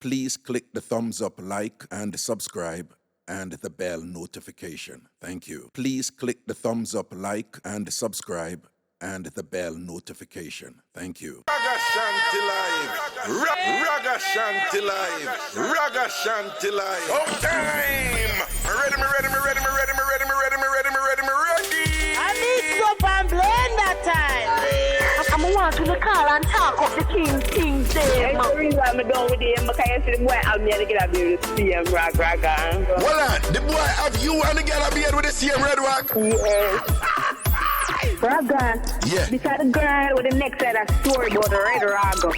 Please click the thumbs up, like, and subscribe, and the bell notification. Thank you. Please click the thumbs up, like, and subscribe, and the bell notification. Thank you. Ragashanti live. Ragashanti live. Ragashanti live. Oh, time. Ready. I Mixup An Blenda time. I'm want to call and talk of the King's Day. The reason I'm done with him because I see the boy have me to get a beard with the same Raga. Hold on. The boy have you and the girl a beard with the same red rock? Yes. Raga. Yeah. Beside the girl with the next side of story about the red Raga.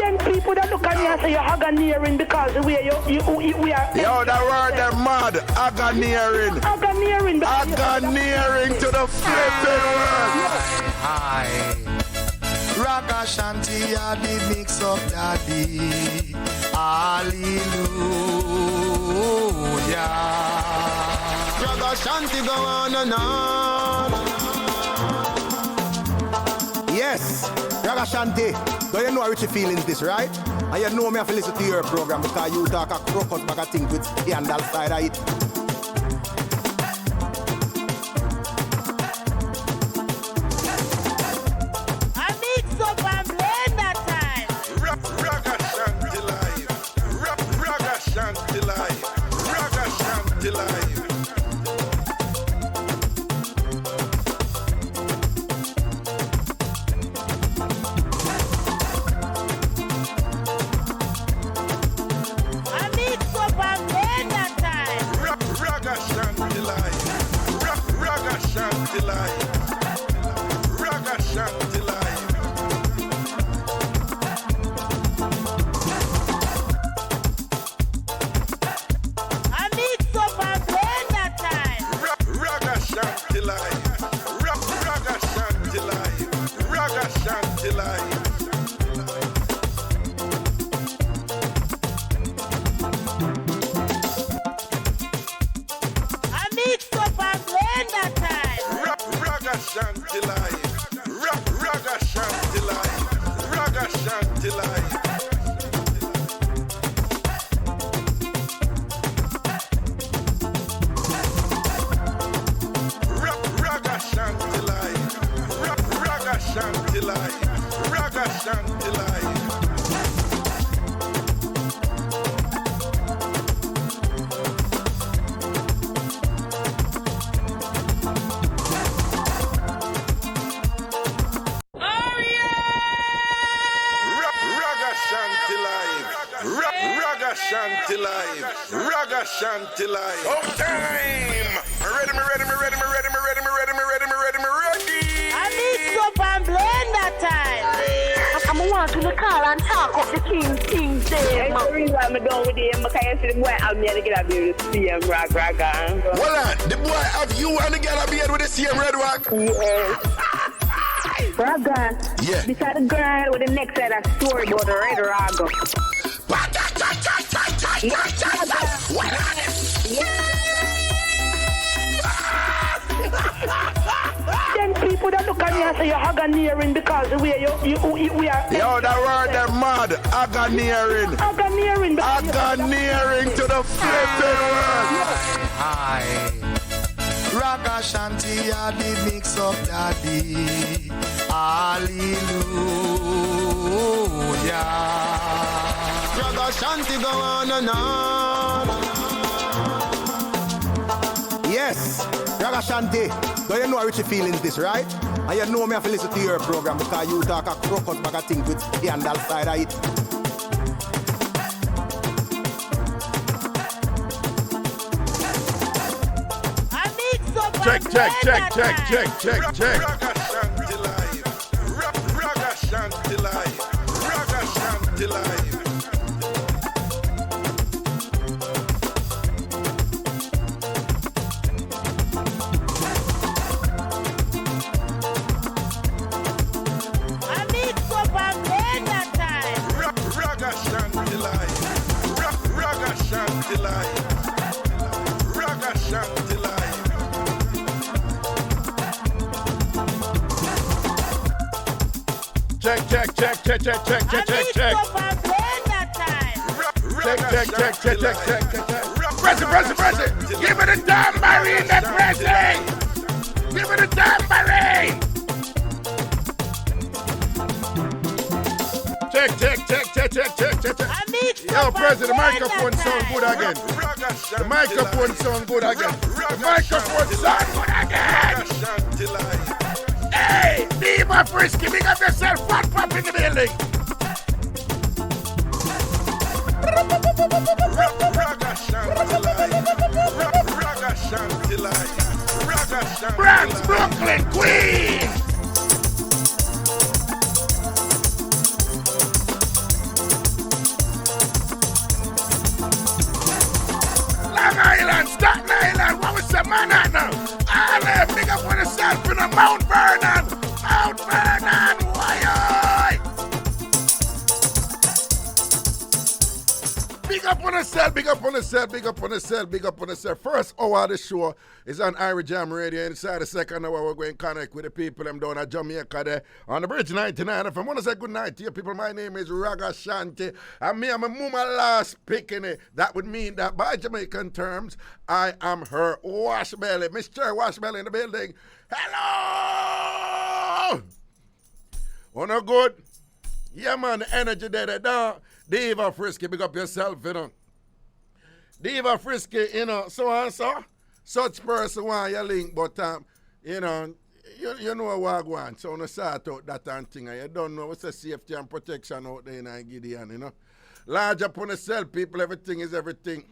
Then people that look at me and say you're Haganiering because the way we are. Yo, that word they're mad. Haganiering. Haganiering to the flipping world. Hi. Ragashanti, I did mix up daddy. Hallelujah. Ragashanti go on and on. Yes, Ragashanti. Don't you know how Richie feelings this, right? And you know me have to listen to your program because you talk a crocus bag of things with scandal side of it. I Mixup An Blenda time. Ragashanti live. Ragashanti live. Ragashanti live. I Mixup An Blenda time. Ragashanti live. Ragashanti live. Ragashanti live. I Mixup An Blenda time. Ragashanti live. Ragashanti live. Ragashanti live. I Mixup An Blenda time. Ragashanti live. Ragashanti live. Ragashanti live. Ragashanti live. Ragashanti live. Ragashanti live. Ragashanti live. Ragashanti live. Ragashanti live. Oh, time. Ready. I Mixup An Blenda time. I'm want to call and talk of the King's Day. The reason I'm done with him because I see the boy have me to get a beard with the same Raga. Hold on. The boy have you and the girl a beard with the same red rock? Yes. Raga. Yeah. Beside the girl with the next side of story about the red Raga. Then people that look at me and say you're Haganiering because the way we are. Yo, that word they're mad. Haganiering. Haganiering to the flipping world. Hi. Ragashanti, I did mix up daddy. Hallelujah. Ragashanti go on and on. Yes, Ragashanti. Don't you know how Richie feelings this, right? And you know me have to listen to your program because you talk a crocus bag of things with scandal side of it. I Mixup An Check. Ragashanti live. Ragashanti live. Ragashanti live. I Mixup An Blenda time. Ragashanti live. Ragashanti live. Ragashanti live. Press. Give me the tambourine, the pressing. Give me the tambourine. Check. Yo, President, the microphone sound good again. The microphone sound good again. Hey, Diva Frisky, big up yourself, fat pop in the building. Bronx, Brooklyn, Queens. Long Island, Staten Island, what was the man at now? All big up on yourself in the Mount Vernon, why? Big up on yourself. First hour of the show is on IrieJam Radio. Inside the second hour, we're going to connect with the people them down at Jamaica there on the Bridge 99. If I want to say good night to you people, my name is Ragashanti. And me, I'm a mama last picking it. That would mean that by Jamaican terms, I am her wash belly. Mr. Wash Belly in the building. Hello! Wanna good? Yeah, man, the energy there, down. Diva Frisky, big up yourself, you know. Diva Frisky, you know, so and so. Such person want your link, but, you know what I want. So, on sort out that and thing. And you don't know what's the safety and protection out there in Gideon, you know. Large up on the cell, people, everything is everything.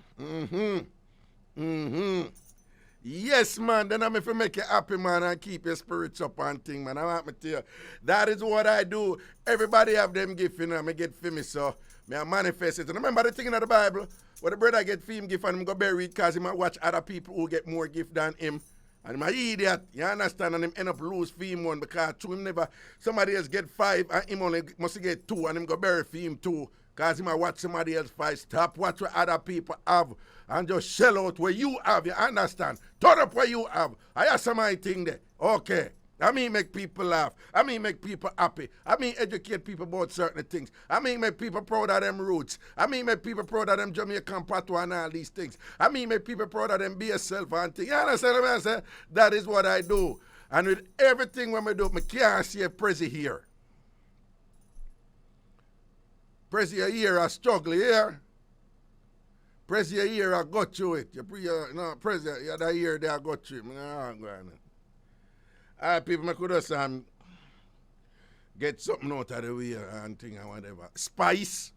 Yes, man. Then I'm if you make you happy, man, and keep your spirits up and thing, man. I want me to tell you, that is what I do. Everybody have them gift, you know. I get for me, so I manifest it. And remember the thing in the Bible, where the brother get for him gift and him go bury it because he might watch other people who get more gift than him. And him a idiot, you understand? And him end up lose for him one because to him never, somebody else get 5 and him only must get 2 and him go bury for him 2. Because he might watch somebody else 5. Stop watch what other people have and just shell out where you have, you understand? Turn up where you have. I have some of my thing there. Okay. I mean make people laugh. I mean make people happy. I mean educate people about certain things. I mean make people proud of them roots. I mean make people proud of them Jamaican patois and all these things. I mean make people proud of them be yourself and things. You understand what I say? That is what I do. And with everything when I do, I can't see a Prezi here. Prezi here I struggle here. Prezi here I got through it. Prezi, you that year there I got through it. People, I could just get something out of the way and thing and whatever. Spice.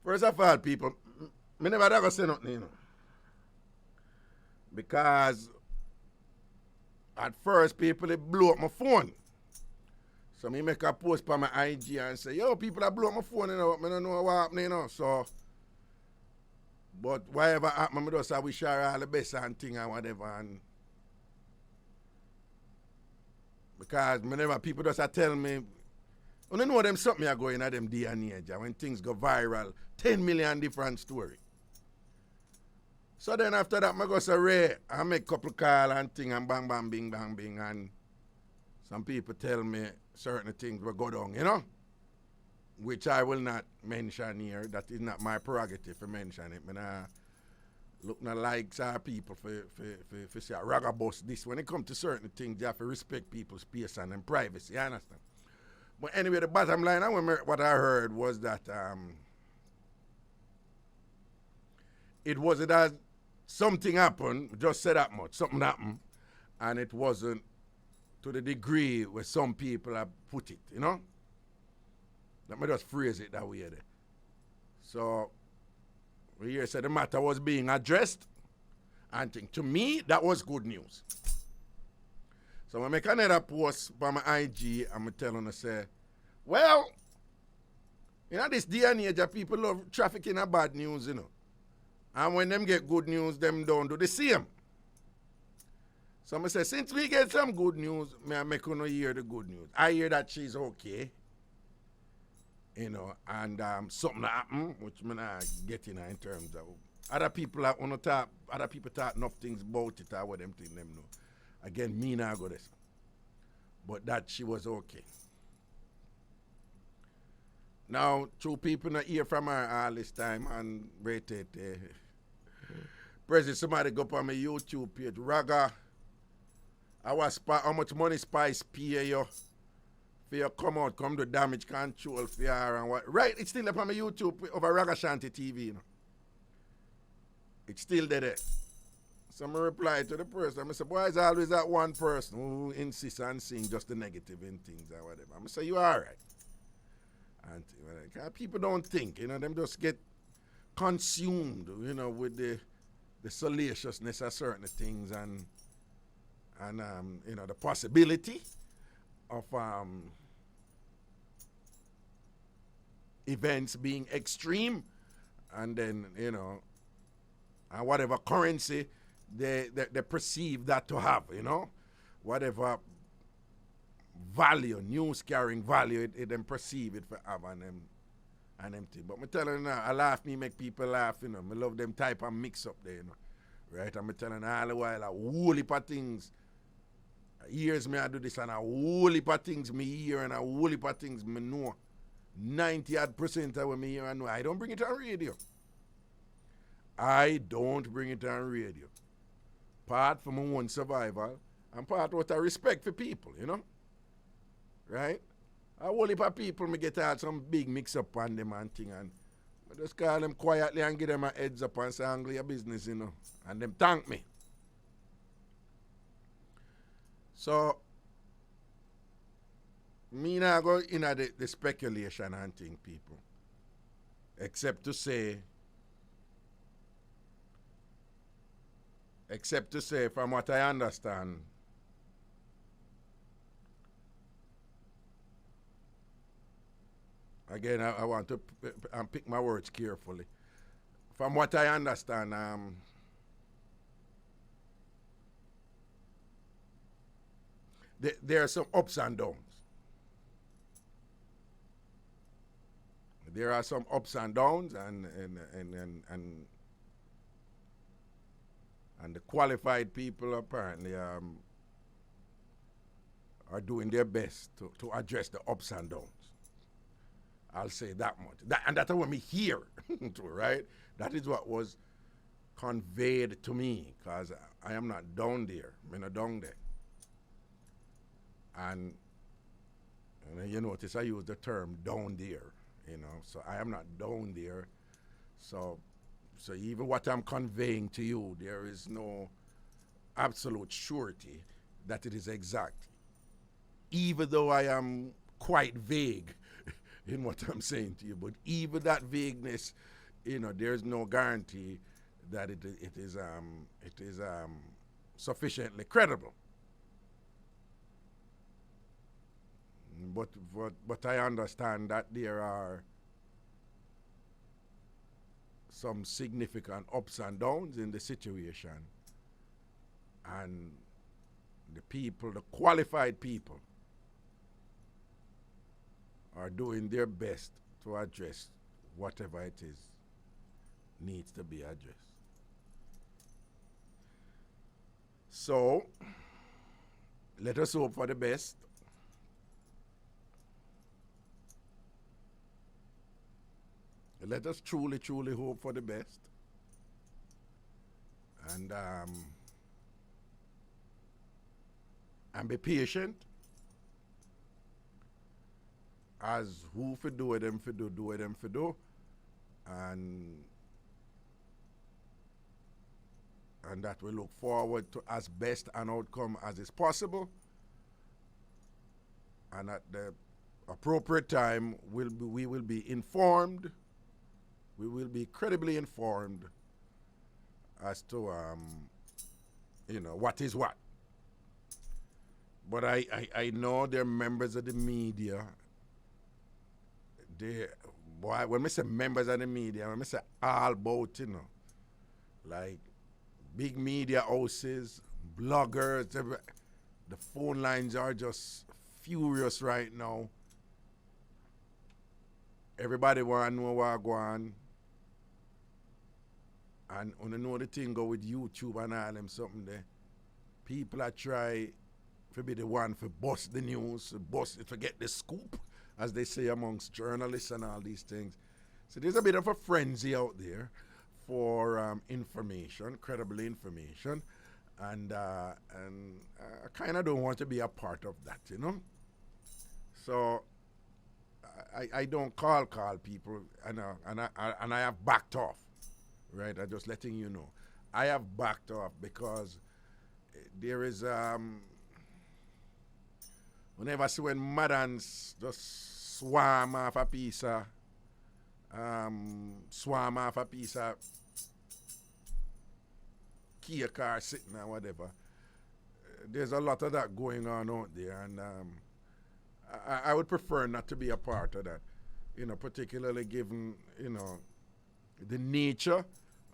First of all, people, I never ever say nothing, you know. Because at first, people, they blew up my phone. So me make a post on my IG and say, yo, people that blew up my phone, you know, I don't know what happened, you know. So, but whatever happened, I just I wish her all the best and thing and whatever. And because whenever people just tell me, I don't know them something are going at them day and age. When things go viral, 10 million different stories. So then after that, I go say, Ray, I make a couple calls and thing and bang, bang, bing, bang, bing. And some people tell me certain things will go down, you know? Which I will not mention here. That is not my prerogative to mention it. I look not like people for say a ragga boss this. When it comes to certain things, you have to respect people's space and their privacy, you understand? But anyway, the bottom line, what I heard was that it wasn't as something happened, just said that much, something happened, and it wasn't to the degree where some people have put it, you know? Let me just phrase it that way there. So, we here said the matter was being addressed, and to me, that was good news. So I make another post by my IG, and I tell them, I say, well, you know, this day and age, people love trafficking and bad news, you know. And when them get good news, them don't do the same. So I say, since we get some good news, I make you hear the good news. I hear that she's okay. You know, and something happened, which I'm not getting in terms of other people that want to talk, other people talk enough things about it or what them think them know. Again, me not go this. But that she was okay. Now, two people not hear from her all this time and wait it. President, somebody go up on my YouTube page. Raga, how much money Spice pay you for you come to damage control for her and what? Right, it's still up on my YouTube over Ragashanti TV, you know. It's still there. So I reply to the person. I say, boy, it's always that one person who insists on seeing just the negative in things or whatever. I say, you all right. And people don't think, you know, them just get consumed, you know, with the salaciousness of certain things and you know, the possibility of events being extreme, and then, you know, and whatever currency they perceive that to have, you know, whatever value, news carrying value, it them perceive it for have and them thing. But me telling you now, I laugh, me make people laugh, you know. Me love them type of mix up there, you know. Right? And me telling you all the while a whole heap of things. Years me I do this and a whole heap of things me hear and a whole heap of things me know. 90% of what me hear and know. I don't bring it on radio. I don't bring it on radio. Part for my own survival and part what I respect for people, you know? Right? A whole heap of people me get out some big mix up on them and thing, and I just call them quietly and give them a heads up and say, handle your business, you know. And them thank me. So, me not go in the speculation and thing, people. Except to say from what I understand, again, I want to pick my words carefully. From what I understand, there are some ups and downs. There are some ups and downs, and the qualified people apparently are doing their best to address the ups and downs. I'll say that much. And that's what me hear, too, right? That is what was conveyed to me, because I am not down there. I'm not down there. And you notice I use the term down there, you know, so I am not down there. So even what I'm conveying to you, there is no absolute surety that it is exact, even though I am quite vague in what I'm saying to you. But even that vagueness, you know, there's no guarantee that it is sufficiently credible. But I understand that there are some significant ups and downs in the situation, and the people, the qualified people, are doing their best to address whatever it is needs to be addressed. So, let us hope for the best. Let us truly, truly hope for the best. And be patient. As who for do it, them for do it, them for do. And that we look forward to as best an outcome as is possible. And at the appropriate time, we will be informed. We will be credibly informed as to, you know, what is what. But I know there are members of the media. Boy, when I say members of the media, when I say all about, you know, like big media houses, bloggers, the phone lines are just furious right now. Everybody want to know what going on. And when you know the thing go with YouTube and all them something there, people are try to be the one for bust the news, to get the scoop as they say amongst journalists and all these things. So there's a bit of a frenzy out there for information, credible information, and I kind of don't want to be a part of that, you know. So I don't call people, and I have backed off, right? I'm just letting you know. I have backed off because there is whenever I see when madans just swarm off a piece of key car sitting or whatever. There's a lot of that going on out there, and I would prefer not to be a part of that, you know, particularly given, you know, the nature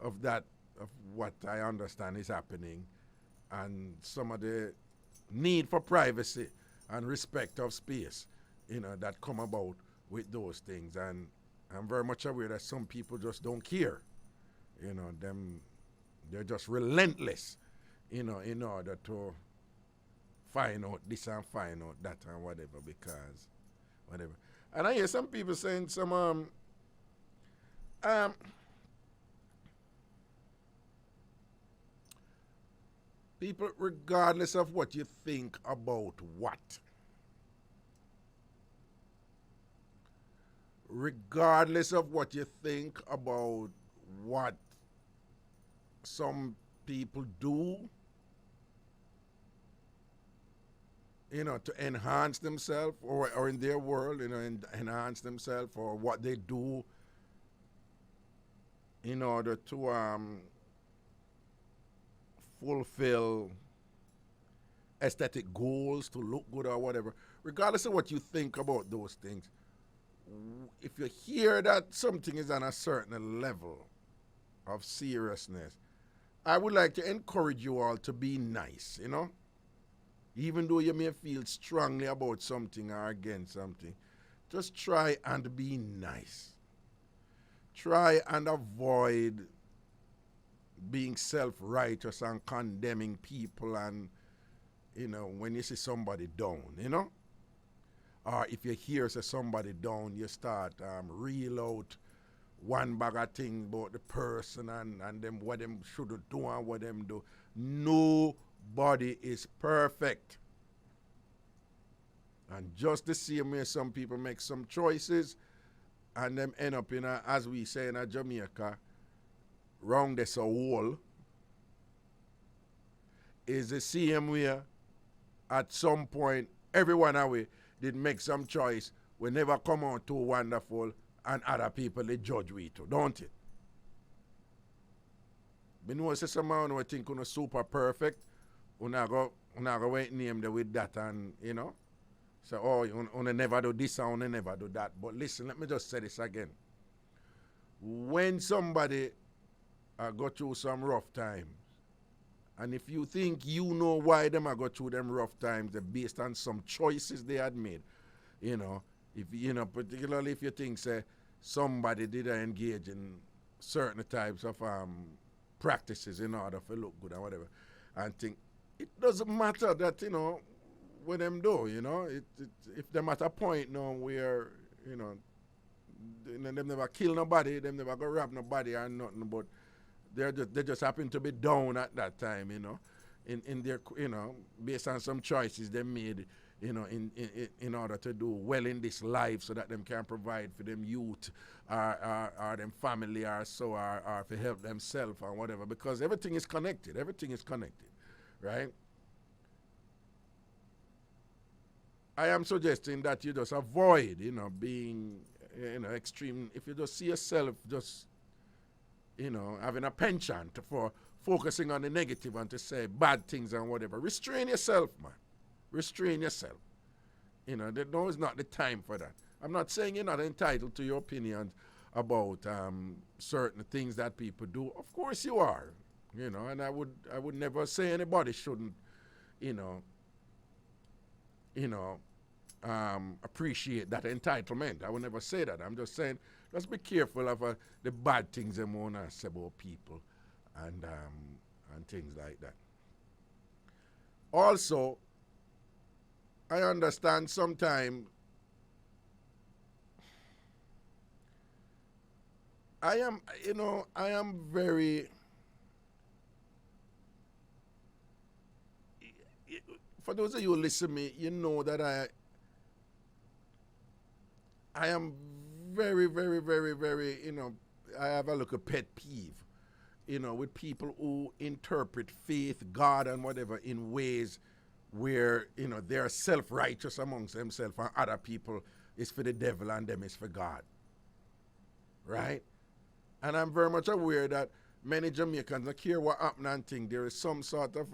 of that, of what I understand is happening, and some of the need for privacy and respect of space, you know, that come about with those things. And I'm very much aware that some people just don't care, you know, they're just relentless, you know, in order to find out this and find out that and whatever, because whatever. And I hear some people saying some people, regardless of what you think about what, regardless of what you think about what some people do, you know, to enhance themselves, or in their world, you know, enhance themselves, or what they do in order to fulfill aesthetic goals, to look good or whatever. Regardless of what you think about those things, if you hear that something is on a certain level of seriousness, I would like to encourage you all to be nice, you know? Even though you may feel strongly about something or against something, just try and be nice. Try and avoid being self-righteous and condemning people, and, you know, when you see somebody down, you know? Or if you hear say somebody down, you start reel out one bag of things about the person and them, what them should do and what them do. Nobody is perfect. And just the same way some people make some choices and them end up in a, as we say in a Jamaica, round this a hole, is the same way at some point everyone away did make some choice we never come out too wonderful, and other people they judge we too, don't it? But know say some man who think you're super perfect, una go wait name there with that, and you know. So you never do this and you never do that. But listen, let me just say this again. When somebody go through some rough times, and if you think you know why them go through them rough times, they're based on some choices they had made, you know, if you know, particularly if you think say somebody did engage in certain types of practices in order to look good and whatever, and think it doesn't matter that, you know, what them do, you know, if them at a point now where, you know, them never kill nobody, them never go rob nobody or nothing, but they just happen to be down at that time, you know, in their, you know, based on some choices they made, you know, in order to do well in this life, so that them can provide for them youth or them family or so, or to help themselves or whatever, because everything is connected, right? I am suggesting that you just avoid, you know, being, you know, extreme. If you just see yourself just, you know, having a penchant for focusing on the negative and to say bad things and whatever, restrain yourself, man. Restrain yourself. You know, no, it's not the time for that. I'm not saying you're not entitled to your opinions about certain things that people do. Of course you are, you know, and I would never say anybody shouldn't, you know, appreciate that entitlement. I would never say that. I'm just saying, let's be careful of the bad things they want to say about people and things like that. Also, I understand sometimes I am, I am very. For those of you who listen to me, you know that I am very, very, very, very, I have a little pet peeve, with people who interpret faith, God, and whatever in ways where, they're self-righteous amongst themselves and other people is for the devil and them is for God. Right? And I'm very much aware that many Jamaicans don't care what happened and think there is some sort of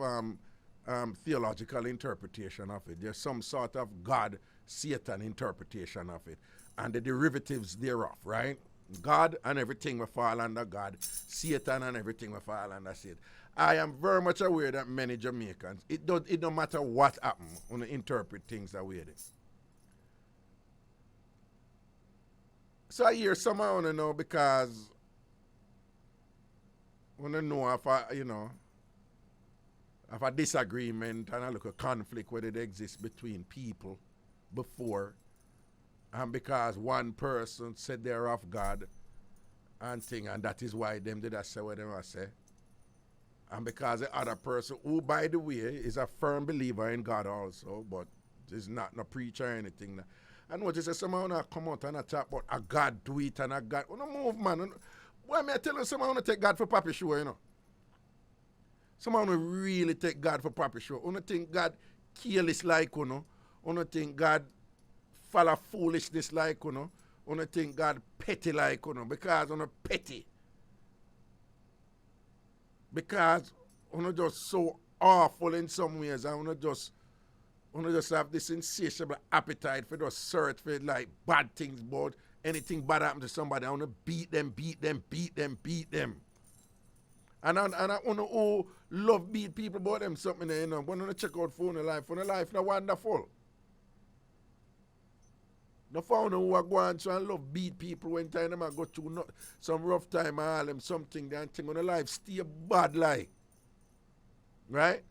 theological interpretation of it. There's some sort of God, Satan interpretation of it. And the derivatives thereof, right? God and everything will fall under God. Satan and everything will fall under Satan. I am very much aware that many Jamaicans, it don't matter what happens, when they interpret things that way. So I hear some I want to know because I want to know if if a disagreement and a little conflict whether it exists between people before, and because one person said they're of God and thing, and that is why them did I say what they must say. And because the other person, who by the way is a firm believer in God also, but is not no preacher or anything. And notice that someone come out and talk about a God do it and a God. No move, man. Why may I tell you someone want to take God for papi show, Someone will really take God for papi show. You think God careless like, you think God follow foolishness like, you think God petty like, because petty. Because just so awful in some ways, and just have this insatiable appetite for just search for like bad things, but anything bad happen to somebody, I want to beat them. And I want to love beat people about them something, when I check out for life now wonderful. The found who are going to and love beat people when time them I go through some rough time and all them something that thing on the life stay bad like. Right?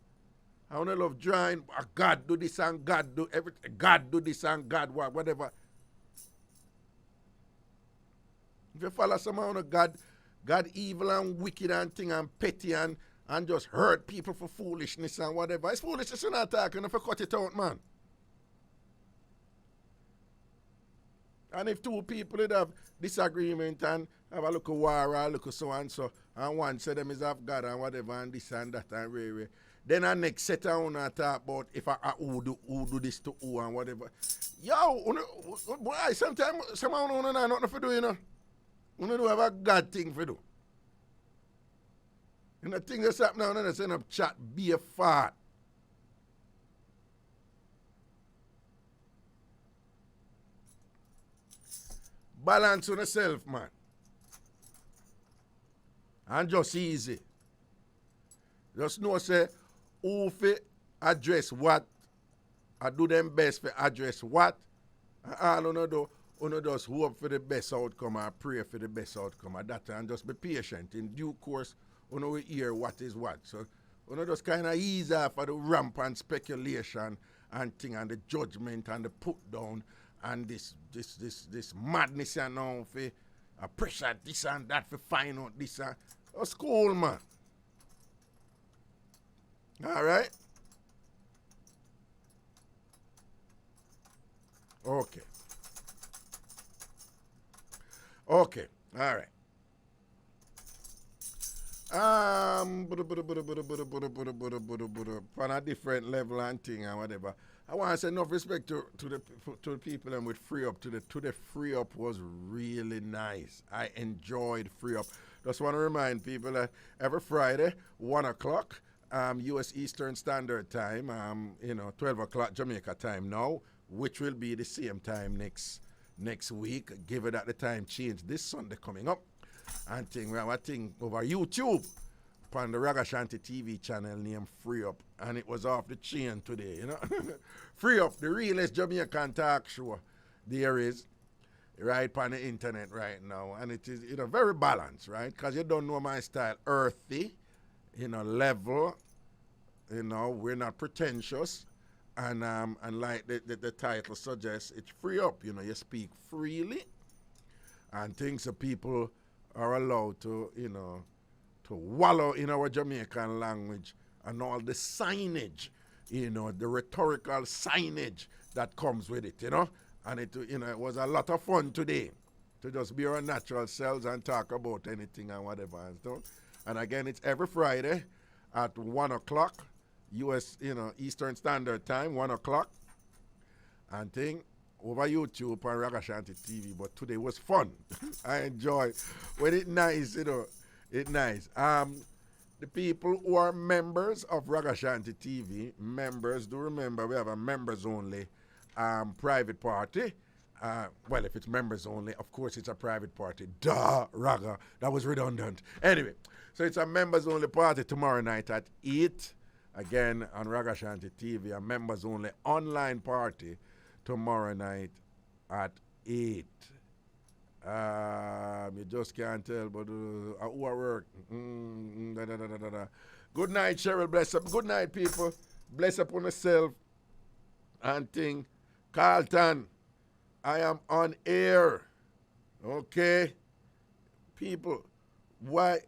I want to love drawing, God do this and God do everything. God do this and God whatever. If you follow someone of God evil and wicked and thing and petty and just hurt people for foolishness and whatever. It's foolishness you're not talking if you cut it out, man. And if two people did have disagreement and have a look of war or a look of so and so, and one said them is of God and whatever and this and that and rare. Then our next set on and talk about if who do this to who and whatever. Yo, boy, sometimes someone don't know nothing for do, You do have a God thing for do. And the thing that's happening now, they send up chat, be a fart. Balance on yourself, man. And just easy. Just know, say, who fi address what, I do them best for address what, and all you just hope for the best outcome and pray for the best outcome of that, and just be patient. In due course, you will hear what is what. So, you just kind of ease off of the rampant speculation and thing, and the judgment and the put down, and this madness and now for pressure this and that for find out this and that's cool, man. All right. Okay. Okay. All right. On a different level and thing and whatever. I want to say enough respect to the people and with Free Up. To the Free Up was really nice. I enjoyed Free Up. Just want to remind people that every Friday, 1 o'clock, U.S. Eastern Standard Time, 12 o'clock Jamaica time now, which will be the same time next week. Give it at the time change this Sunday coming up. And we have a thing over YouTube on the Ragashanti TV channel named Free Up. And it was off the chain today, Free Up, the realest Jamaican talk show there is, right on the internet right now. And it is, very balanced, right? Because you don't know my style. Earthy, level, we're not pretentious. And like the title suggests, it's free up, you speak freely. And things that people are allowed to, to wallow in our Jamaican language and all the signage, the rhetorical signage that comes with it, And it, it was a lot of fun today to just be our natural selves and talk about anything and whatever and stuff. And again, it's every Friday at 1 o'clock, U.S., Eastern Standard Time, 1 o'clock. And thing over YouTube on Ragashanti TV. But today was fun. I enjoy. When it's nice, it's nice. The people who are members of Ragashanti TV, members, do remember we have a members only private party. Well, if it's members only, of course it's a private party. Duh, Raga. That was redundant. Anyway, so it's a members only party tomorrow night at 8. Again, on Ragashanti TV, a members only online party tomorrow night at 8. You just can't tell, but who are work? Good night, Cheryl. Bless up. Good night, people. Bless up on yourself. And thing. Carlton, I am on air. Okay? People, why?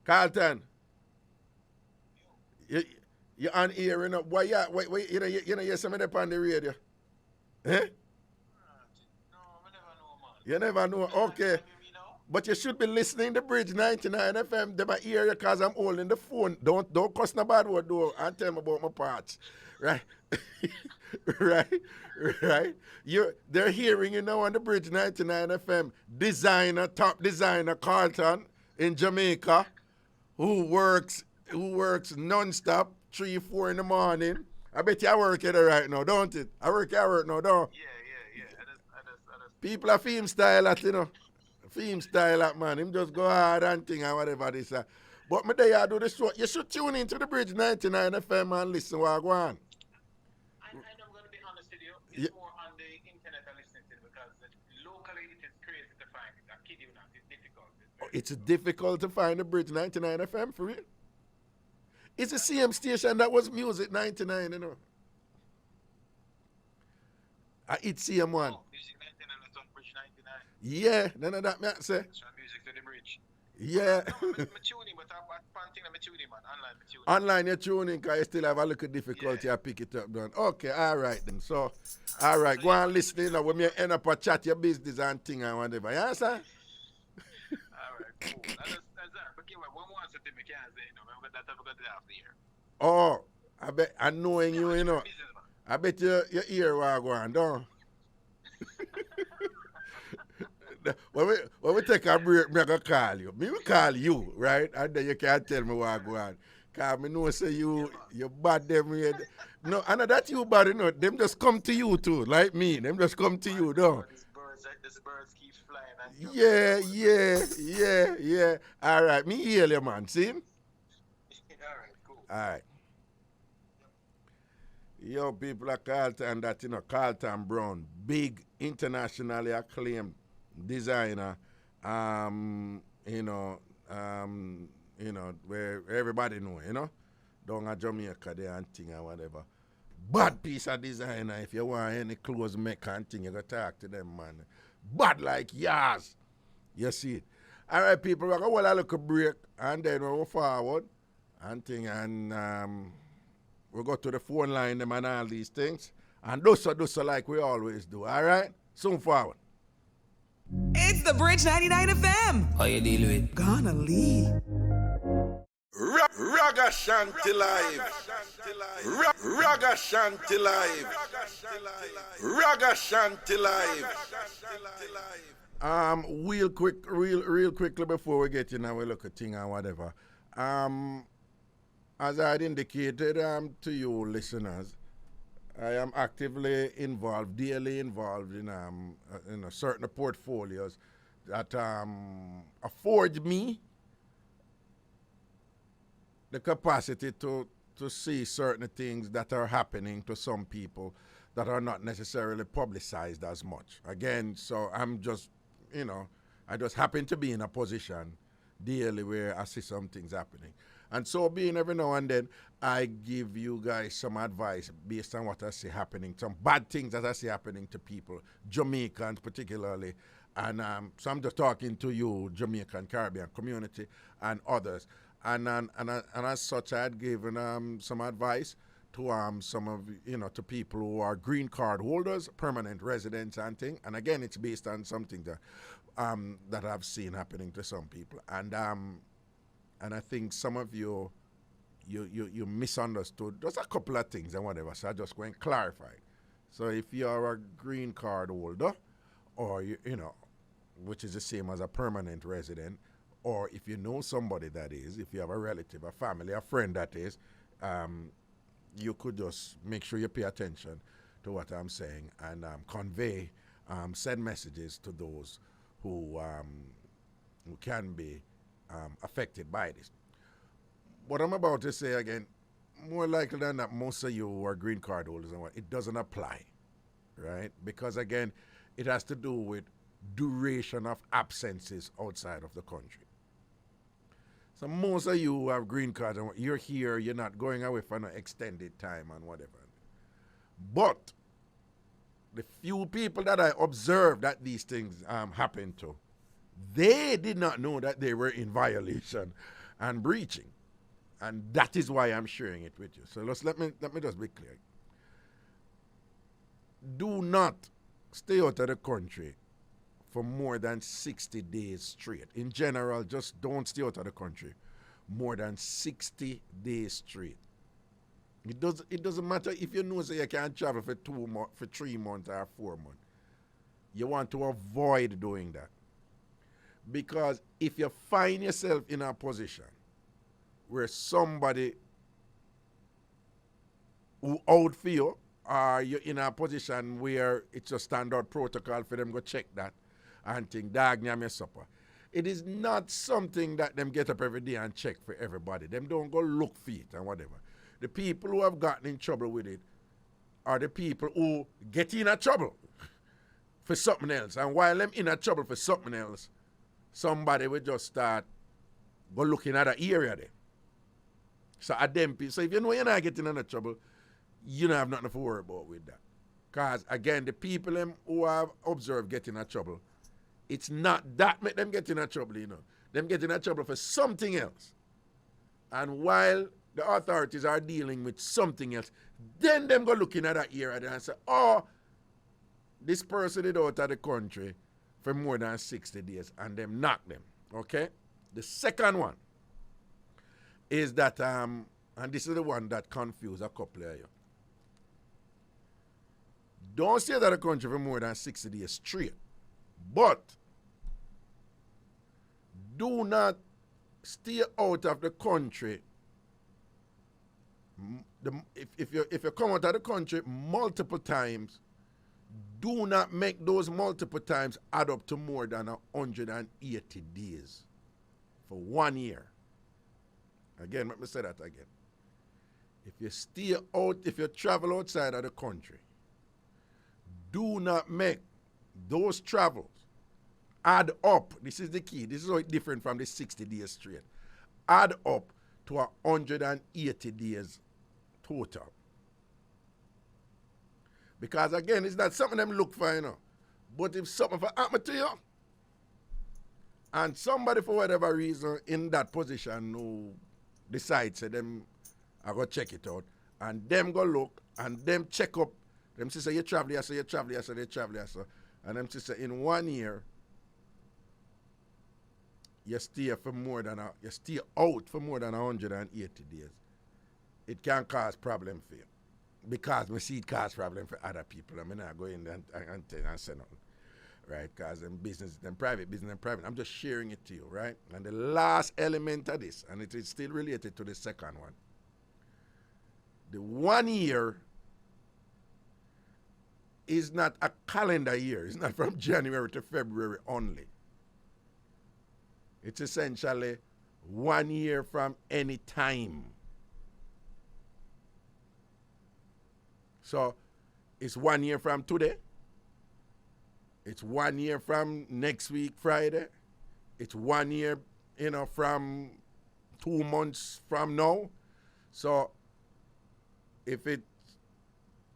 Carlton, you're on air, Why, you some of them on the radio? Eh? You never know. Okay. But you should be listening to Bridge 99 FM. They might hear you because I'm holding the phone. Don't cuss no bad word, though, and tell me about my parts. Right? right? They're hearing you now on the Bridge 99 FM. Top designer Carlton in Jamaica, who works non-stop, 3, 4 in the morning. I bet you I work at it right now, don't it? I work now, don't Yeah. People are film style at, Film style at, man. Him just go hard and thing and whatever this. But me there I do the show. You should tune into the Bridge 99 FM and listen what I go on. I'm going to be honest with you. It's more on the internet I listen to because locally it is crazy to find it. I kid you not. It's difficult. It's difficult to find the Bridge 99 FM for real. It's the same station that was Music 99, It's CM1. Oh, Music 99 is on Bridge 99. Yeah, none of that, me say. It's on Music to the Bridge. Yeah. No, I'm tuning, but I'm tuning, man. Online, I'm tuning. Online, you're tuning because you still have a little difficulty. I pick it up, done. Okay, all right, then. So, all right, go and listen. When you end up a chat your business and thing and whatever. You understand? All right, cool. But one more something I can't say, that I'm going to do after here. Oh, I bet, and knowing you, I bet your ear will go on, don't when we take a break, I'm going to call you. Me will call you, right? And then you can't tell me what go on. Because I know say you bad them. No, I know that you bad, them just come to you too, like me. Them just come to you, don't These birds keep flying. Yeah. All right, me hear you, man. See? All right, cool. All right. Yo, people are Carlton, Carlton Brown, big internationally acclaimed designer, where everybody know, down at Jamaica there and thing and whatever. Bad piece of designer. If you want any clothes make and thing, you gotta talk to them, man. Bad like yours. You see it. All right, people, we're going to look a break and then we'll go forward and thing and we'll go to the phone line them and all these things. And do so like we always do. All right? Soon forward. It's the Bridge 99 FM. How you deal with? Gonna leave. Ragashanti live. Ragashanti live. Ragashanti live. Real quickly before we get in and we look at thing and whatever. As I had indicated to you listeners, I am actively involved, daily involved in certain portfolios that afford me the capacity to see certain things that are happening to some people that are not necessarily publicized as much. Again, so I'm just, I just happen to be in a position daily where I see some things happening. And so being every now and then, I give you guys some advice based on what I see happening, some bad things that I see happening to people, Jamaicans particularly, And so I'm just talking to you, Jamaican, Caribbean community, and others. And as such, I had given some advice to some of, to people who are green card holders, permanent residents and thing. And again, it's based on something that I've seen happening to some people. And I think some of you misunderstood. There's a couple of things and whatever, so I just go and clarify. So if you're a green card holder, or which is the same as a permanent resident, or if you know somebody that is, if you have a relative, a family, a friend that is, you could just make sure you pay attention to what I'm saying and convey, send messages to those who can be affected by this. What I'm about to say again, more likely than not, most of you who are green card holders, it doesn't apply, right? Because again, it has to do with duration of absences outside of the country. So most of you who have green cards, you're here, you're not going away for an extended time and whatever. But the few people that I observed that these things happen to, they did not know that they were in violation and breaching. And that is why I'm sharing it with you. So let me just be clear. Do not stay out of the country for more than 60 days straight. In general, just don't stay out of the country more than 60 days straight. It doesn't matter if you know that you can't travel for 3 months or 4 months. You want to avoid doing that. Because if you find yourself in a position where somebody who out for you, or you're in a position where it's a standard protocol for them to check that and think, dog, nyam your supper. It is not something that them get up every day and check for everybody. Them don't go look for it and whatever. The people who have gotten in trouble with it are the people who get in a trouble for something else. And while them in a trouble for something else, somebody will just start go looking at the area there. So if you know you're not getting in a trouble, you don't have nothing to worry about with that. Because, again, the people who have observed getting in trouble, it's not that make them get in trouble, Them get in trouble for something else. And while the authorities are dealing with something else, then them go looking at that area and say, oh, this person is out of the country for more than 60 days, and them knock them, okay? The second one is that, and this is the one that confused a couple of you. Don't stay out of the country for more than 60 days straight. But do not stay out of the country. If you come out of the country multiple times, do not make those multiple times add up to more than 180 days for 1 year. Again, let me say that again. If you travel outside of the country, do not make those travels add up. This is the key. This is how it's different from the 60 days straight. Add up to 180 days total. Because again, it's not something them look for, But if something for happen to you, and somebody for whatever reason in that position who decides that them I go check it out, and them go look, and them check up, them say you travel here, so you travel here, so they travel here, so. And them say in 1 year, you stay out for more than 180 days. It can cause problem for you. Because we see it cause problem for other people. I mean, I go in and say nothing. Right? Because them business, them private. I'm just sharing it to you, right? And the last element of this, and it is still related to the second one. The 1 year is not a calendar year. It's not from January to February only. It's essentially 1 year from any time. So it's 1 year from today. It's 1 year from next week, Friday. It's 1 year, from 2 months from now. So if the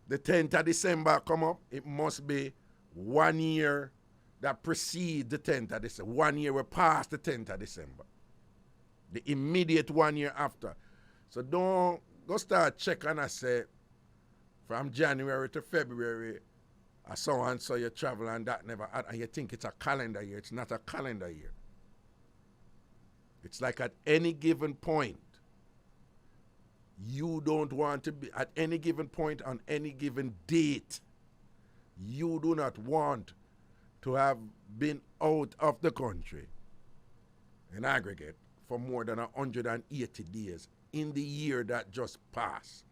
10th of December come up, it must be 1 year that precede the 10th of December. 1 year will pass the 10th of December. The immediate 1 year after. So don't go start checking and say from January to February, I so and so you travel and that never, and you think it's a calendar year. It's not a calendar year. It's like at any given point, you don't want to be, at any given point on any given date, you do not want to have been out of the country in aggregate for more than 180 days in the year that just passed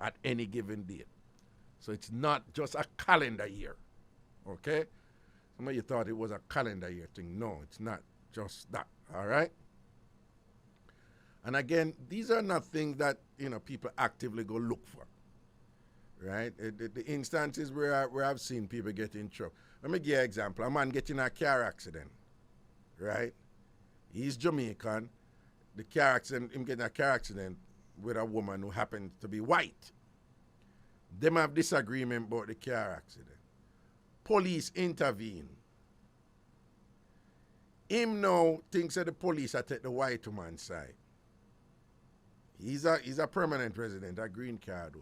at any given date. So it's not just a calendar year, okay? Some of you thought it was a calendar year thing. No, it's not just that, all right? And again, these are not things that, people actively go look for, right? The instances where I've seen people get in trouble. Let me give you an example. A man getting a car accident, right? He's Jamaican. The car accident, him getting a car accident with a woman who happens to be white. Them have disagreement about the car accident. Police intervene. Him now thinks that the police are take the white woman's side. He's a permanent resident, a green card.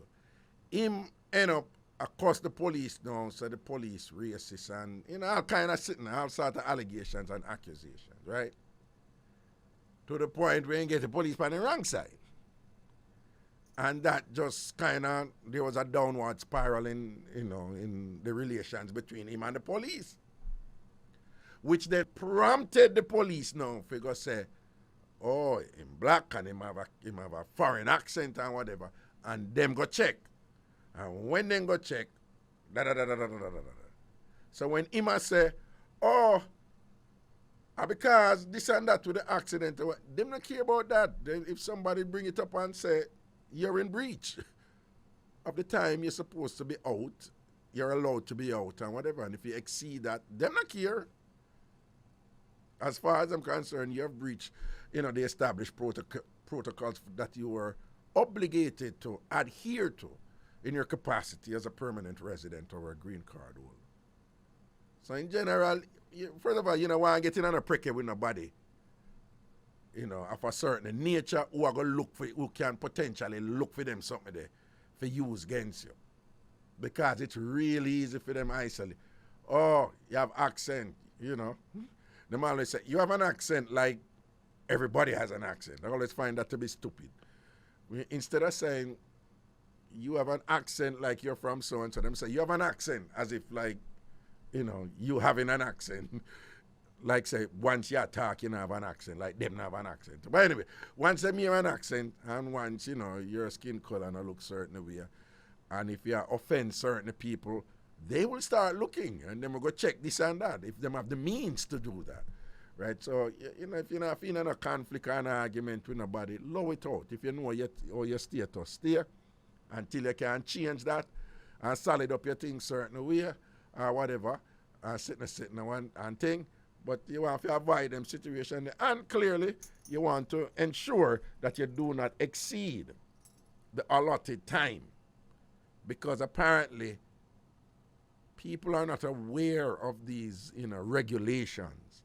Him end up across the police now, so the police racist and all kind of sitting, all sort of allegations and accusations, right? To the point where you get the police on the wrong side. And that just kind of, there was a downward spiral in the relations between him and the police. Which then prompted the police now to go say, oh, him black and him have a foreign accent and whatever. And them go check. And when them go check, So when him a say, oh, because this and that with the accident, them don't care about that. Then if somebody bring it up and say, you're in breach of the time you're supposed to be out, you're allowed to be out and whatever. And if you exceed that, them not care. As far as I'm concerned, you have breached, the established protocols that you were obligated to adhere to in your capacity as a permanent resident or a green card holder. So in general, first of all, you don't want to get in on a pricky with nobody, of a certain nature who are going to look for, who can potentially look for them something there for use against you. Because it's really easy for them isolate. Oh, you have accent, They always say, you have an accent like everybody has an accent. I always find that to be stupid. Instead of saying, you have an accent like you're from so-and-so, them say, you have an accent as if like, you having an accent. Like say, once you talk, you have an accent, like them have an accent. But anyway, once them hear an accent, and once, your skin color and look certain way, and if you offend certain people, they will start looking, and then we'll go check this and that, if them have the means to do that, right? So, if you're not feeling a conflict or an argument with nobody, lower it out. If you know your status, stay until you can change that and solid up your things certain way, or whatever, and sitting one and thing. But you want to avoid them situations, and clearly you want to ensure that you do not exceed the allotted time, because apparently people are not aware of these, regulations,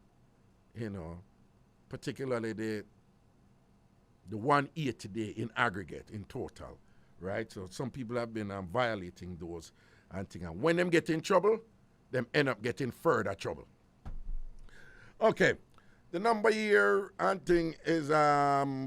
particularly the 180 day in aggregate, in total, right? So some people have been violating those and things. And when them get in trouble, them end up getting further trouble. Okay, the number here and thing is toll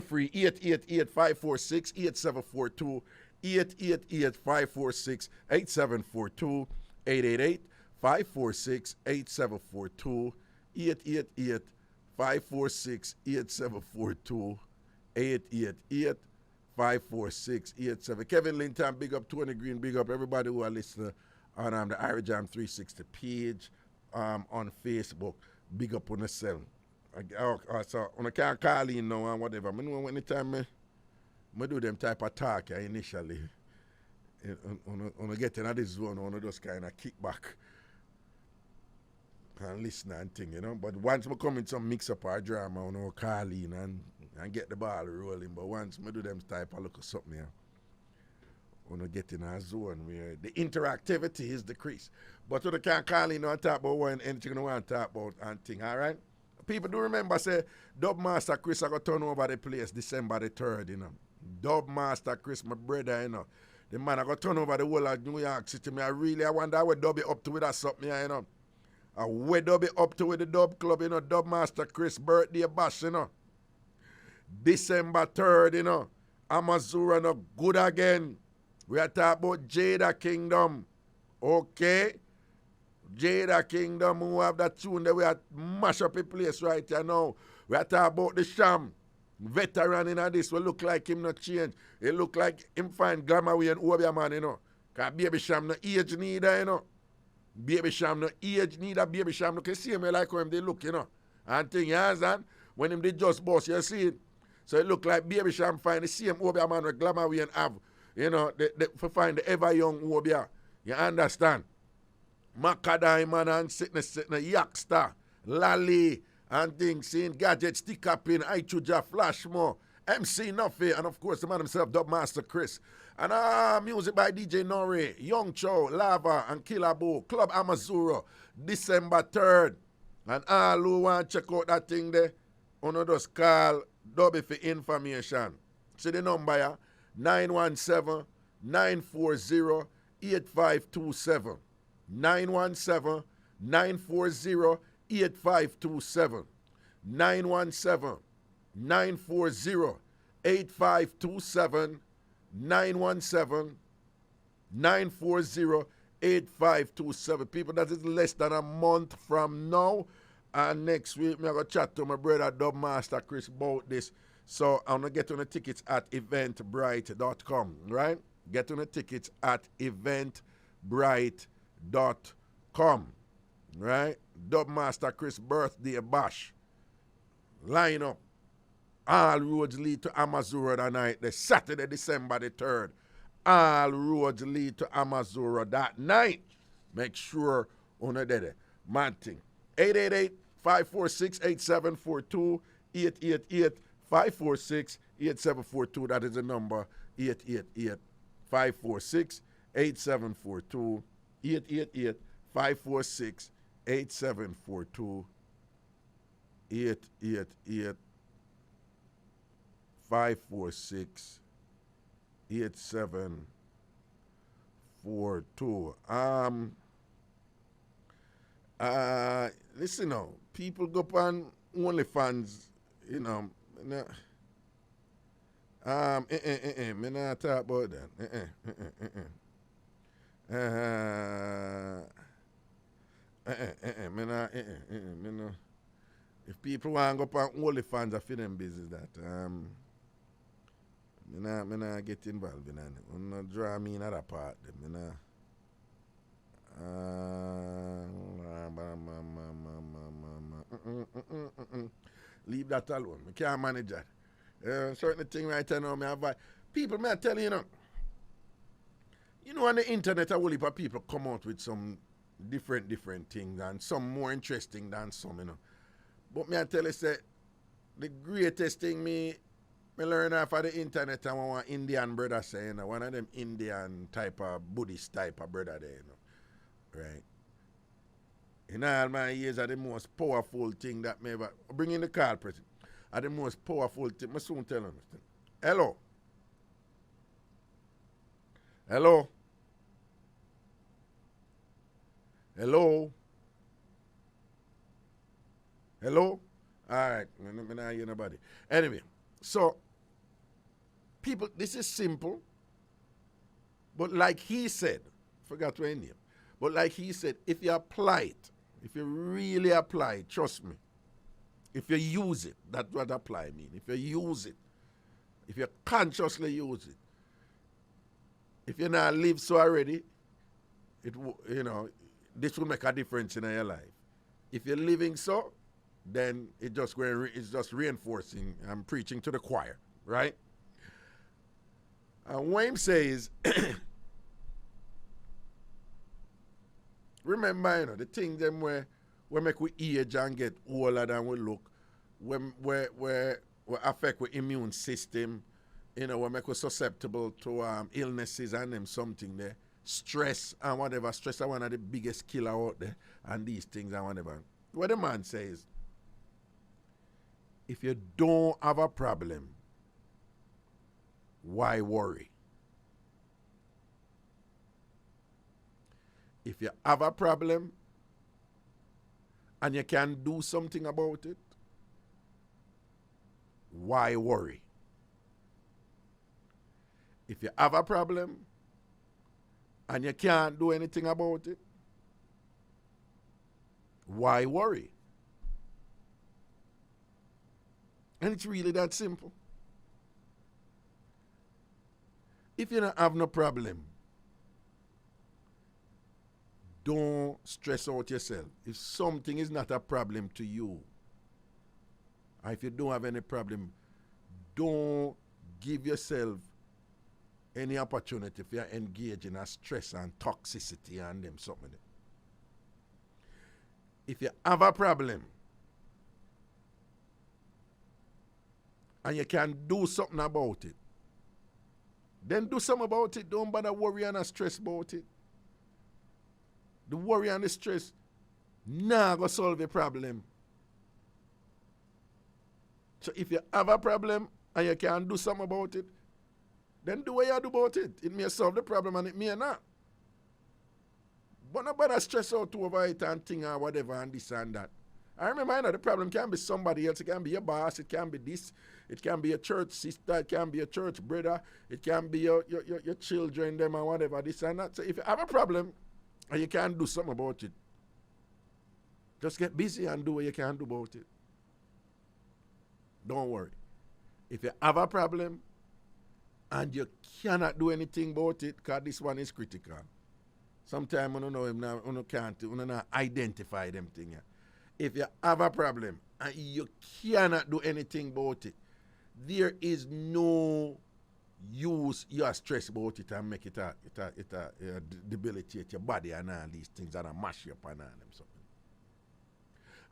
free 888-546-8742, 888-546-8742, 888-546-8742, 888-546-8742, 888-546-87. Kevin Linton, big up. Tony Green, big up. Everybody who are listening on the IrieJam 360 page on Facebook. Big up on yourself. So I can't call in now and whatever. I know anytime I do them type of talk initially, when I get into this zone, I just kind of kick back and listen and thing, But once I come in some mix-up or drama, I call in and get the ball rolling. But once I do them type of look at something here. when we get in a zone where the interactivity is decreased. But we can't call in and talk about one anything you want to talk about and thing, all right? People do remember, say, Dub Master Chris I got turn over the place December the 3rd, you know. Dub Master Chris, my brother, you know. The man I got turn over the whole of New York City. I wonder what Dub it up to with that something, you know. Where Dub it up to with the Dub Club, you know. Dub Master Chris birthday bash, you know. December 3rd, you know. Amazura, no good again. We are talking about Jada Kingdom. Okay? Jada Kingdom, who have that tune that we are mash up a place right here now. We are talking about the Sham. Veteran in this will look like him not change. It look like him find glamour way and Obia man, you know. Because Baby Sham no age neither, you know. Baby Sham no age neither. Baby Sham no can see him like how him they look, you know. And thing, you understand? When him did just boss, you see it. So it look like Baby Sham find the same Obia man with glamour way and have, you know, for find the ever young Obia. You understand? Macadam man and sitting Yaksta, Lally, and things, seeing gadgets, stick up in, Ichuja, Flashmore, MC Nuffy, and of course the man himself, Dub Master Chris. And music by DJ Nori, Young Cho, Lava, and Killabo, Club Amazura, December 3rd. And all who want to check out that thing there, on just call Dubby for information. See the number, yeah? 917-940-8527. 917-940-8527. 917-940-8527. 917-940-8527. People, that is less than a month from now. And next week, I'm going to chat to my brother Dub Master Chris about this. So I'm going to get on the tickets at eventbrite.com, right? Get on the tickets at eventbrite.com, right? Dub Master Chris birthday bash. Line up. All roads lead to Amazura that night, the Saturday, December the 3rd. All roads lead to Amazura that night. Make sure on the day. Man thing. 888-546-8742. 888-546-8742. That is the number. 888-546-8742. 888-546-8742. 888-546-8742. Listen now, people go on OnlyFans, you know. Me not talk about that. Me no. If people want to go on OnlyFans, I feel them business that. Me not get involved in that. Me not draw me in that part. Me not. Leave that alone. I can't manage that. Certain thing right now, me have people, may I tell you, you know, on the internet, a whole heap of people come out with some different things, and some more interesting than some, you know. But me I tell you, say, the greatest thing me learn off of the internet, and one Indian brother say, you know, one of them Indian type of Buddhist type of brother there, you know. Right? In all my years, are the most powerful thing that me ever bring in the call, President. Are the most powerful thing. I soon tell you. Hello. Hello. Hello. Hello. All right. I don't hear nobody. Anyway, so people, this is simple, but like he said, forgot to end him. But like he said, if you apply it, if you really apply it, trust me, if you use it, that's what apply mean. If you use it, if you consciously use it, if you not live so already, you know, this will make a difference in your life. If you're living so, then it's just reinforcing and preaching to the choir, right? And what him says, remember, you know, the things them where make we age and get older than we look, where affect our immune system, you know, what make us susceptible to illnesses and them something there. Stress and whatever. Stress are one of the biggest killer out there. And these things and whatever. What the man says, if you don't have a problem, why worry? If you have a problem and you can do something about it, why worry? If you have a problem and you can't do anything about it, why worry? And it's really that simple. If you don't have no problem, don't stress out yourself. If something is not a problem to you, or if you don't have any problem, don't give yourself any opportunity if you're engaged in a stress and toxicity and them something. If you have a problem and you can do something about it, then do something about it. Don't bother worry and stress about it. The worry and the stress nah go solve the problem. So if you have a problem and you can do something about it, then do what you do about it. It may solve the problem and it may not. But nobody stress out over it and thing or whatever and this and that. I remember, you know, the problem can be somebody else. It can be your boss. It can be this. It can be a church sister. It can be a church brother. It can be your children, them and whatever, this and that. So if you have a problem and you can't do something about it, just get busy and do what you can do about it. Don't worry. If you have a problem and you cannot do anything about it, because this one is critical. Sometimes you don't know him now, you can't identify them things. If you have a problem and you cannot do anything about it, there is no use you stress about it and make it debilitate your body and all these things and mash you up and all them something.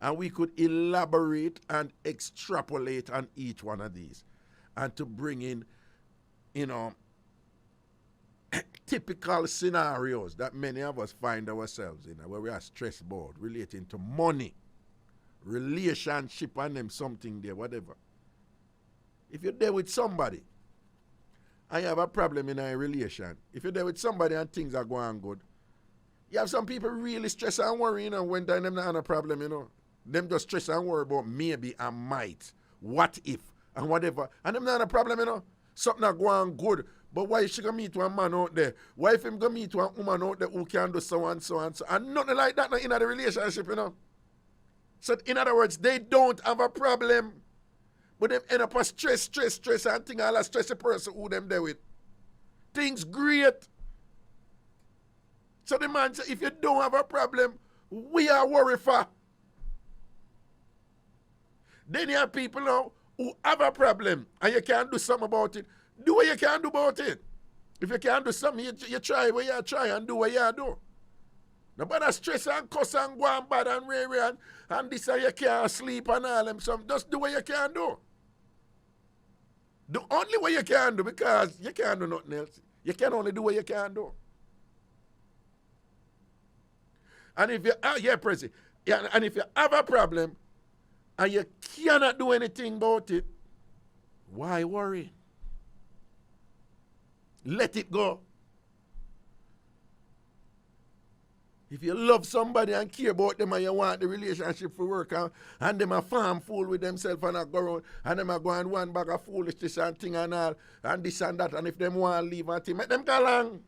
And we could elaborate and extrapolate on each one of these and to bring in, you know, typical scenarios that many of us find ourselves in, where we are stressed about relating to money, relationship and them something there, whatever. If you're there with somebody and you have a problem in a relation, if you're there with somebody and things are going good, you have some people really stress and worry, you know, when them not have a problem, you know. Them just stress and worry about maybe and might, what if, and whatever. And them not have a problem, you know. Something not going good. But why she gonna meet one man out there? Why if him gonna meet one woman out there who can do so and so and so? And nothing like that in the relationship, you know. So in other words, they don't have a problem. But them end up a stress, and thing all a stress the person who them there with. Things great. So the man say, if you don't have a problem, we are worried for. Then you have people now who have a problem and you can't do something about it. Do what you can do about it. If you can't do something, you try what you try and do what you do. Nobody stress and cuss and go and bad and rare and this and you can't sleep and all them something. Just do what you can do. Do only what you can do because you can't do nothing else. You can only do what you can do. And if you and if you have a problem and you cannot do anything about it, why worry? Let it go. If you love somebody and care about them and you want the relationship to work and them a farm fool with themselves and a go around and them a go and one bag of foolishness and thing and all and this and that, and if them want to leave and thing, make them go along.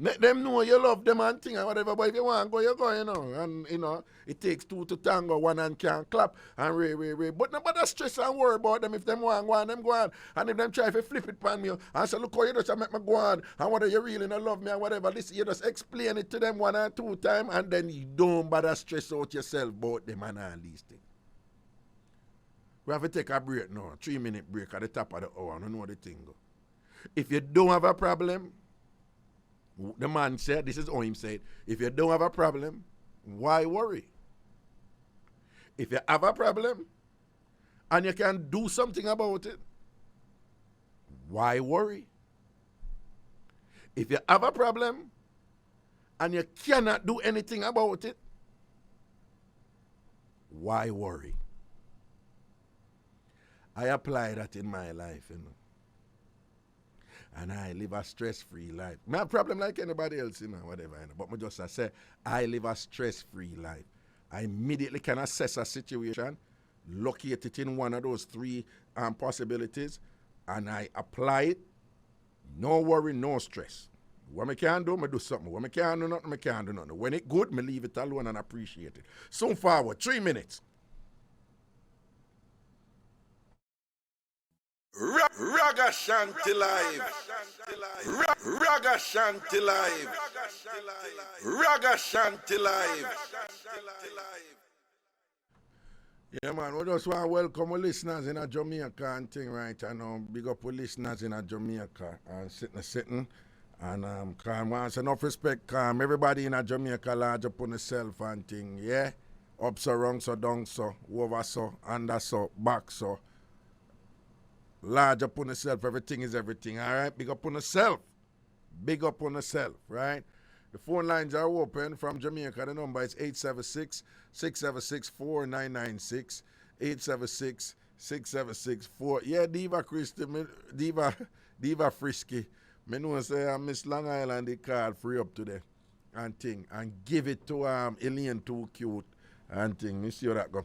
Let them know you love them and thing and whatever, but if you want to go, you go, you know. And, you know, it takes two to tango, one hand can't clap, and ray. But nobody stress and worry about them. If them want to go on, them go on. And if them try to flip it on me and say, look how you just make me go on, and whether you really don't love me and whatever, listen, you just explain it to them one or two times, and then you don't bother stress out yourself about them and all these things. We have to take a break now, 3-minute break at the top of the hour. I don't know the thing go. If you don't have a problem, the man said, this is how him said, if you don't have a problem, why worry? If you have a problem and you can do something about it, why worry? If you have a problem and you cannot do anything about it, why worry? I apply that in my life, you know. And I live a stress-free life. I have a problem like anybody else, you know, whatever, you know. But I say, I live a stress-free life. I immediately can assess a situation, locate it in one of those three possibilities, and I apply it. No worry, no stress. What I can do, I do something. What I can't do nothing, I can't do nothing. When it good, I leave it alone and appreciate it. So forward, 3 minutes. Ragashanti live. Ragashanti live. Ragashanti live. Yeah, man, we just want to welcome our listeners in Jamaica and thing, right? And big up our listeners in Jamaica and sitting. And wants enough respect, everybody in Jamaica large up on yourself and thing, yeah? Up so, wrong so, down so, over so, under so, back so. Large up on yourself, everything is everything, all right? Big up on yourself. Big up on yourself, right? The phone lines are open from Jamaica. The number is 876-676-4996. 876-676-4. Yeah, Diva Christy, Diva Frisky. Me know say Miss Long Island the card free up today and thing. And give it to Elaine too cute and thing. You see how that go.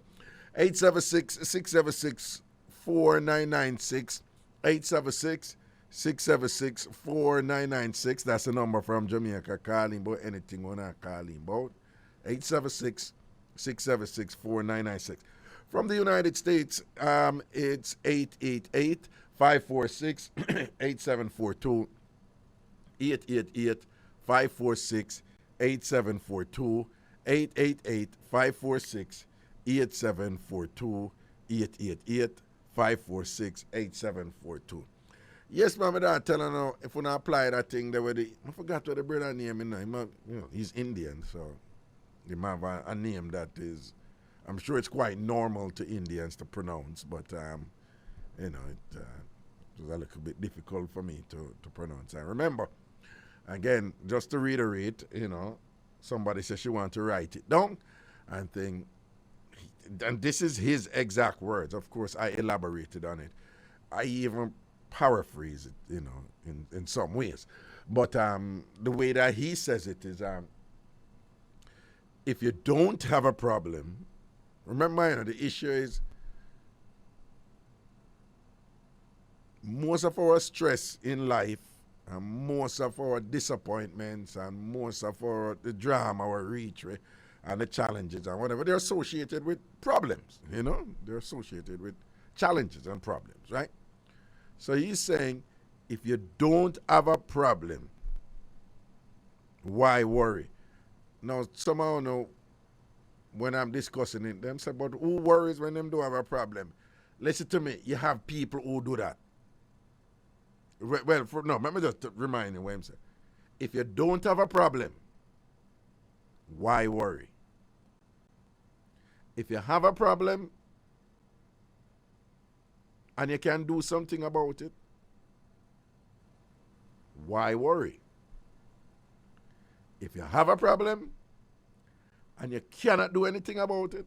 876-676-4996. 876-676-4996. That's the number from Jamaica. Calling about anything you want to call him about. 876-676-4996. From the United States, it's 888-546-8742. 888-546-8742. 888-546-8742. 888-546-8742. Yes, ma'am, I tell her now, if we not apply that thing, I forgot what the brother name is. He's Indian, so he might have a name that is, I'm sure it's quite normal to Indians to pronounce, but, it was a little bit difficult for me to pronounce. I remember, again, just to reiterate, somebody said she wanted to write it down and think, and this is his exact words. Of course, I elaborated on it. I even paraphrase it, in some ways. But the way that he says it is, if you don't have a problem, remember, the issue is most of our stress in life and most of our disappointments and most of the drama, our reach, and the challenges and whatever, they're associated with problems, They're associated with challenges and problems, right? So he's saying, if you don't have a problem, why worry? Now, somehow, when I'm discussing it, them say, but who worries when them don't have a problem? Listen to me, you have people who do that. Well, let me just remind you what I'm saying. If you don't have a problem, why worry? If you have a problem and you can do something about it, why worry? If you have a problem and you cannot do anything about it,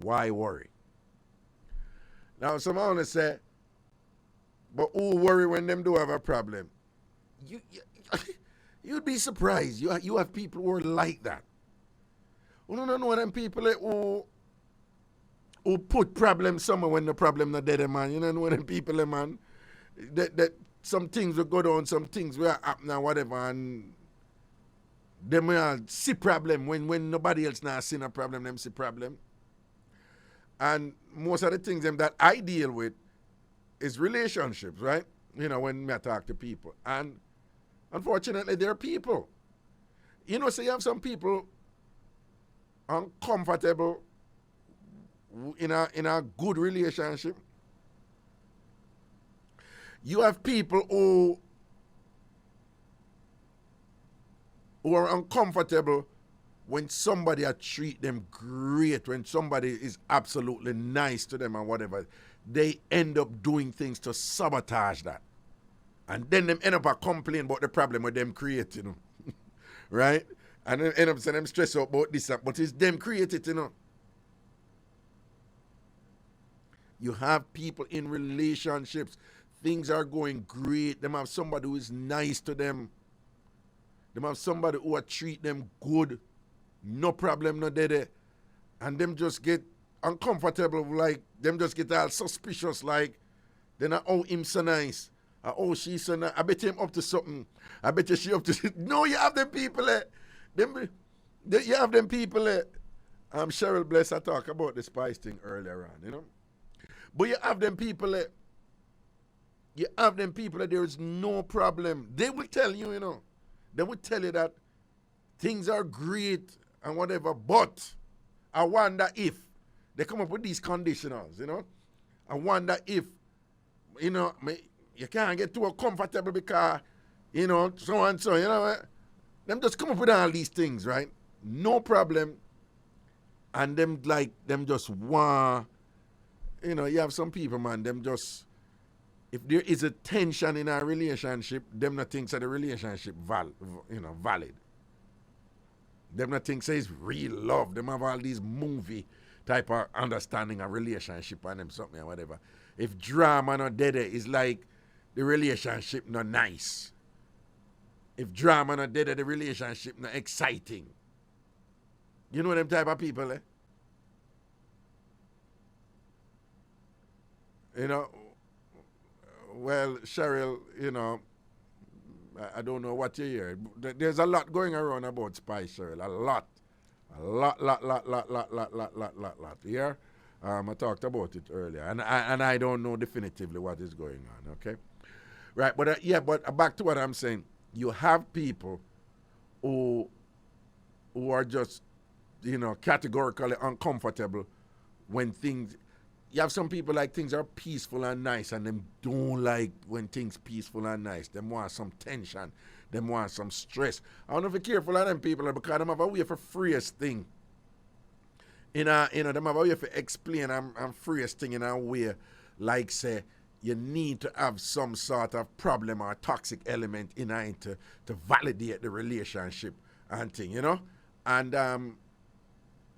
why worry? Now, someone will say, but who worry when them do have a problem? You'd be surprised. You have people who are like that. You don't know them people who put problems somewhere when the problem not there, man. You don't know them people, man. That some things will go down, some things will happen and whatever, and them will see problem when nobody else now seen a problem, them see problem. And most of the things that I deal with is relationships, right? When I talk to people. And unfortunately, there are people. So you have some people uncomfortable in a good relationship. You have people who are uncomfortable when somebody treat them great, when somebody is absolutely nice to them and whatever, they end up doing things to sabotage that. And then them end up complaining about the problem with them creating, right? And then end up saying them stress out about this, but it's them created, You have people in relationships, things are going great, them have somebody who is nice to them, them have somebody who treat them good, no problem, no dede, and them just get uncomfortable, like, them just get all suspicious, like, then oh, him so nice, oh, she's so nice, I bet him up to something, I bet you she up to, no, you have them people, you have them people, Cheryl Bless, I talked about the spice thing earlier on, But you have them people, there is no problem. They will tell you, they will tell you that things are great and whatever, but I wonder if they come up with these conditionals, I wonder if, you can't get too comfortable because, so and so, them just come up with all these things, right? No problem. And them just want, you have some people, man, them just, if there is a tension in a relationship, them not think that the relationship valid. Them not think it's real love. Them have all these movie type of understanding of relationship and them something or whatever. If drama not dead, it's like the relationship not nice. If drama not dead, the relationship not exciting. You know them type of people, Well, Cheryl, I don't know what you hear. There's a lot going around about spice, Cheryl. A lot. Yeah? I talked about it earlier. And I don't know definitively what is going on, okay? Right, but back to what I'm saying. You have people who are just, categorically uncomfortable when things... You have some people like things are peaceful and nice, and them don't like when things peaceful and nice. Them want some tension. Them want some stress. I don't know if you're careful of them people because them have a way for freest thing. Them have a way for explain and freest thing in a way like say you need to have some sort of problem or toxic element in it to validate the relationship and thing, And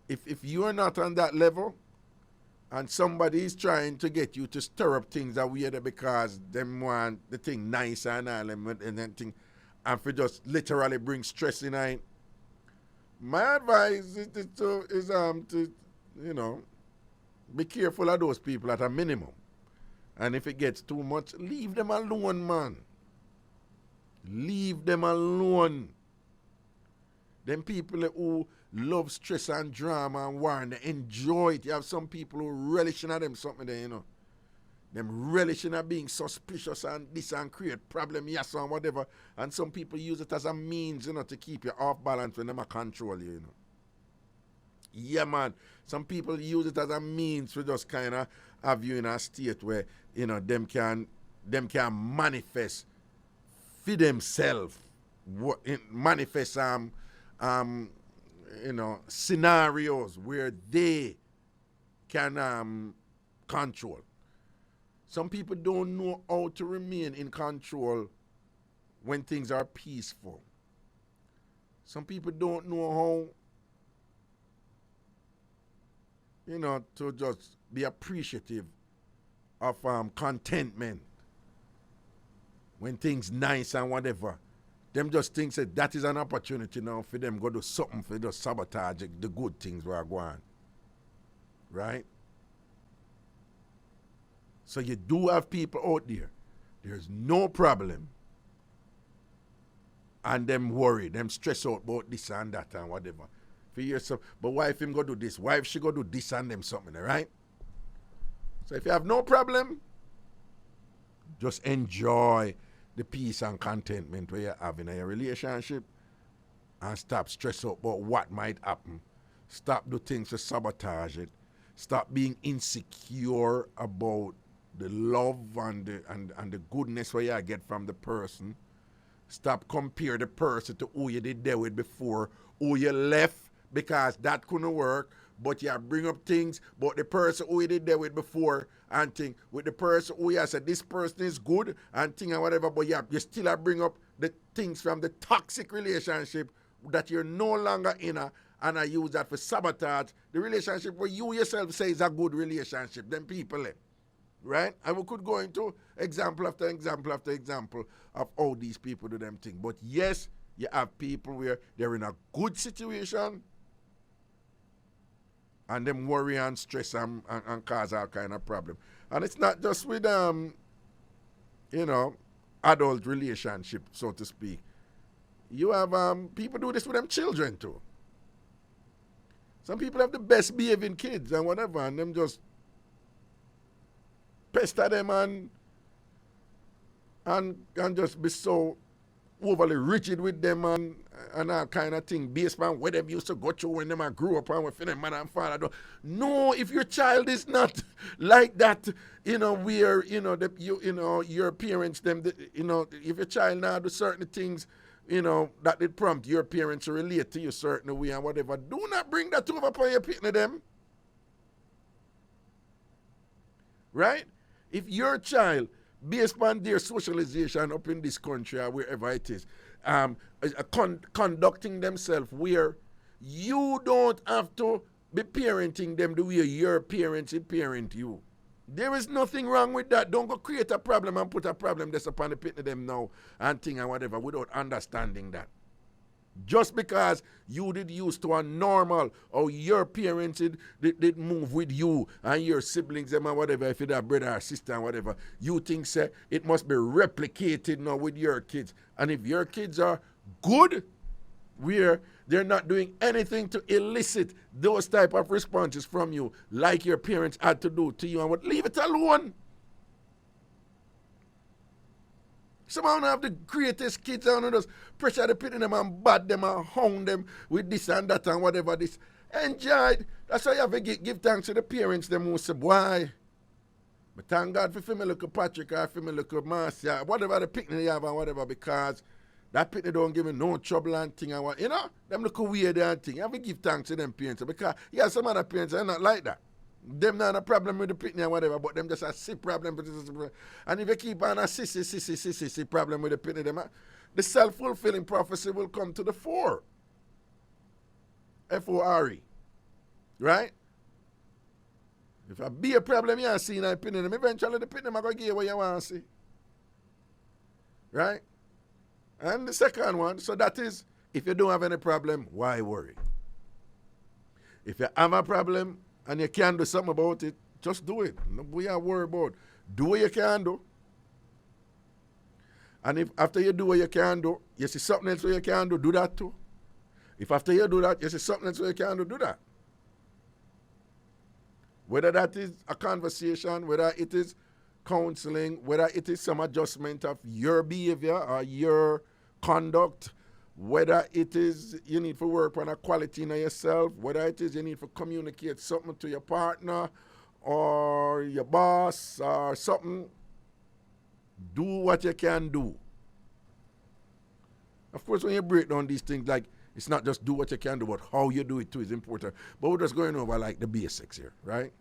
if you are not on that level, and somebody is trying to get you to stir up things that weird because them want the thing nice and all and then thing, and for just literally bring stress in it. My advice is to be careful of those people at a minimum. And if it gets too much, leave them alone, man. Leave them alone. Them people who love stress and drama and war and they enjoy it. You have some people who relish in them something there, Them relish in being suspicious and this and create problem, yes, and whatever. And some people use it as a means, to keep you off balance when them control you, Yeah, man. Some people use it as a means to just kind of have you in a state where, them can manifest for themselves, manifest scenarios where they can control. Some people don't know how to remain in control when things are peaceful. Some people don't know how, to just be appreciative of contentment when things nice and whatever. Them just think that is an opportunity now for them go do something for just sabotage the good things we are going. Right? So you do have people out there. There's no problem. And them worry, them stress out about this and that and whatever. For yourself. But why if him go do this? Why if she go do this and them something, right? So if you have no problem, just enjoy the peace and contentment where you have in your relationship and stop stress out about what might happen. Stop do things to sabotage it. Stop being insecure about the love and the goodness where you get from the person. Stop compare the person to who you did there with before, who you left because that couldn't work. But you bring up things, but the person who you did there with before and thing, with the person who you said this person is good and thing and whatever, but you still bring up the things from the toxic relationship that you're no longer in and I use that for sabotage the relationship where you yourself say is a good relationship, then people right? And we could go into example after example after example of how these people do them things. But yes, you have people where they're in a good situation and them worry and stress and cause all kind of problem. And it's not just with adult relationship, so to speak. You have people do this with them children too. Some people have the best behaving kids and whatever, and them just pester them and just be so overly rigid with them and all kind of thing based on what them used to go through when them grew up and with them mother and father. No, if your child is not like that, where your parents them, if your child now do certain things, that did prompt your parents to relate to you certain way and whatever, do not bring that over upon your pitting them. Right? If your child, based on their socialization up in this country or wherever it is, conducting themselves where you don't have to be parenting them the way your parents would parent you. There is nothing wrong with that. Don't go create a problem and put a problem that's upon the pit of them now and thing and whatever without understanding that. Just because you did used to a normal or your parents did move with you and your siblings them and whatever, if you're a brother or sister and whatever, you think say it must be replicated now with your kids. And if your kids are good, where they're not doing anything to elicit those type of responses from you like your parents had to do to you, and what, leave it alone. Someone have the greatest kids and just pressure the pit in them and bad them and hound them with this and that and whatever this. Enjoy. That's why you have to give thanks to the parents them who say, why? But thank God for me look Patrick or for me look Marcia, whatever the picnic you have and whatever, because that picnic don't give me no trouble and thing and what, them look weird and thing. You have to give thanks to them parents because some other parents are not like that. Them not a problem with the picnic and whatever, but them just a see problem. And if you keep on a see problem with the picnic, the self-fulfilling prophecy will come to the fore. F-O-R-E. Right? If I be a problem you see in the picnic, eventually the picnic are going to give you what you want to see. Right? And the second one, so that is, if you don't have any problem, why worry? If you have a problem, and you can't do something about it, just do it. No, we are worried about. Do what you can do. And if after you do what you can do, you see something else what you can do that too. If after you do that, you see something else what you can do that. Whether that is a conversation, whether it is counseling, whether it is some adjustment of your behavior or your conduct, whether it is you need to work on a quality in yourself, whether it is you need to communicate something to your partner or your boss or something, do what you can do. Of course, when you break down these things, like, it's not just do what you can do, but how you do it too is important. But we're just going over like the basics here, right?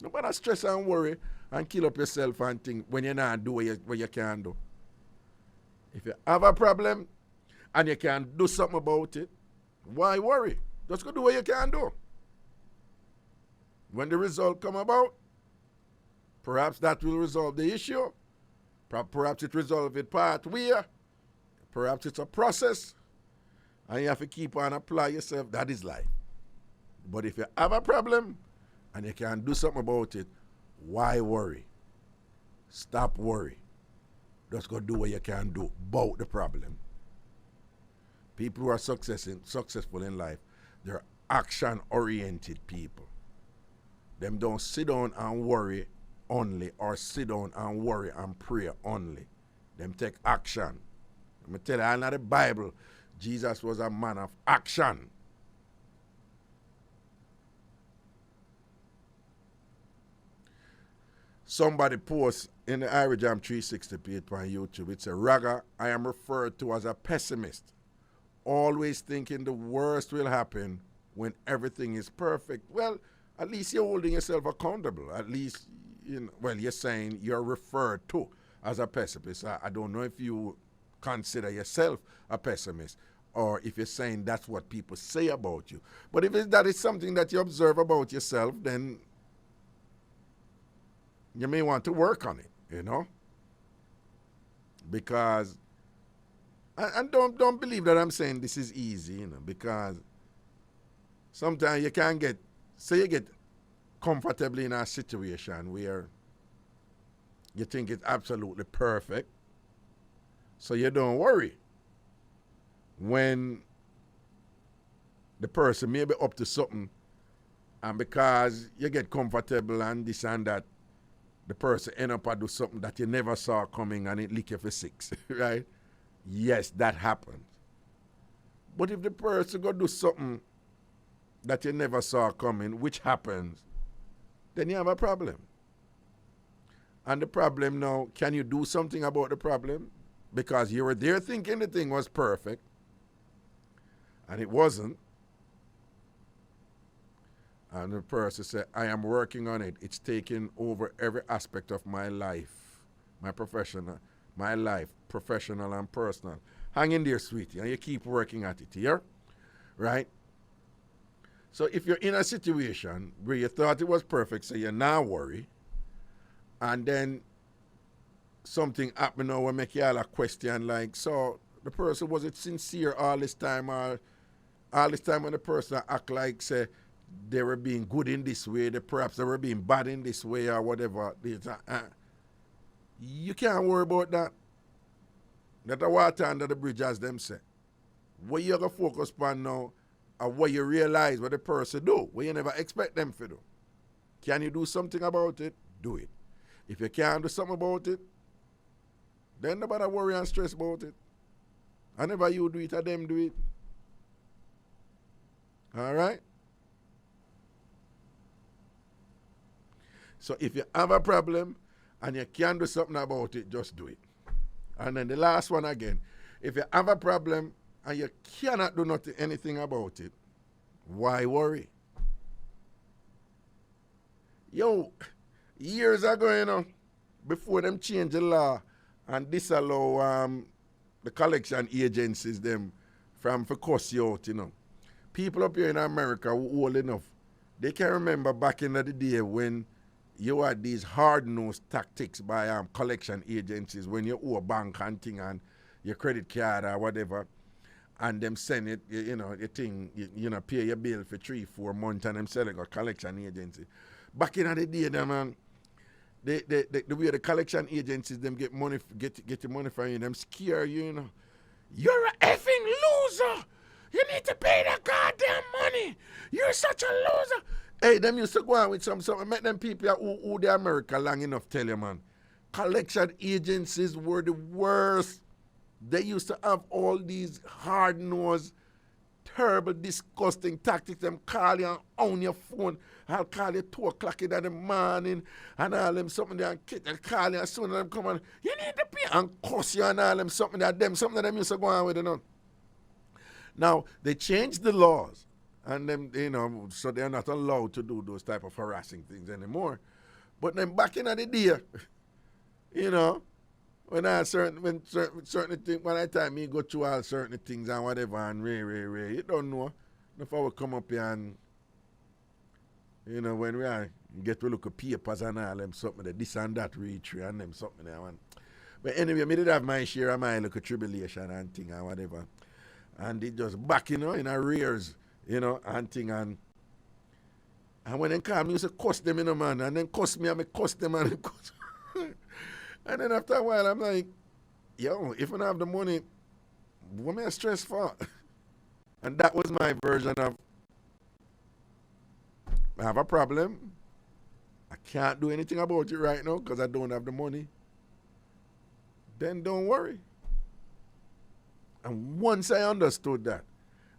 Nobody stress and worry and kill up yourself and think when you're not doing what you can do. If you have a problem, and you can do something about it, why worry? Just go do what you can do. When the result come about, perhaps that will resolve the issue. Perhaps it resolve it part way. Perhaps it's a process. And you have to keep on apply yourself. That is life. But if you have a problem and you can do something about it, why worry? Stop worry. Just go do what you can do about the problem. People who are successful in life, they're action-oriented people. Them don't sit down and worry only or sit down and worry and pray only. Them take action. Let me tell you, in the Bible, Jesus was a man of action. Somebody posts in the IrieJam 360 page on YouTube, it says, Raga, I am referred to as a pessimist. Always thinking the worst will happen when everything is perfect. Well, at least you're holding yourself accountable. At least, you're saying you're referred to as a pessimist. I don't know if you consider yourself a pessimist or if you're saying that's what people say about you. But if that is something that you observe about yourself, then you may want to work on it, because, and don't believe that I'm saying this is easy, because sometimes you can get comfortably in a situation where you think it's absolutely perfect, so you don't worry when the person may be up to something, and because you get comfortable and this and that, the person end up and do something that you never saw coming and it lick you for 6, right? Yes, that happens. But if the person go do something that you never saw coming, which happens, then you have a problem. And the problem now, can you do something about the problem? Because you were there thinking the thing was perfect, and it wasn't. And the person said, I am working on it. It's taking over every aspect of my life, my life, professional and personal. Hang in there, sweetie, and you keep working at it, here, right? So if you're in a situation where you thought it was perfect, so you're now worried, and then something happened now will make you all a question like, so the person, was it sincere all this time, or all this time when the person act like, say, they were being good in this way, perhaps they were being bad in this way or whatever. You can't worry about that. That's a water under the bridge, as them say. What you're going to focus on now are what you realize what the person do, what you never expect them to do. Can you do something about it? Do it. If you can't do something about it, then nobody worry and stress about it. Whenever you do it, or them do it. All right? So if you have a problem and you can't do something about it, just do it. And then the last one again, if you have a problem and you cannot do anything about it, why worry? Yo, years ago, before them change the law and disallow the collection agencies them from for cuss you out, people up here in America who old enough, they can remember back in the day when you had these hard-nosed tactics by collection agencies when you owe a bank and thing and your credit card or whatever, and them send it, your thing, pay your bill for 3-4 months and them sell it to a collection agency. Back in the day, them, the way the collection agencies, them get money, get the money from you, them scare you, You're a effing loser. You need to pay that goddamn money. You're such a loser. Hey, them used to go on with something. Make them people who the America long enough tell you, man. Collection agencies were the worst. They used to have all these hard-nosed, terrible, disgusting tactics. Them call you on your phone. I'll call you 2 o'clock in the morning and all them something they call you as soon as them come on. You need to pay and cuss you and all them something that them used to go on with, Now, they changed the laws. And them, so they're not allowed to do those type of harassing things anymore. But then back in the day, when certain things, when I time me go through all certain things and whatever and ray, you don't know if I would come up here and, when we are get to look at papers and all them something, this and that reach and them something there, man. But anyway, me did have my share of my little tribulation and thing and whatever. And it just back, in arrears. And thing, and when they call me, you say, cuss them, man, and then cuss me, and me cuss them, and cuss. And then after a while, I'm like, yo, if I don't have the money, what am I stressed for? And that was my version of, I have a problem, I can't do anything about it right now, because I don't have the money, then don't worry. And once I understood that,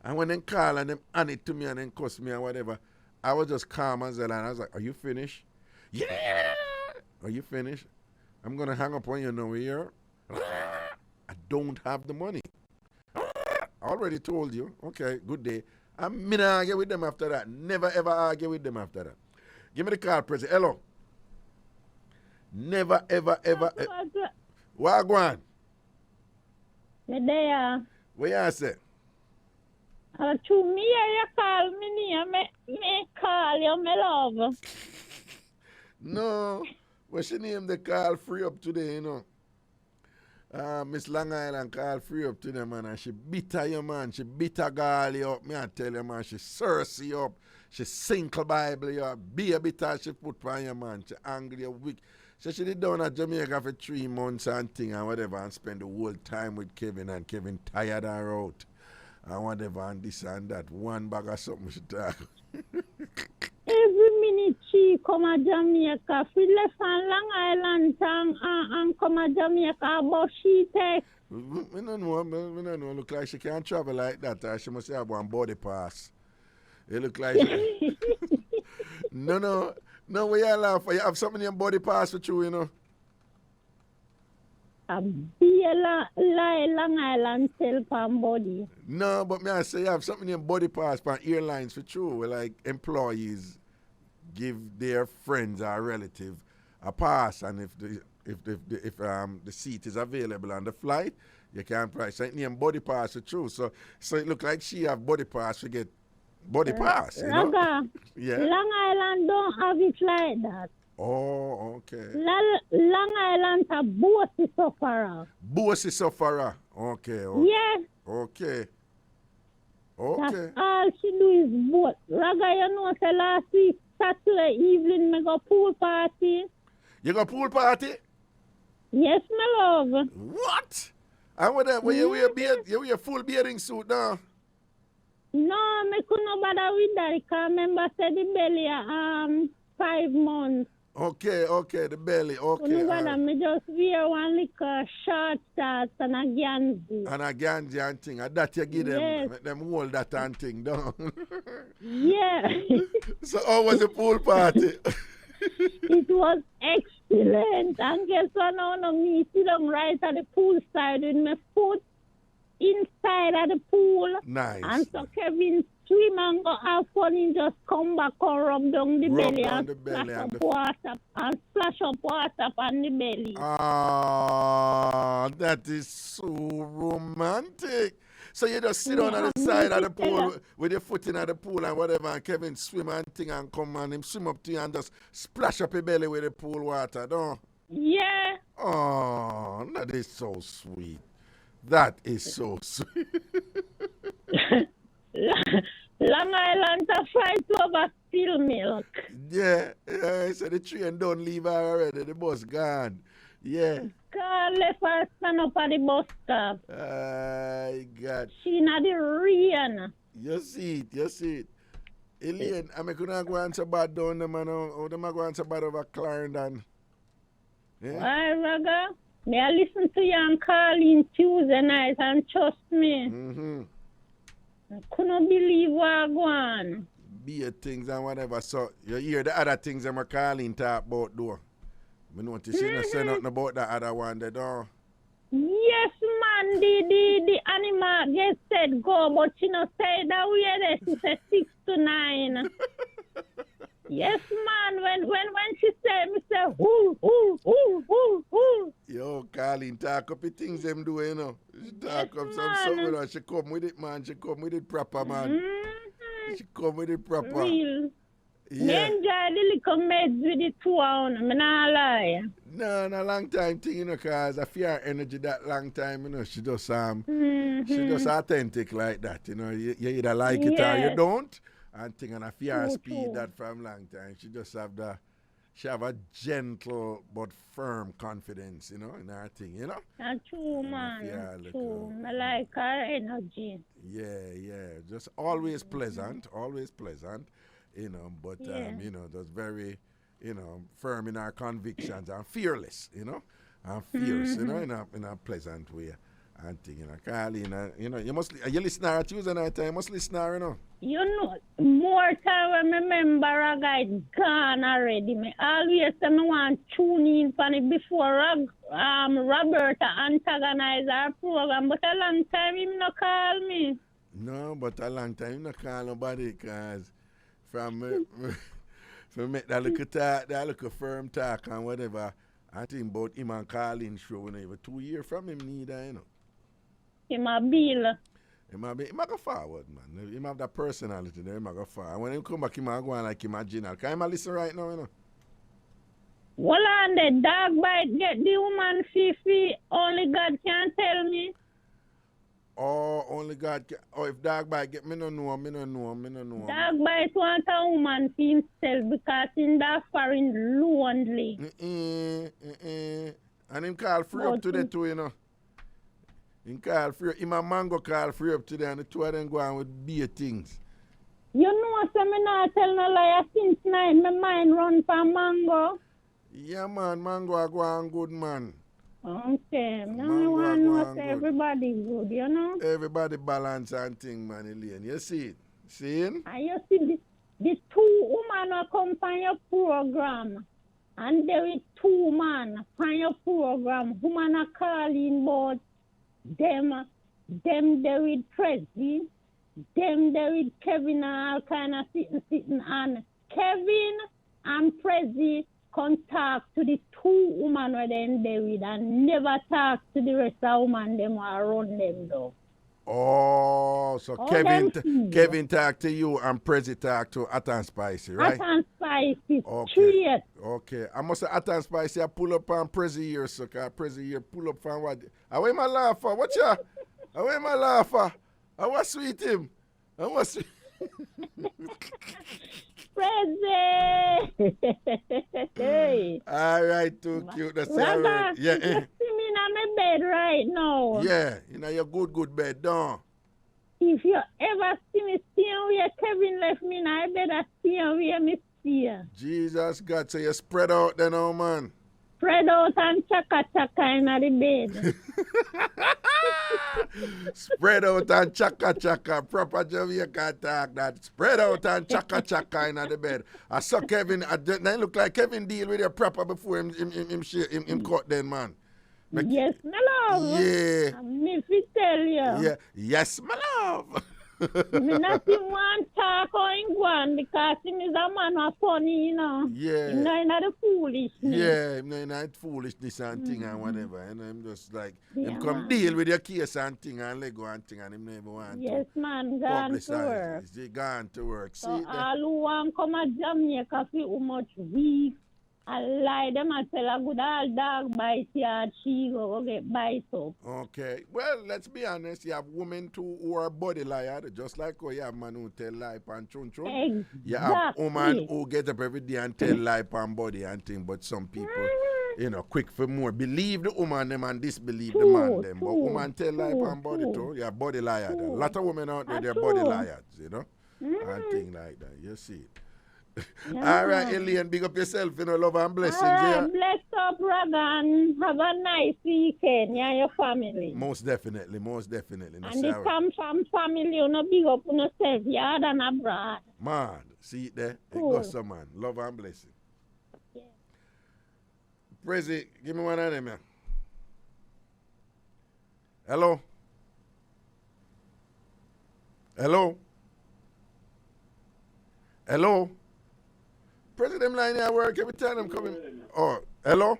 and when they call and them hand it to me and then cuss me and whatever, I was just calm as hell and I was like, are you finished? Yeah. Are you finished? I'm going to hang up on you now here. I don't have the money. I already told you. Okay, good day. I'm not argue with them after that. Never ever argue with them after that. Give me the call, President. Hello. Never ever ever. What go on? Me there. What you say? To me, you call me, me call you, me love. No. What's your name? They call free up today, you know. Miss Long Island call free up today, man, and she bitter you, man. She bitter girl you up. Me I tell you, man, she curse you up. She single Bible you up. Be a bitter she put on you, man. She angry you weak. So she did down at Jamaica for 3 months and thing and whatever and spend the whole time with Kevin and Kevin tired her out. And whatever and this and that. One bag of something she talk. Every minute she come to Jamaica, she left on Long Island and come to Jamaica, but she take. I don't know. Look like she can't travel like that. She must have one body pass. It look like she... No, we are laughing. You have something in your body pass with you, you know. A be Long Island self body. No, but me I say you have something in your body pass for airlines for true. Where like employees give their friends or relative a pass, and if the seat is available on the flight, you can price something in body pass for true. So it look like she have body pass to get body pass. You know? Raga, yeah. Long Island don't have it like that. Oh, okay. Long Island a bossy sufferer. Bossy sufferer. Okay. Yeah. Okay. That's all she do is boat. Raga, you know, say last week, Saturday evening, me go pool party. You go pool party? Yes, my love. What? And what that? You wear full bathing suit now? No, me couldn't bother with that. Because remember, said the belly 5 months. Okay, the belly. Okay. Couldn't bother. Me just wear one little short shorts and a ganzi. And a ganzi and thing. And that you give them, yes. Make them hold that and thing down. Yeah. So how was the pool party? It was excellent. And guess what? Now me sit down right at the pool side with my foot inside of the pool. Nice. And so Kevin swim and go have fun and just come back and rub down the belly and splash up water on the belly. Ah, that is so romantic. So you just sit on the side of the pool with your foot in the pool and whatever, and Kevin swim and thing and come and him swim up to you and just splash up your belly with the pool water, don't? Yeah. Oh, that is so sweet. That is so sweet. Long Island a fight over still milk. Yeah, so the train don't leave her already. The bus gone. Yeah. Car left her stand up at the bus stop. I got. She not the rain. You see it. Elaine, I'm going to go and say bad down them and how them go and say bad over Clarendon. Yeah? Why, Raga? May I listen to you and call in Tuesday night and trust me. Mm-hmm. I couldn't believe what go on. Be things and whatever. So you hear the other things them are calling talk about though. I notice you don't say nothing about that other one they don't. Yes, man, the animal just said go, but she not say that way there. She said 6 to 9. Yes, man, when she said, me say, ooh. Yo, Colleen, talk up the things them do, you know. She talk yes, up something and she come with it, man. She come with it proper, man. Mm-hmm. She come with it proper. Real. Yeah. Me enjoy the little meds with the 2 hours, me not lie. No, long time thing, you know, cause I feel her energy that long time, you know. She just she just authentic like that, you know. You either like it or you don't. And thing, and I feel her speed that from long time. She just have a gentle but firm confidence, you know, in her thing, you know. That's true, man. True. I like her energy. Yeah. Just always pleasant, you know, but, you know, just very, you know, firm in our convictions and fearless, you know, and fierce, you know, in a pleasant way. And thing, you know, Carlene, you know, you listen to her Tuesday night, you must listen to her, you know. You know, more time when I remember a guy gone already. Me always say me want to tune in for it before Roberta antagonize our program, but a long time him no call me. No, but a long time you not call nobody because from make that little talk, that little firm talk and whatever, I think about him and calling show, you know, even 2 years from him neither, you know. Him a bill. He might go forward, man. He have that personality there, he might go forward. When he come back, he might go on like him a general. Can he listen right now, you know? Well, on the dog bite get the woman Fifi, only God can tell me. Oh, only God can. Oh, if dog bite get me no know. Dog bite want a woman for himself because in that foreign lonely. And him call free up today too, you know. Him call free. Him and Mango call free up today and the two of them go on with beer things. You know, so me not tell no lie since night. My mind run for Mango. Yeah, man. Mango are going good, man. Okay. Now I want to know say everybody good, you know? Everybody balance and thing, man, Elaine. You see it? See it? And you see the two women who come from your program. And there is two men from your program. Women are calling about them there with Prezi, them there with Kevin and all kind of sitting. And Kevin and Prezi can talk to the two women where they in there with and never talk to the rest of women them or run them though. Oh, so Kevin talk to you and Prezi talk to Hot and Spicy, right? Hot and Spicy, okay. straight. Okay. I must say Hot and Spicy I pull up on Prezi here, so Prezi here pull up on what? Away my laugher. What ya? Away my laugher. I was sweet him. I was sweet. Prezi! Hey. All right, too cute. That's all right. Yeah. You see me in my bed right now. Yeah, you know your good bed, don't. If you ever see me staying where Kevin left me, I better stay where me stay. Jesus God, so you spread out then, oh man. Spread out and chaka in the bed. Spread out and chaka, proper Jamaican talk that. Spread out and chaka in the bed. I saw Kevin, then look like Kevin deal with you proper before him cut then, man. Yes, my love. Yeah. Me fi tell you. Yeah. Yes, my love. Me not even want talk or in one because him is a man who funny, you know. Yeah. Him not the foolishness. Yeah, him not foolishness and thing and whatever. And I'm just like, him come deal with your case and thing and Lego and thing and him never want yes, to. Man, gone to work. He gone to work. So see all who want come to Jamaica for how much week, I lie them and tell a good old dog bite yard, she go get bite up. Okay. Well, let's be honest. You have women too who are body liar, just like how you have man who tell lie pan chun. Exactly. You have woman who get up every day and tell lie pan body and thing, but some people, you know, quick for more. Believe the woman them and disbelieve the man them. But woman tell lie pan body too. You have body liar. A lot of women out there, they're body liars, you know? And thing like that. You see it. Yeah. All right, Elaine, big up yourself, you know, love and blessings. All right, yeah? bless up, Ragan. Have a nice weekend, yeah, your family. Most definitely. No, and the TamFam family, you know, big up on yourself, yard and abroad. Man, see it there? Cool. It goes some man. Love and blessing. Yeah. Prezi, give me one of them, man. Hello? Hello? Hello? President line here work every time I'm coming. Oh, hello?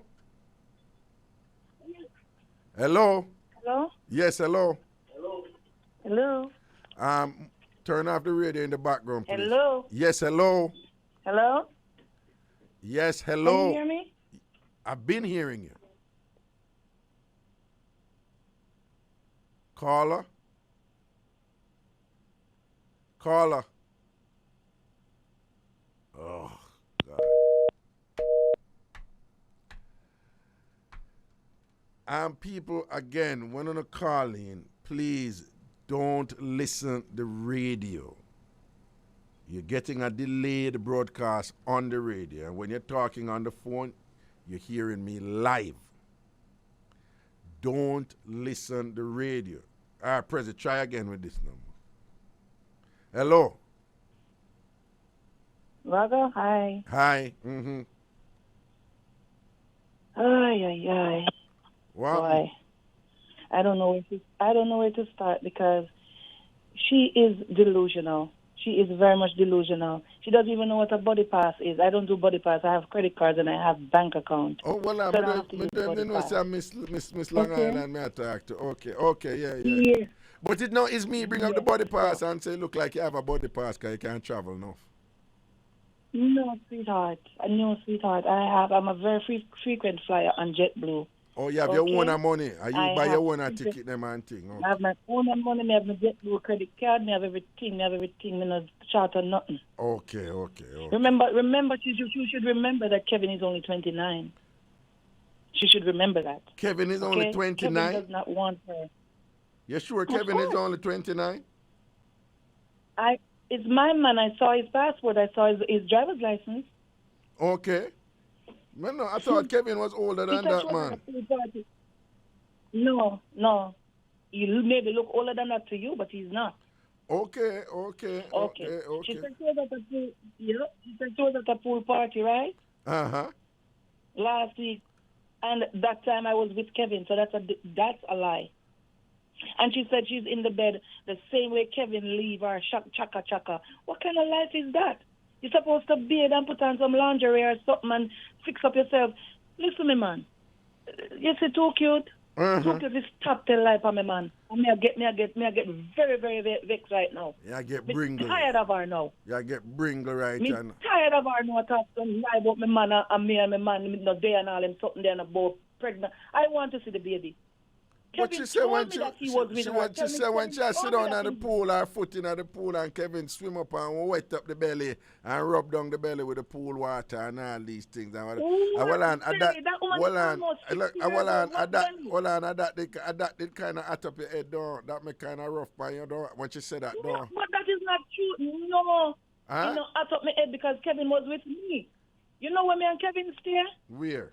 Hello? Hello? Yes, hello. Hello? Turn off the radio in the background, please. Hello? Yes, hello. Hello? Yes, hello. Can you hear me? I've been hearing you. Caller? Oh, God. And people, again, when on a call in, please don't listen to the radio. You're getting a delayed broadcast on the radio. And when you're talking on the phone, you're hearing me live. Don't listen to the radio. All right, President, try again with this number. Hello. Raga, hi. Hi. Mm-hmm. Ay. What? Boy, I don't know where to start because She is delusional. She is very much delusional. She doesn't even know what a body pass is. I don't do body pass. I have credit cards and I have bank account. Oh, well, So I don't have to use the body know pass. say Miss Long Okay. Island may I talk to. Okay, yeah. Yeah. But it now is me bring up the body pass and say, look like you have a body pass because you can't travel enough. No, sweetheart. No, sweetheart. I'm a very frequent flyer on JetBlue. Oh, you have your own money. Are you buy your own ticket them and thing? I have my own money. I have my JetBlue credit card. I have everything. I no charter nothing. Okay. Remember. She should remember that Kevin is only 29. She should remember that. Kevin is only 29. Kevin does not want her. You sure Kevin is only 29? It's my man. I saw his passport. I saw his driver's license. Okay. Man, no, I thought Kevin was older than that, man. No. He maybe look older than that to you, but he's not. Okay. She said she was at a pool party, right? Uh-huh. Last week. And that time I was with Kevin, so that's a lie. And she said she's in the bed the same way Kevin leave her chaka. What kind of life is that? You're supposed to bathe and put on some lingerie or something and fix up yourself. Listen, me man. You see, too cute. Too cute. This top tail life of me man. And me I get very, very vexed right now. Yeah, I get bringle. Tired of her now. Yeah, I get bringle right Me now. tired of her now. Talk some lie about me man and me and my man. Me no day and all them something there and about pregnant. I want to see the baby. What she said when she said when she sit down at the pool, her foot in at the pool, and Kevin swim up and wet up the belly and rub down the belly with the pool water and all these things. And that did kind of hot up your head down. That me kind of rough by you down when she said that down. But that is not true. No. Huh? You know, hot up my head because Kevin was with me. You know where me and Kevin stay? Where?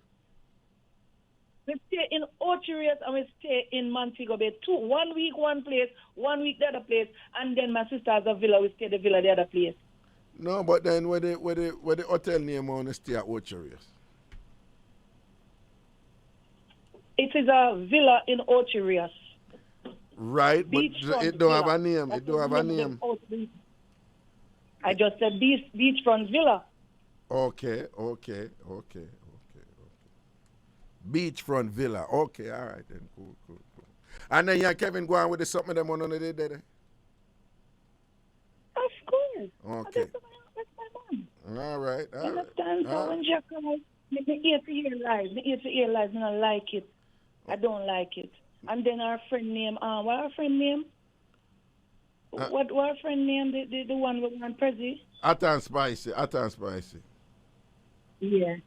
We stay in Orcharius and we stay in Montego Bay. 1 week one place, 1 week the other place, and then my sister has a villa. We stay the villa the other place. No, but then where the hotel name on the stay at Orcharius? It is a villa in Orcharius. Right, but it don't have a name. It don't have a name. I just said beachfront villa. Okay. Beachfront villa. Okay, all right then. Cool. And then yeah, Kevin go on with the something them on the day there. Of course. Okay. That's my mom. All right. Understand? So when Jack comes, me ear to ear lies. I like it. I don't like it. And then our friend name, what our friend name? What our friend name? The one with one Prezi? Atan Spicy. Yeah.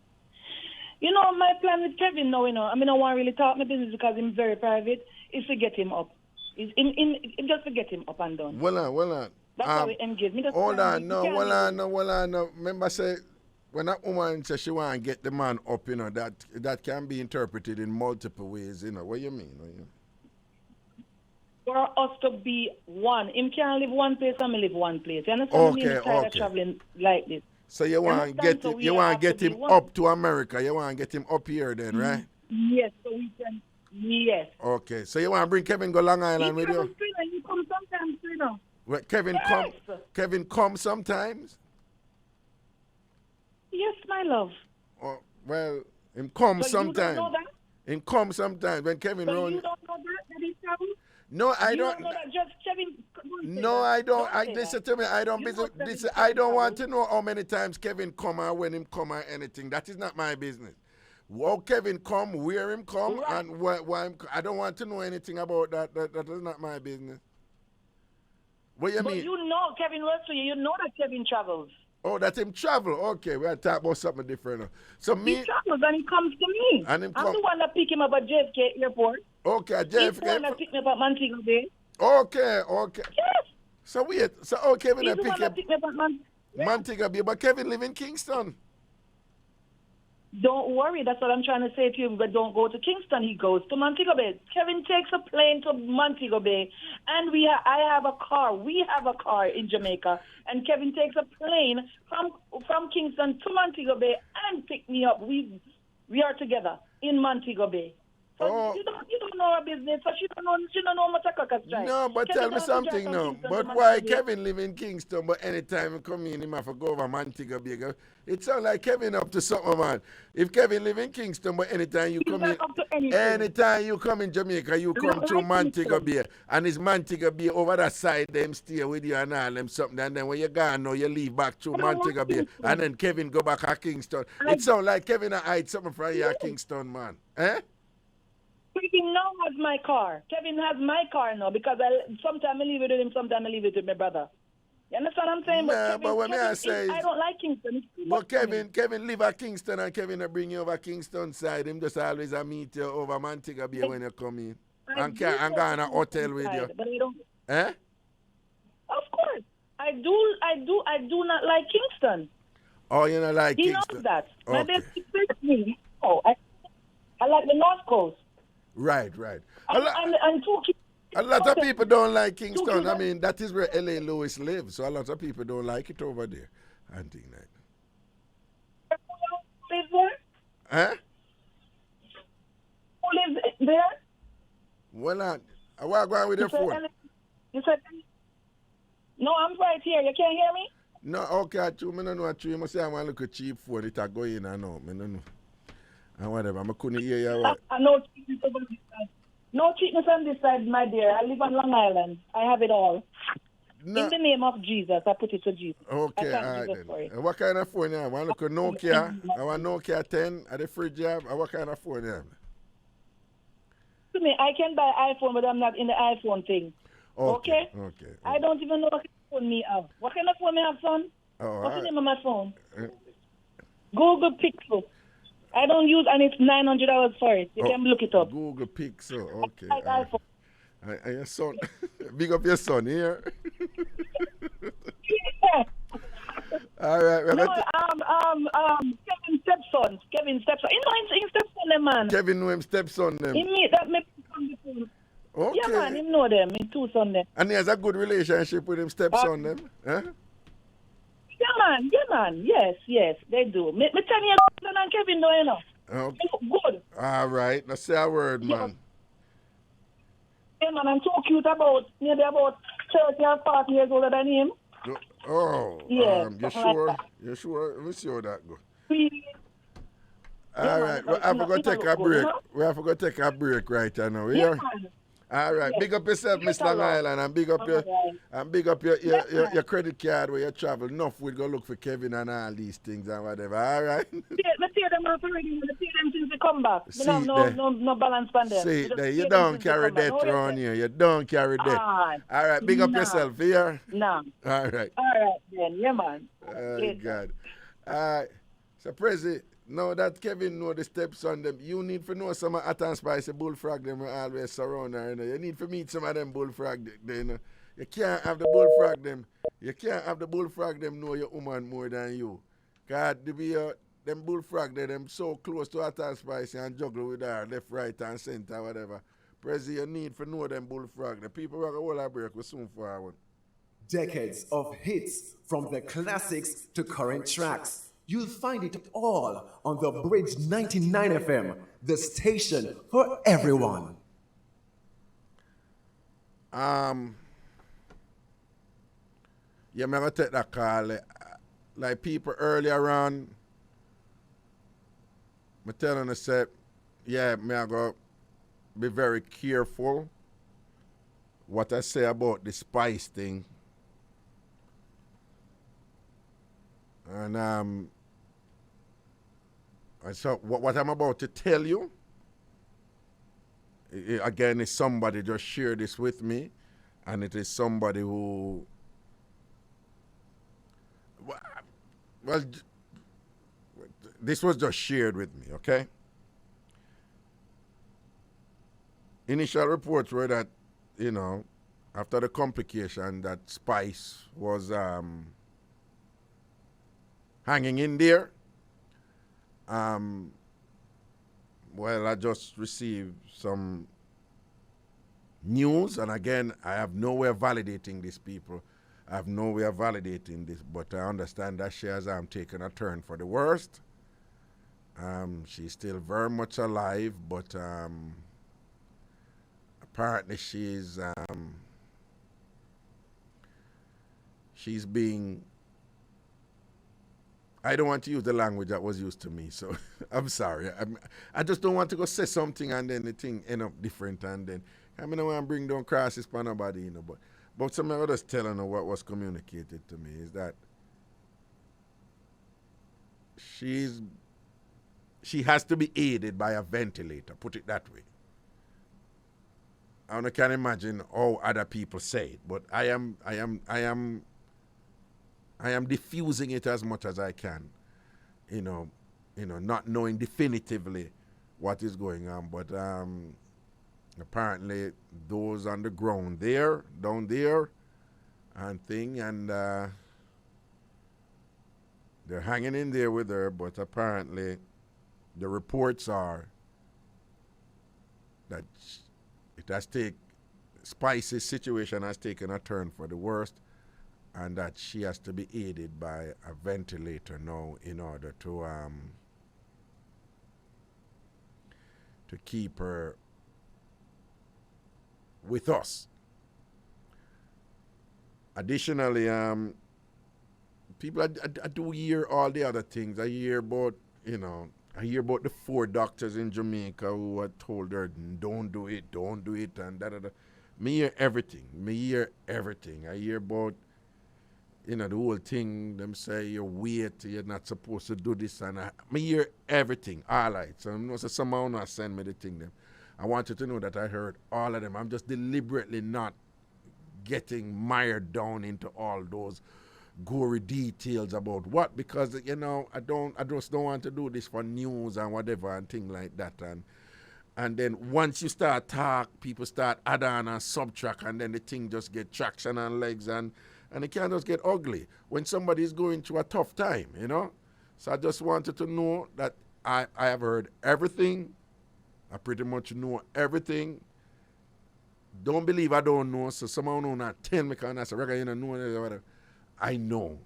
You know, my plan with Kevin now, I mean, I want to really talk my business because I'm very private, is to get him up. Just to get him up and done. Well on. That's how we engage. Hold on, no. Remember, say, when that woman says she want to get the man up, that can be interpreted in multiple ways, What you mean? For us to be one. Him can't live one place and me live one place. You understand? I'm tired of traveling like this. So you want to get him up to America. You want to get him up here then, right? Yes, so we can. Yes. Okay, so you want to bring Kevin go Long Island with you? He comes sometimes, Well, Kevin come sometimes? Yes, my love. Oh, well, him come sometimes. You don't know that? Him come sometimes when Kevin So run. you don't know that he travels? No, I don't. You don't know that just Kevin. No, I don't. Listen to me. I don't. I don't want to know how many times Kevin come or when him come or anything. That is not my business. How Kevin come, where him come, right. And why him. I don't want to know anything about that. That is not my business. What you mean? You know Kevin works for you. You know that Kevin travels. Oh, that him travel. Okay, we'll talk about something different now. So he travels and he comes to me. I'm the one that pick him up at JFK Airport. Okay, at JFK. He's the one that pick me up at Montego Bay. Okay. Yes. So wait. So Kevin He's the one that pick me up at Montego Bay, but Kevin live in Kingston. Don't worry, that's what I'm trying to say to you, but don't go to Kingston. He goes to Montego Bay. Kevin takes a plane to Montego Bay, and I have a car. We have a car in Jamaica, and Kevin takes a plane from Kingston to Montego Bay and pick me up. We are together in Montego Bay. So you don't know her business, so she don't know much about strike. No, but Kevin tell me don't have to drive something from now. Kingston But to why Montego Bay. Kevin live in Kingston, but anytime he come in, he have to go over Montego Bay. It sounds like Kevin up to something, man. If Kevin live in Kingston, but anytime you come in, not up to anything. anytime you come in Jamaica, you come don't through like Montego Kingston. Bay, and it's Montego Bay over that side, them stay with you and all them something, and then when you gone now, you leave back through I don't Montego like Bay, Kingston. and then Kevin go back to Kingston. It sounds like Kevin hide something from here, Kingston, man. Eh? Kevin now has my car. Kevin has my car now because sometimes I leave it with him, sometimes I leave it with my brother. You understand what I'm saying? Nah, but when I say, I don't like Kingston. It's too but much for me. Kevin live at Kingston and Kevin will bring you over Kingston side. Him just always a meet you over Montego Bay when you come in. And go on a hotel with you. But I don't. Eh? Of course, I do not like Kingston. Oh, you know like He Kingston? knows that. My Okay. best friend me. Oh, I like the North Coast. Right. And A lot of people don't like Kingston. Kingston. I mean, that is where L.A. Lewis lives. So a lot of people don't like it over there. And things like that. Who lives there? Huh? Who lives there? Well, I want to go on with your phone. You said, no, I'm right here. You can't hear me? No, okay, I don't know what you must say. I want to look at cheap phone. It go in and out. I don't know. And whatever. I couldn't hear you. No cheapness on this side. No cheapness on this side, my dear. I live on Long Island. I have it all. No. In the name of Jesus, I put it to Jesus. Okay, I thank all right Jesus for it. then. What kind of phone you have? I want to look at Nokia. I want Nokia 10 at the fridge you have. What kind of phone you have? To me, I can buy iPhone, but I'm not in the iPhone thing. Okay? Okay. I don't even know what kind of phone me have. What kind of phone me have, son? Oh, What's the all name of my phone? right. Google Pixel. I don't use, and it's $900 for it. You can look it up. Google Pixel. Okay. Like iPhone. And your son, big up your son here. All right. Well, No, Kevin's stepson. You know his stepson, them, man. Kevin know him stepson them. He meet that me on the phone. Okay. Yeah, man, him know them. His two sons, them. And he has a good relationship with him stepson them. Huh? Yeah, man. Yes, they do. Me tell you, and Kevin know, you know. Okay. They look good. All right. Let's say a word, man. Yeah, man, I'm so cute maybe about 30 or 40 years older than him. Oh. Yeah, You something sure? like that. You sure? Let me see how that go. Yeah, All man, right. We have to go it take look a good, break. you know? We have to go take a break right now. Yeah, Yeah. man. All right, Yeah. big up yourself, Miss Yes, Long I Island, and big up All your right. and big up your Yes, your credit card where you travel. Enough we go look for Kevin and all these things and whatever. All right. Me see them off already. Me see them since they come back. See Me there. no balance on them. See, Me just there, see you them don't since they carry come back. that No, around yes, here. You don't carry that. Ah, All right, big up nah. yourself here. Nah. All right. All right, then. Yeah, man. Oh, Yes. God. All right. So, Prezi, now that Kevin know the steps on them, you need to know some hot and spicy bullfrog them will always surround her. You know? You need to meet some of them bullfrog. You know? You can't have the bullfrog them. You can't have the bullfrog them know your woman more than you. God, them bullfrog them so close to hot and spicy and juggle with her left, right, and center, whatever. Prezi, you need to know them bullfrog. The people who are going to break will soon forward. Decades of hits from the classics to current tracks. You'll find it all on the Bridge 99 FM, the station for everyone. Yeah, I'm going to take that call. Like people earlier on, I'm telling them, say, yeah, I'm going to be very careful what I say about the spice thing. And so what I'm about to tell you, again, is somebody just shared this with me, and it is somebody who, well, this was just shared with me, okay? Initial reports were that, you know, after the complication, that Spice was hanging in there. Well, I just received some news, and again, I have no way of validating these people. I have no way of validating this, but I understand that she has taken a turn for the worst. She's still very much alive, but apparently she's being, I don't want to use the language that was used to me, so I'm sorry. I just don't want to go say something and then the thing end up different, and then I mean I want to bring down crosses for nobody, you know, but something I was telling her what was communicated to me is that she has to be aided by a ventilator, put it that way. I can't imagine how other people say it, but I am diffusing it as much as I can, you know, not knowing definitively what is going on, but apparently those on the ground down there, and they're hanging in there with her, but apparently the reports are that Spice's situation has taken a turn for the worst, and that she has to be aided by a ventilator now in order to keep her with us. Additionally, people, I do hear all the other things. I hear about the 4 doctors in Jamaica who had told her, don't do it, and da-da-da. Me hear everything. I hear about, the whole thing, them say you're not supposed to do this, and me hear everything, all right. So somehow not send me the thing them. I want you to know that I heard all of them. I'm just deliberately not getting mired down into all those gory details about what, because I just don't want to do this for news and whatever and things like that, and then once you start talk, people start add on and subtract, and then the thing just get traction and legs, and it can just get ugly when somebody is going through a tough time, So I just wanted to know that I have heard everything. I pretty much know everything. Don't believe I don't know, so someone know not 10 because I say, Reggae, know whatever. I know.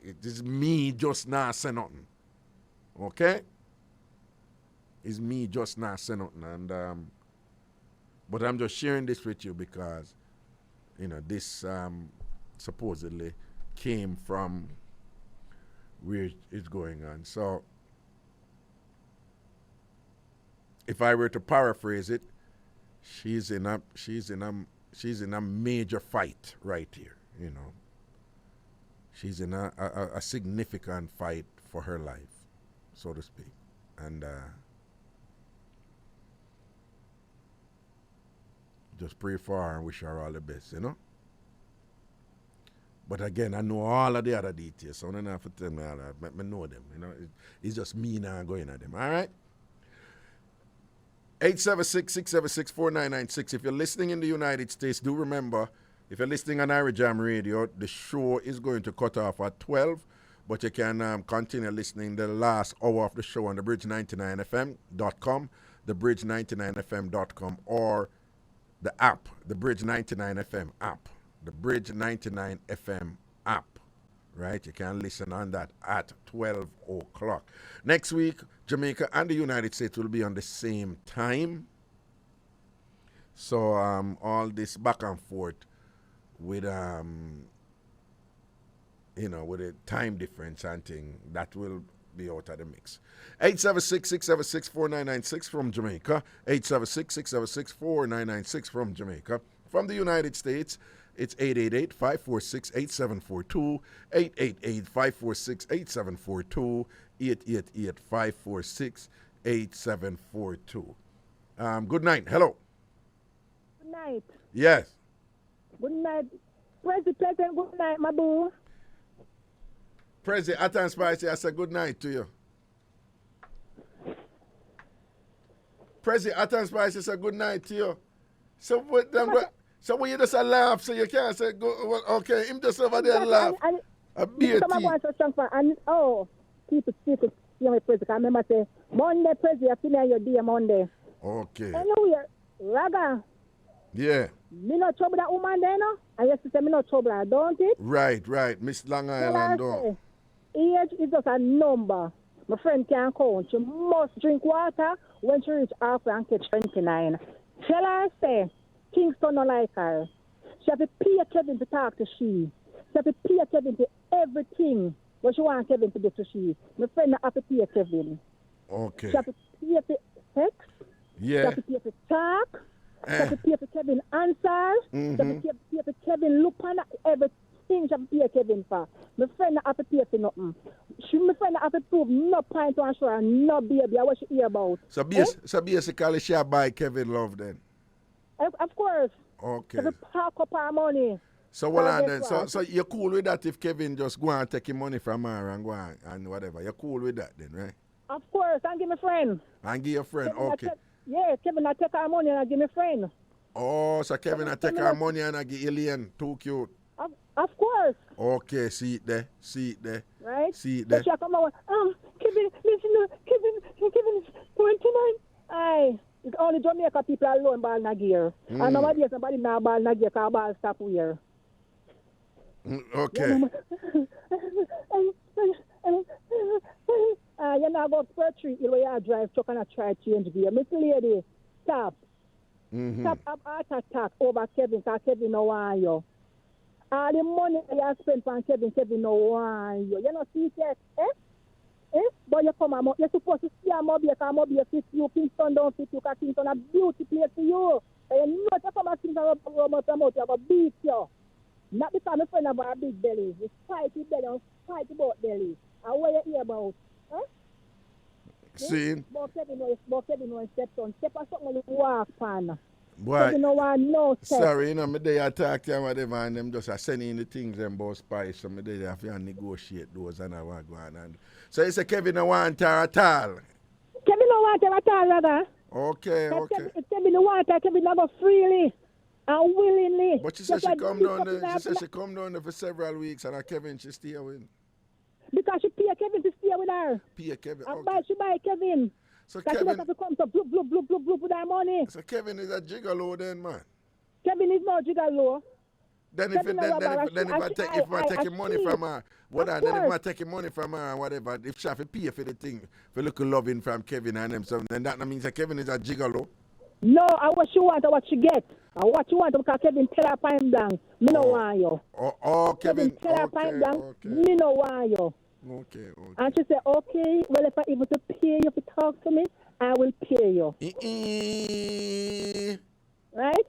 It is me just not say nothing. Okay? It's me just not say nothing. And but I'm just sharing this with you because, this supposedly came from where it's going on. So if I were to paraphrase it, she's in a major fight right here, She's in a significant fight for her life, so to speak. And just pray for her and wish her all the best, But again, I know all of the other details, so I don't have to tell me all that. I know them, It's just me now going at them, all right? 876-676-4996. If you're listening in the United States, do remember, if you're listening on IrieJam Radio, the show is going to cut off at 12, but you can continue listening the last hour of the show on the bridge99fm.com, the bridge99fm.com, or the app, the Bridge99FM app, the Bridge99FM app, right? You can listen on that at 12 o'clock. Next week, Jamaica and the United States will be on the same time. So all this back and forth with with a time difference and thing, that will be out of the mix. 876-676-4996 from Jamaica. 876-676-4996 from Jamaica. From the United States, it's 888-546-8742, 888-546-8742, 888-546-8742. Good night. Hello. Good night. Yes. Good night. President, good night, my boo. President, Atan Spicy, I said good night to you. President, Atan Spicy said good night to you. So what? So when you just a laugh, so you can't say go. Well, okay, him just over there laugh. A beer tea. People see me, President. I remember say Monday, President, I see me on your day Monday. Okay. Anyway, Raga. Yeah. Me not trouble that woman there, no? I used to say me not trouble her, don't it? Right. Miss Long Island, don't. Age is just a number. My friend can't count. She must drink water when she reach halfway and catch 29. Shall I say, Kingston not like her. She have to pay Kevin to talk to she. She have to pay Kevin to everything what she want Kevin to do to she. My friend not have to pay Kevin. Okay. She have to pay for sex. She Yeah. have to pay for talk. She have to pay for Kevin answer. She have to pay for Kevin look on everything. She have to pay Kevin for. My friend not have to pay for nothing. My friend not have to prove no point to assure no baby. What she hear about. So basically she buy Kevin love then. Of course. Okay. She have to park up her money. So well and then so you're cool with that if Kevin just go and take him money from her and go on and whatever. You're cool with that then, right? Of course, and give me friend. And give your friend, okay. Kevin I take her money and I give me friend. Oh, so Kevin I take her money and I give Alien. Too cute. Of course. Okay, see it there. Right? See it there. So she come out, Kevin, listen, Kevin is 29. Aye. It's only Jamaica people alone ball Nagier. And nobody else somebody now ball Nagier because ball stop here. Okay. You know, go for a treat, you drive truck and I try to change gear. Miss Lady, stop. Stop have heart attack over Kevin because Kevin no want you. All the money you spend on Kevin no want you. You know, see that, But you come you're supposed to see a mobile because mobile fit you. Kingston don't fit you because Kingston a beauty place for you. And you know, if you come and Kingston promote, you're going to beat you. Not because my friend have a big belly. You fight with belly and fight about belly. And what you hear about? See? But Kevin was stepson. Step on something you walk on. Boy, Kevin no want no step. sorry, you know, me day I talk to them whatever and them just sending the things them about spice. So me day have to negotiate those and I want to go on. And so you say Kevin no want her at all? Kevin no want her at all, rather. Okay. If Kevin no want her, Kevin no go freely and willingly. But she said she come down there. She said she come down there for several weeks and Kevin she stay with. Because she pay Kevin to stay with her. Pay Kevin. And she buy Kevin. So Kevin, she doesn't have to come to bloop with her money. So Kevin is a gigolo then, man. Kevin is no gigolo. Then if I take money from her, if I take money from her and whatever, if she have to pay for the thing, for look loving from Kevin and them, so then that means that Kevin is a gigolo. No, and what she want and what she get. And what you want because Kevin tell her pine blank, me no want you. Oh, Kevin tell her pine blank, me no want you. Okay. And she said, okay, well, if I'm able to pay you to talk to me, I will pay you. Right?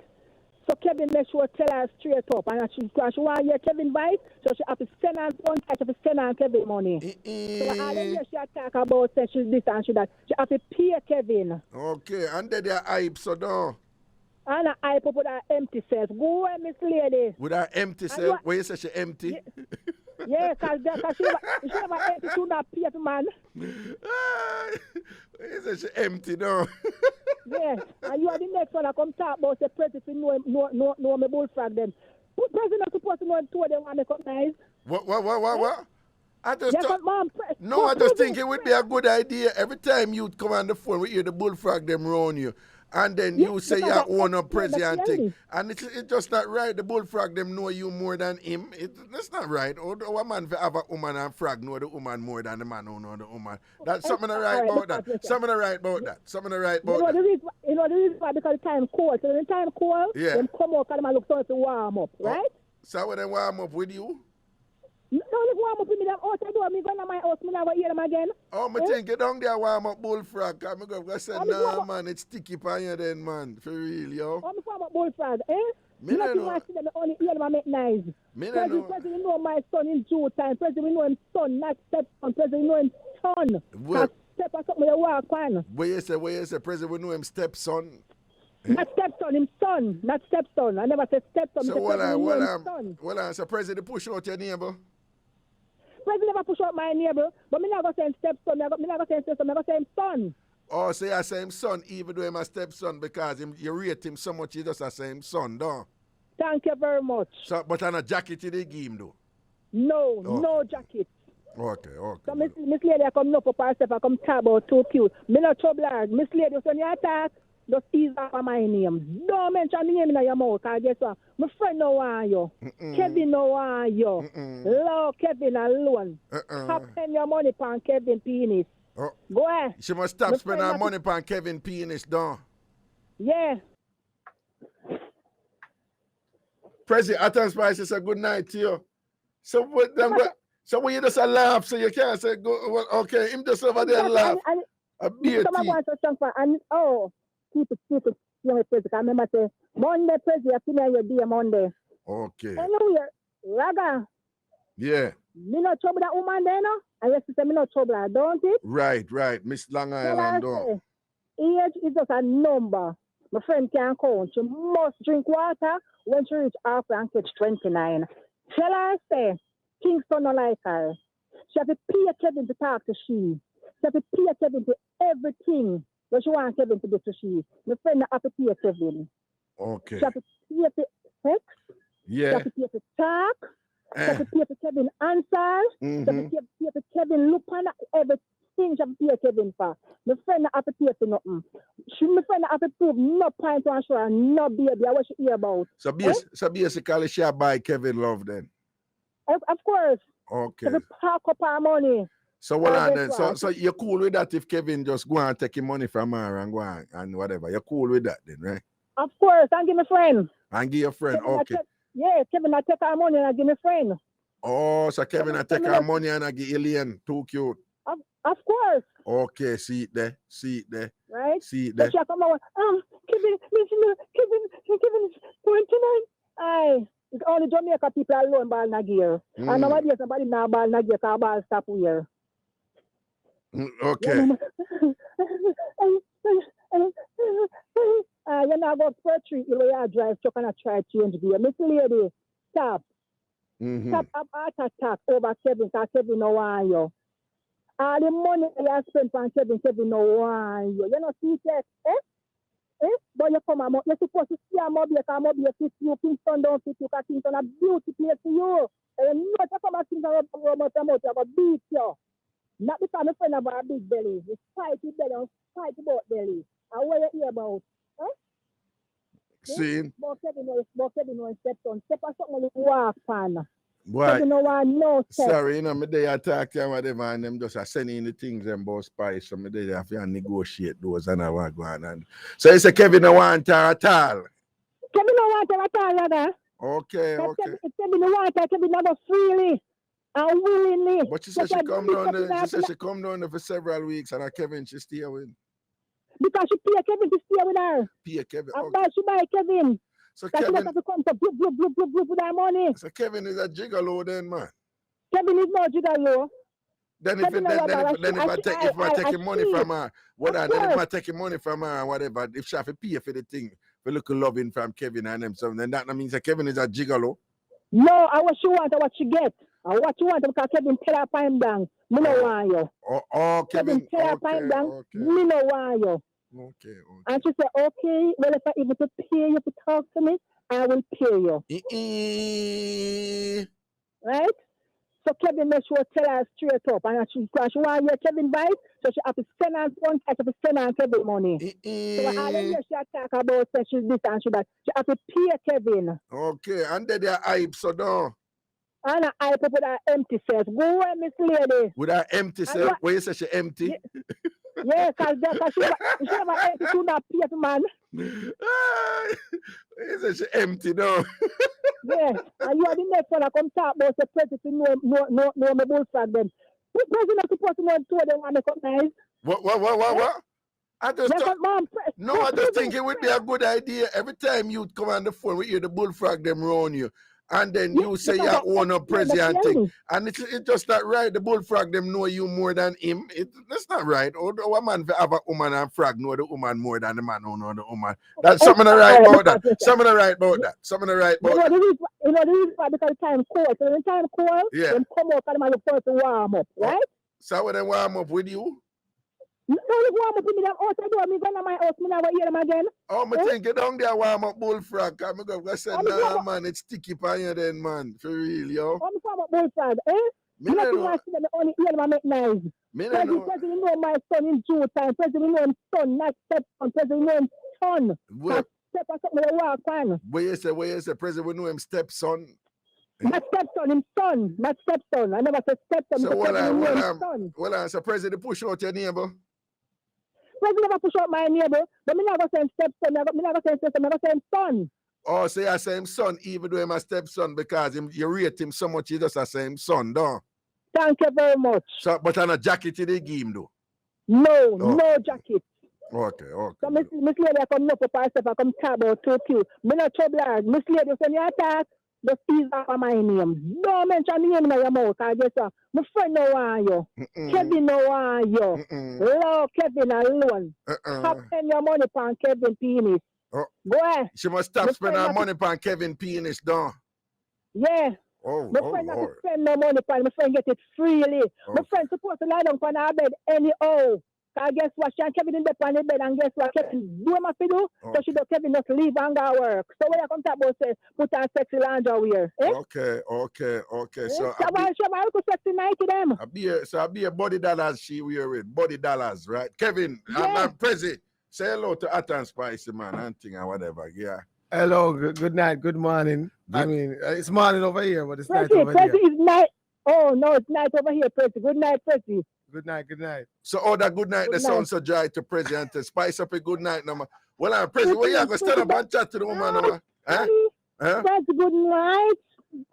So Kevin make sure tell her straight up. And she want to hear Kevin bite, so she have to send her phone, she have to send her Kevin money. So all the years she talk about say she's this and she that. She have to pay Kevin. Okay, and then they're hype, so don't. And I hype up with her empty self. Go away, Miss Lady. With her empty self? Where you say she empty? Yeah, because she never empty to that paper, man. You say she empty, no? Yes, and you are the next one that come talk about the president know me bullfrog them. Who president is supposed to know him two of them and make up nice? What? I just yes, I just think it would be a good idea every time you come on the phone, we hear the bullfrog them round you. And then you say you own a president thing. And it's just not right. The bullfrog them know you more than him. That's not right. Or a man have a woman and frog know the woman more than the man who know the woman. That's something right about that. Something right about that. You know the reason why? Because the time cold. So when the time cold, them come out and look so to warm up, right? So when they warm up with you? No, they warm up with me. Them outside door. Me going to my house. Me never hear them again. Oh, me think you down there warm up bullfrog. I'm going to say, nah, man, it's sticky pan you then, man. For real, yo. Oh, me warm up bullfrog, Me not know. see them only hear them make nice. Me President know my son in due time. President know him son, not stepson. President know him son. Well, step on something you walk on. Where you say, President know him stepson? Not stepson, him son, not stepson. I never said stepson. So so President push out your neighbor? President never push out my neighbor, but me never say him stepson. Me never say him stepson. Me never say him son. Oh, so you say him son, even though him a stepson, because you rate him so much, you just say him son, don't? Thank you very much. So, but on a jacket you they give him, though? No, no jacket. Okay. So Miss Lady, I come up for herself, I come talk about too cute. Me no trouble her. Miss Lady, when you attack, just ease off of my name. Don't mention the name in your mouth, because guess what? My friend no want you. Kevin no want you. Love Kevin alone. Stop spending your money on Kevin penis. Go ahead. She must stop spending her money on Kevin penis, don't? Yeah. President Hot and Spicy say good night to you. So what then so when you just a laugh, so you can't say go well, okay, him just over there laugh. A beer Some of tea. us are strong for and keep it, young president. I remember say Monday president, you know your day Monday. Okay. Anyway, Raga, Yeah. me no trouble that woman there, no? I used to say me no trouble her, don't it? Right. Miss Long Island don't. Age is just a number. My friend can't count. She must drink water when she reach after and catch 29. Tell her say, Kingston no like her. She have to pay Kevin to talk to she. She have to pay Kevin to everything that she want Kevin to do to she. My friend not have to pay Kevin. Okay. She have to pay for sex. She Yeah. have to pay for talk. She have to pay for Kevin answer. She have to pay for Kevin look on everything. She have to pay Kevin for. My friend not have to pay for nothing. My friend not have to prove no point to show her no baby. What she hear about. So basically she buy Kevin love then. Of course. Okay. She park up her money. So what on then? So you're cool with that if Kevin just go and take him money from her and go on and whatever. You're cool with that then, right? Of course, and give me friend. And give your friend, Kevin okay. Kevin I take her money and I give me friend. Oh, so Kevin I take her money and I give Alien. Too cute. Of course. Okay, see it there. Right? See it there. So she come out, Kevin is 29. Aye. It's only Jamaica people alone ball Nagir. And nobody somebody now ball Nagir because ball stop here. Okay. You know, go for a treat, you drive truck and I try to change gear. Miss Lady, stop. Stop up heart attack over Kevin because Kevin no want you. All the money you spend on Kevin no want you. You know, see that, But you come out, you're supposed to see a mobile because mobile fit you. Kingston don't fit you because Kingston a beauty place to you. And you know, come out Kingston you're going to beat you. Not because my friend have a big belly. It's fight with belly and fight about belly. And what you hear about? See? But Kevin no step on. Step on something you walk on. Why? Kevin no want no step. Sorry, you know, me day attack and whatever, and them just sending the things them about spice. So me day have to negotiate those and I want to go on. And so you say Kevin no want her at all? Kevin no want her at all, Yada. Okay. Kevin no want her. Kevin never freely and willingly. But she said she come down there. She said she come down there for several weeks, and Kevin she stay with. Because she pay Kevin to stay with her. Pay Kevin. And she buy Kevin. So that Kevin she have to come to with that money. So Kevin is a gigolo then, man. Kevin is no gigolo. Then if I take money from her, then if I take money from her and whatever, if she have to pay for the thing, for look loving from Kevin and them, so then that means that Kevin is a gigolo. No, I what she want, what she get. And what you want because Kevin tell her time down. Me no want you. Oh, Kevin tell her time down. Me no want you. Okay. And she said, okay, well, if I even to pay you to talk to me, I will pay you. Right? So Kevin make sure tell her straight up. And she want your Kevin bite, so she have to send her one time to send her Kevin money. So all the years she talk about say she's this and she that. She have to pay Kevin. Okay, and then they're hype, so no. And I hype up with her empty self. Go away, Miss Lady. With her empty self? Where you say she empty? Yeah, because she have an empty to not pay the man. You say she empty now. Yeah, and you are the next one that come talk about the president no my bullfrog them. The president supposed to know two of them want to come nice. What? I just think it would be a good idea every time you come on the phone, we hear the bullfrog them round you. And then you say you own a president thing. And it's just not right. The bullfrog them know you more than him. That's not right. Or a man have a woman and frog know the woman more than the man who know the woman. That's something right about that. Something right about that. You know, the reason why because the time cold. So when the time cold, them come out and them first to warm up, right? So when they warm up with you? No, you warm up with me, them outside door, me going to my house, me never hear them again. Oh, me think you down there warm up bullfrog. I'm going to say, nah, man, it's sticky on you then, man. For real, yo. I'm warm up bullfrog, Me not know. Them only hear them make noise. President know my son in due time. President know him son, not stepson. President know him son. Step on something they walk on. Where you say, President we know him stepson? My stepson, him son. My stepson. I never said stepson. So so President push out your neighbor? President never push out my neighbor, but me never say stepson, me never say stepson, me never say son. Oh, so you say him son, even though him a stepson, because you rate him so much, you just say him son, don't? Thank you very much. So, but on a jacket they give him, though? No, no jacket. Okay. So Miss Lady, I come up with myself, I come talk about too cute. Me no trouble. Miss Lady, when you attack, just ease off of my name. Don't mention me in your mouth. I guess my friend no want you. Kevin no want you. Love Kevin alone. Stop spending your money on Kevin penis. Oh. Go ahead. She must stop spending her money on Kevin penis, don't? Yeah. Oh, my friend not to spend no money on. My friend get it freely. My friend supposed to lie down on our bed anyhow. I guess what? She and Kevin in the bed, and guess what? Kevin do what to do. So she do Kevin just leave and go work. So when you come talk about say put on sexy lingerie. Eh? Okay. So I will sexy night to them. I be a body dollars she wear with body dollars, right? Kevin, I'm Prezi. Say hello to Hot and Spicy, man, and thing and whatever. Yeah. Hello, good night, good morning. I mean, it's morning over here, but it's Prezi, night over Prezi here. is night. Oh no, it's night over here, Prezi. Good night, Prezi. Good night. So that good night, that sounds so dry to Prezi and to spice up a good night number. Well, I'm Prezi, where you going to stand up and chat to the woman number? Prezi, good night,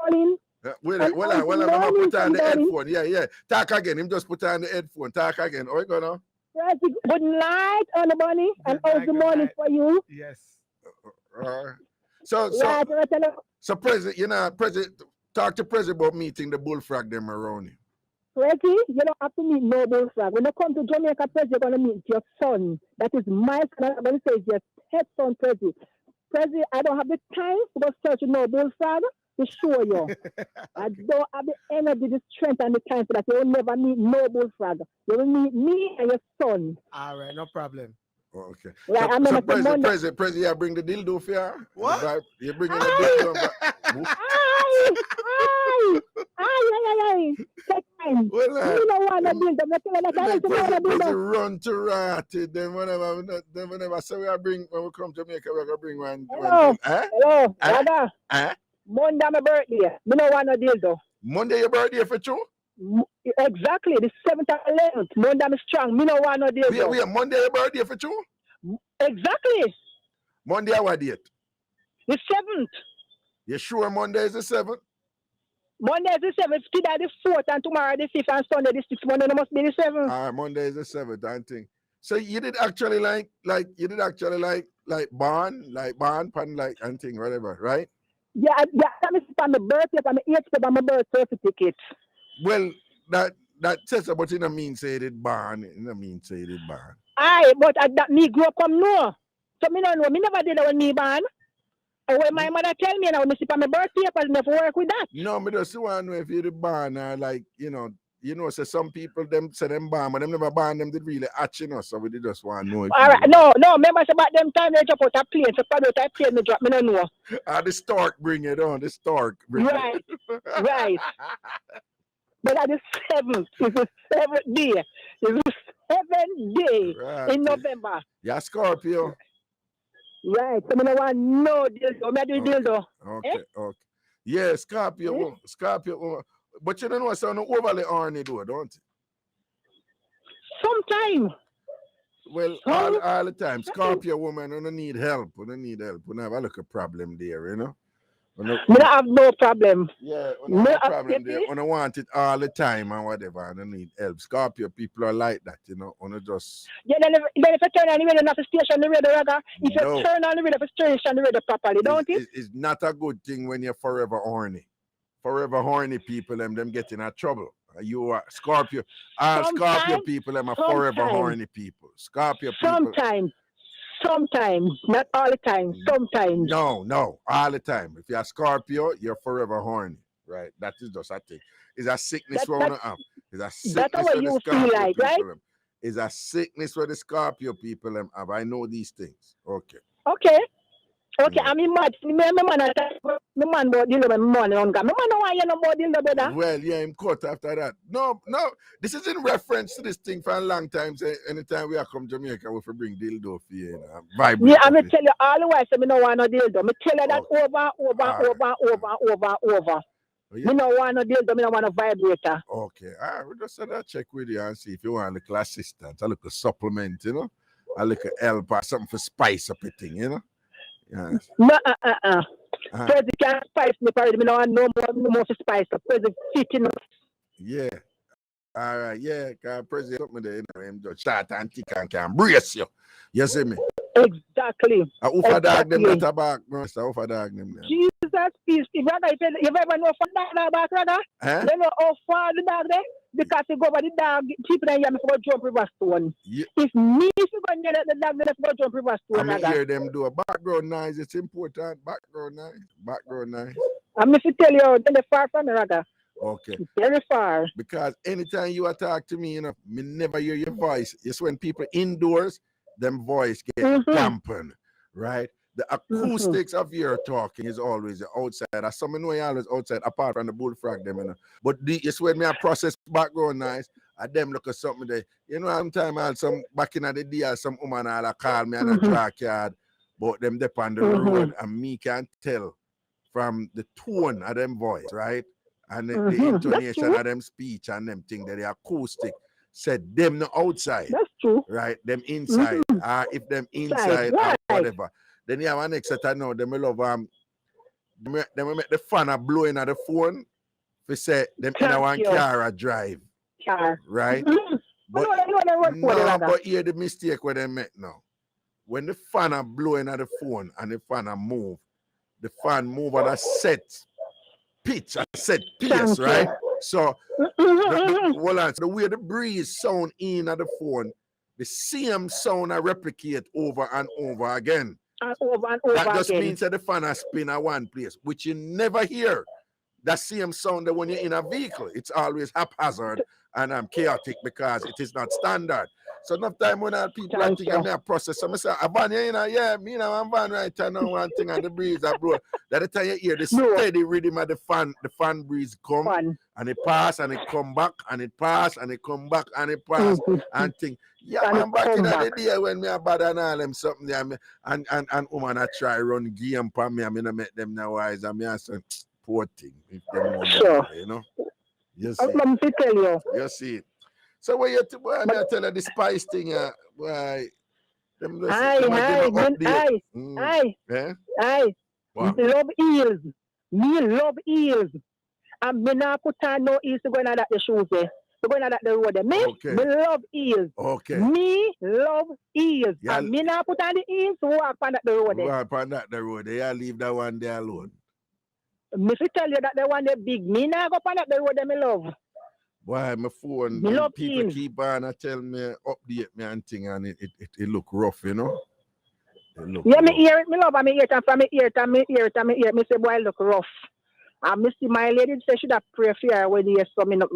darling. Well, I'm put on the headphone. Yeah. Talk again. Him just put on the headphone. Talk again. Oh, you go now. Prezi, good night, Honey Bunny. And how's the morning for you? Yes. So Prezi, Prezi, talk to Prezi about meeting the bullfrog them around you. Prezi, you don't have to meet no bullfrog. When you come to Jamaica, Prezi, you're going to meet your son. That is my son. I'm going to say your head son, Prezi. Prezi, I don't have the time to go search no bullfrog to show you. I don't have the energy, the strength, and the time for that. You will never meet no bullfrog. You will meet me and your son. All right, no problem. Okay. Right, so Prezi, you bring the dildo for you? What? You bring the dildo? Aye. Take time. You don't want to build them. Prezi run to ratty. Then whenever say when we come to Jamaica, we're going to bring one. Hello. Raga. Monday my birthday. Me don't want no dildo. Monday your birthday for true? Exactly. The 7th and 11th. Monday I'm strong. Me don't want no dildo. Wait, Monday your birthday for true? Exactly. Monday what date? The 7th. You sure Monday is the 7th? Monday is the 7th, today the 4th, and tomorrow the 5th, and Sunday the 6th. Monday must be the 7th. All right, Monday is the 7th, I think. So you did actually like barn and thing, whatever, right? Yeah, that is on the birthday, on the 8th of my birth certificate. Well, that says about it, mean say it barn, it mean say it barn. Aye, but that me grew up from no. So me don't know, me never did that when me born. When my mother tell me now, me see on my birth papers, never work with that. No, me just want to know if you're the barn or like, so some people them say them barn, but them never barn them did really hatch, so we just want to know. All right, no, remember about them time they drop out a plane, so probably that plane me drop, me don't know. The stork bring it on, the stork bring it. Right. But at the 7th, it's the 7th day. It's the 7th day in November. Yeah, Scorpio. Right, so I don't want no dildo. I do dildo. Okay. Yeah, Scorpio. But you don't know, so no overly horny though, don't you? Sometimes. Well, all the time. Scorpio woman, we don't need help. We don't have a little problem there, We don't have no problem. Yeah, we don't have no problem there. We don't want it all the time and whatever. I don't need help. Scorpio people are like that, We just... Yeah, then if you turn on the radio, not to station the radio, Raga. If you turn on the radio, station the radio properly, don't it? It's not a good thing when you're forever horny. Forever horny people, them get in trouble. You are Scorpio. Scorpio people, them are forever horny people. Scorpio people. Sometimes, not all the time. Sometimes. No, all the time. If you're a Scorpio, you're forever horny, right? That is just a thing. It's a sickness we want to have. It's a sickness that's what you feel like, right? It's a sickness where the Scorpio people have. I know these things. Okay. I mean, my man bought deal with money on God. My man don't want you no more deal, brother. Well, yeah, I'm caught after that. No. This is in reference to this thing for a long time. Say, anytime we are come to Jamaica, we bring dildo for you. Yeah, I'm going to tell you all the while, so I don't want no dildo. I tell you that over. Yeah. I don't want no dildo, I don't want a vibrator. Okay. We just check with you and see if you want a little assistance, a little supplement, a little help or something for spice up a thing, Yes. No, Uh-huh. President can't spice me, parody. Me no want no more to spice up. President fitting up. Yeah. All right. Yeah. Cause President something there, you know, him just start and tick and can brace you. You see me? Exactly. Ufa dog them Exactly. that a back, no, so ufa dog them there. Jesus, peace. Brother, you ever know from dog back, brother? Huh? You know how far the dog there? Because you go over the dog, people there, you for jump river stone. Yeah. If me, if you go near the dog, then for jump river I stone, mean, brother. hear them do a background noise. It's important. Background noise. Background noise. I'm if you tell you, they're far from me, brother. Okay. Very far. Because anytime you talk to me, you know, me never hear your voice. It's when people indoors, them voice get dampened, right? The acoustics of your talking is always outside. As some know you always outside, apart from the bullfrog them, you know. But it's when me I process background noise, and them look at something there. You know, sometimes I had some back in the day, some woman all call me and a track yard, but them dep on the road, and me can tell from the tone of them voice, right? And the intonation of them speech and them thing that the acoustic said them no outside. That's true. Right? Them inside. If them inside or whatever. Then you have an next set I know them will love them will make the fan a blowing at the phone. If say them in a one car a drive. Car. Right? But here the mistake where they make now. When the fan are blowing at the phone and the fan are move, the fan move at a set pitch, a set pace, right? So hold on. So the way the breeze sound in at the phone, the same sound I replicate over and over again. And over and over that just again. means that the fan has spin at one place, which you never hear. That same sound that when you're in a vehicle, it's always haphazard and chaotic because it is not standard. So enough time when people are thinking I'm a process, so I say, I'm van, you know, yeah, me now I'm van right now, one thing and the breeze that blow. That the time you hear the steady rhythm of the fan breeze come and it pass and it come back and it pass and it come back and it pass and think, yeah, I'm back in the day when me a bad and all them something there and woman I try run game for me, I mean I make them now wise and me I say, poor thing if them know you know. You see. Let me tell you. You see. So when you I tell you the spice thing, why them love eels. Me love eels. And me not put on no eels to go in that the shoes there. To go in that the road there. Me love eels. Okay. Me love eels. And me not put on the eels to walk on that the road there. Walk on that the road there. You leave that one there alone. Me tell you that the one they big. Me not go on that the road there, me love. Why my phone people keep on and tell me update me and thing and it look rough, you know. Yeah, me hear it, me love, and me hear it, and from me hear it, me say boy look rough. And me see my lady say should have pray for her when yes, so me no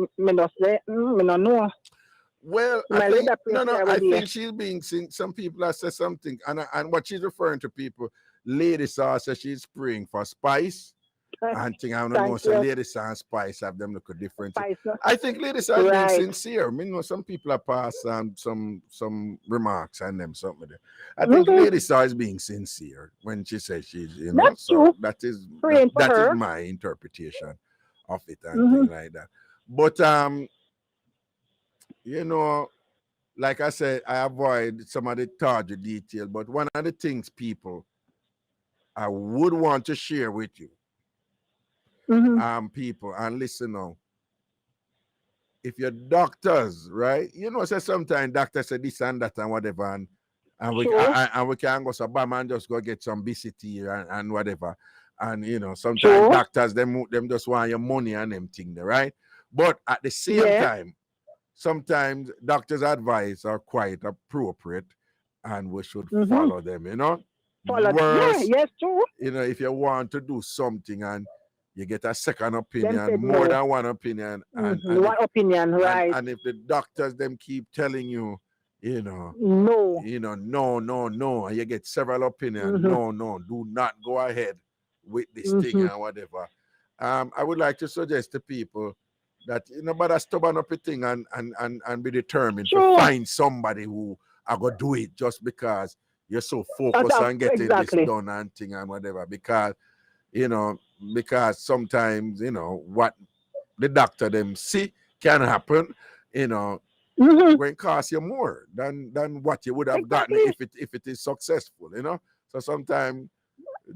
say, me no know. Well, I think she's being seen. Some people have said something, and what she's referring to people, lady saw says she's praying for spice. And think I don't know, so ladies and spice have them look different. I think ladies are being sincere. I mean, some people are passing some remarks and them something there. I think ladies are being sincere when she says she's, you know, so that is my interpretation of it and things like that. But you know, like I said, I avoid some of the tawdry detail, but one of the things people I would want to share with you. People and listen now. If your doctors, right? You know, say sometimes doctors say this and that and whatever, and we can go to Bam and just go get some BCT and whatever. And you know, sometimes doctors them just want your money and them thing there, right? But at the same time, sometimes doctors' advice are quite appropriate and we should follow them, you know. True. You know, if you want to do something and you get a second opinion, more than one opinion. And one opinion, right. And if the doctors them keep telling you, you know, no, and you get several opinions, no, do not go ahead with this thing and whatever. I would like to suggest to people that, you know, but stubborn up a thing and be determined to find somebody who are going to do it just because you're so focused on getting this done and thing and whatever. Because, you know, because sometimes, you know, what the doctor them see can happen, you know, when it costs you more than what you would have gotten if it is successful, you know. So sometimes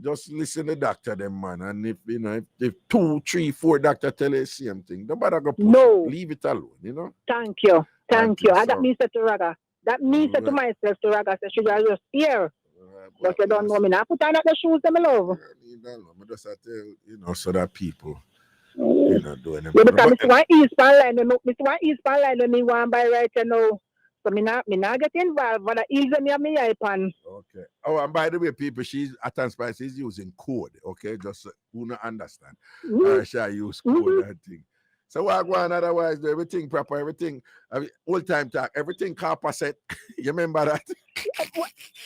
Just listen to the doctor, them man. And if you know, if 2, 3, 4 doctor tell you the same thing, don't bother go push it. Leave it alone, you know. Thank you. Thank you. And that So- means that to Raga. That means that to myself, to Raga, so should I just hear? But you don't know me now. Put on the shoes, them love. I just tell you know, so that people, you know, doing them. Yeah, because Mr. One East Pan Line, Mr. One East Pan Line, me want buy right now. So me not get involved, but the ease me have me iPad. Okay. Oh, and by the way, people, she's at Spice is using code. Okay, just so who not understand. She use code and thing. So what go on otherwise? Do everything proper, everything. I mean, old time talk, everything copper set. You remember that?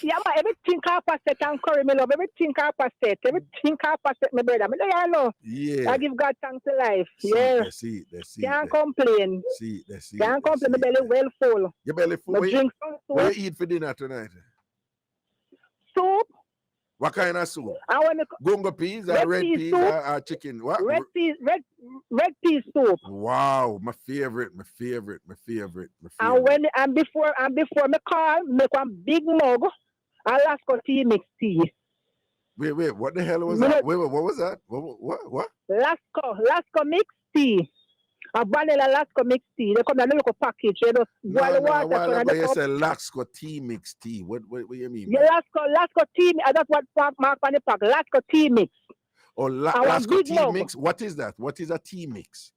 Yeah, but everything copper set and curry, me love. Everything copper set. Everything copper set, my brother. Me know. Yeah. I give God thanks to life. Yeah. See. Can't complain. See. Can't complain. My belly well full. Your belly full. I drink some soup. What you eat for dinner tonight? Soup. What kind of soup? I want Gungo peas or red peas or chicken? What? Red peas soup. Wow, my favorite. And before me call, make one big mug, Alaska tea mix tea. Wait, what the hell was that? Wait, what was that? What? Lasco mix tea. A vanilla Lasco mix tea. They come in a little package. You just boil water. No, you say Lasco tea mix tea. What do you mean? Yeah, Lasco tea. That's what mark on the pack. Lasco tea mix. Oh, Lasco tea mix. What is that? What is a tea mix?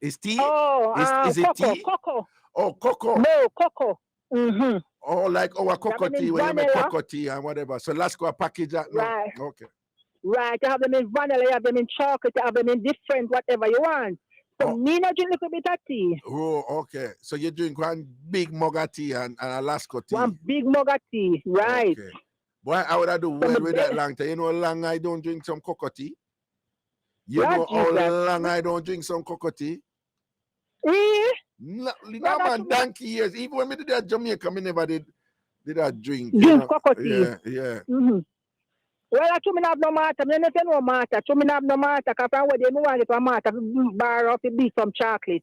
Is tea? Oh, is it cocoa, tea? Cocoa. Oh, cocoa. No, cocoa. Mm-hmm. Oh, like our cocoa tea, when you make cocoa tea and whatever. So Lasco package that. No. Right. Okay. Right. You have them in vanilla, you have them in chocolate, you have them in different, whatever you want. So me not drink a little bit of tea. Oh, okay. So you drink one big mug of tea and a Lasco tea. One big mug of tea, right. Okay. Boy, I would have do well with that long time. You know how long I don't drink some cocoa tea? You know how long I don't drink some cocoa tea? No, man, donkey years. Even when we did that Jamaica, I never did that drink. Cocoa tea. Yeah. Mm-hmm. Well, I told me not have no matter. I don't know matter. I told me not have no matter. Because from where they want it to matter, bar off the beat some chocolate.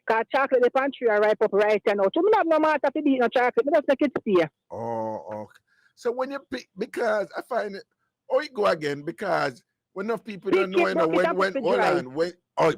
Because chocolate, the pantry are ripe up right now. So me not have no matter to beat no chocolate. Me just make it stay. Oh, okay. So when you pick, because I find it, you go again, because when enough people don't know, when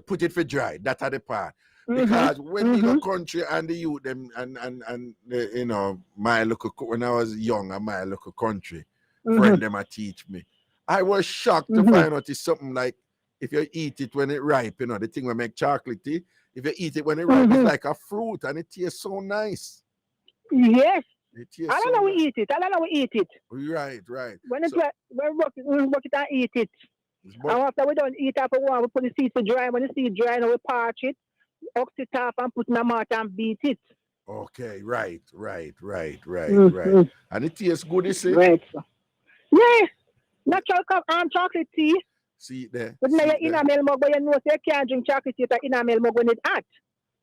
put it for dry. That's the part. Because when you go country and the youth them and you know, my local, when I was young and my local country, friend them teach me. I was shocked to find out it's something like if you eat it when it ripe, you know, the thing we make chocolate tea. If you eat it when it ripe, it's like a fruit and it tastes so nice. Yes. I don't know we eat it. Right. When it's we work it and eat it. And after we don't eat after one, we put the seeds to dry. When the seeds dry, we parch it, ox it off and put in a mortar and beat it. Okay, right. And it tastes good, you see? Right. Yeah. Natural chocolate tea. See it there. But now you're in a milk mug, but you know you can't drink chocolate tea in a milk mug when it's hot.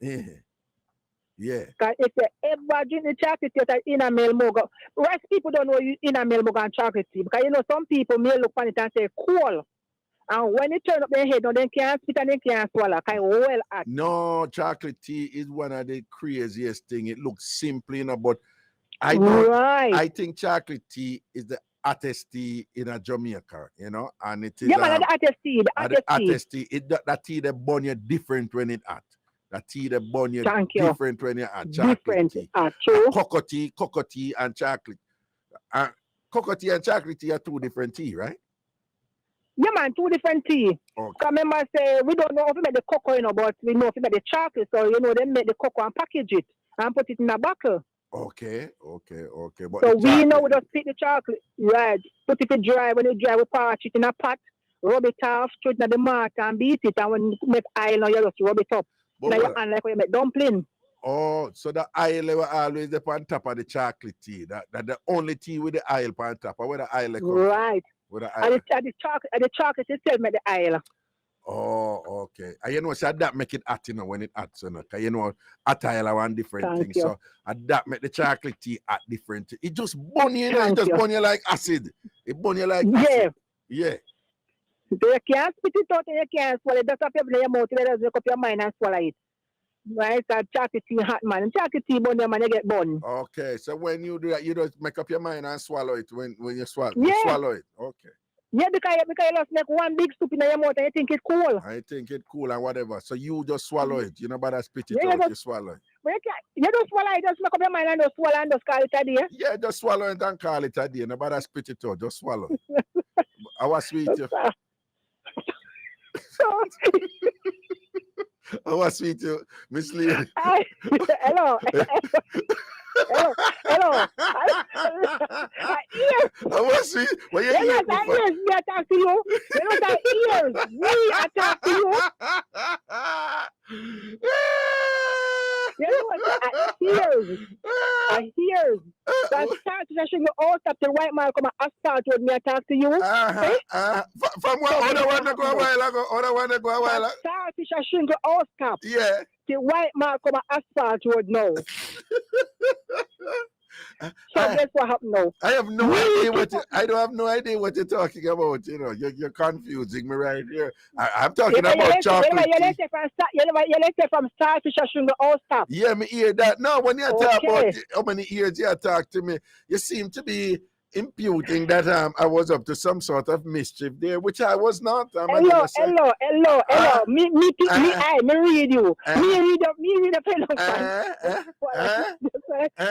Yeah. Because if you ever drink the chocolate tea in a milk mug, rest people don't know you in a milk mug and chocolate tea. Because you know some people may look on it and say cool. And when you turn up their head, they can't spit and they can't swallow. Kind of well hot. No, chocolate tea is one of the craziest things. It looks simple, you know, but I think chocolate tea is the hottest tea in a Jamaica, you know, and it is the hottest tea. The hottest tea. That tea that burn you different when it hot. That tea that burn you different when you hot. Chocolate tea. Cocoa tea and chocolate. Cocoa tea and chocolate tea are two different tea, right? Yeah, man, two different tea. Okay. Remember, say we don't know if we make the cocoa, you know, but we know if we make the chocolate. So you know, they make the cocoa and package it and put it in a bottle. Okay. But so we know we just pick the chocolate, right? Put it to dry. When it dry, we parch it in a pot, rub it off, throw it in the mortar and beat it. And when you make oil, you just rub it up. Now you hand like when you make dumpling. Oh, so the oil will always up on top of the chocolate tea. That the only tea with the oil on top. Or where the oil comes right. And the chocolate itself make the oil. Oh, okay. And you know, so that make it hot, you know, when it hot, you know, because you know, hot oil are one different thing. So that make the chocolate tea hot different. It just burn you, know, it just burn you like acid. It burn you like acid. Yeah. So you can't spit it out and you can't swallow it. Just up your mouth, you just make up your mind and swallow it. Right? So chocolate tea hot, man. And chocolate tea burn your man, you get burned. Okay. So when you do that, you just make up your mind and swallow it when you swallow. You swallow it. Okay. Yeah, because you just make one big soup in your mouth and you think it's cool. I think it's cool and whatever. So you just swallow it. You know, but I spit it Yeah, out. You swallow it. You don't swallow it, just make up your mind and just swallow and just call it a day. Yeah, just swallow it and call it a day. Nobody I spit it out. Just swallow. I was sweet you. I was sweet you, Miss Lee. Hello. Hello. Ears. I was sweet. Well, you ears, me attack to you. You know that ears. Me attack to you. You know what? Ears. Ears. That start to should go out of the white man come and start with me attack to you. From what other one to go a while ago? Other one to go a while ago? Start to should go out stop. Yeah. The white man come and asphalt road now. So guess what happened now? I have no idea I don't have no idea what you're talking about. You know, you're confusing me right here. I'm talking about chocolate. You let it from start to should go out stop. Yeah, me hear that. No, when you talk about how many years you talk to me, you seem to be imputing that I was up to some sort of mischief there, which I was not. Hello. Me read you. Me read the fellow. I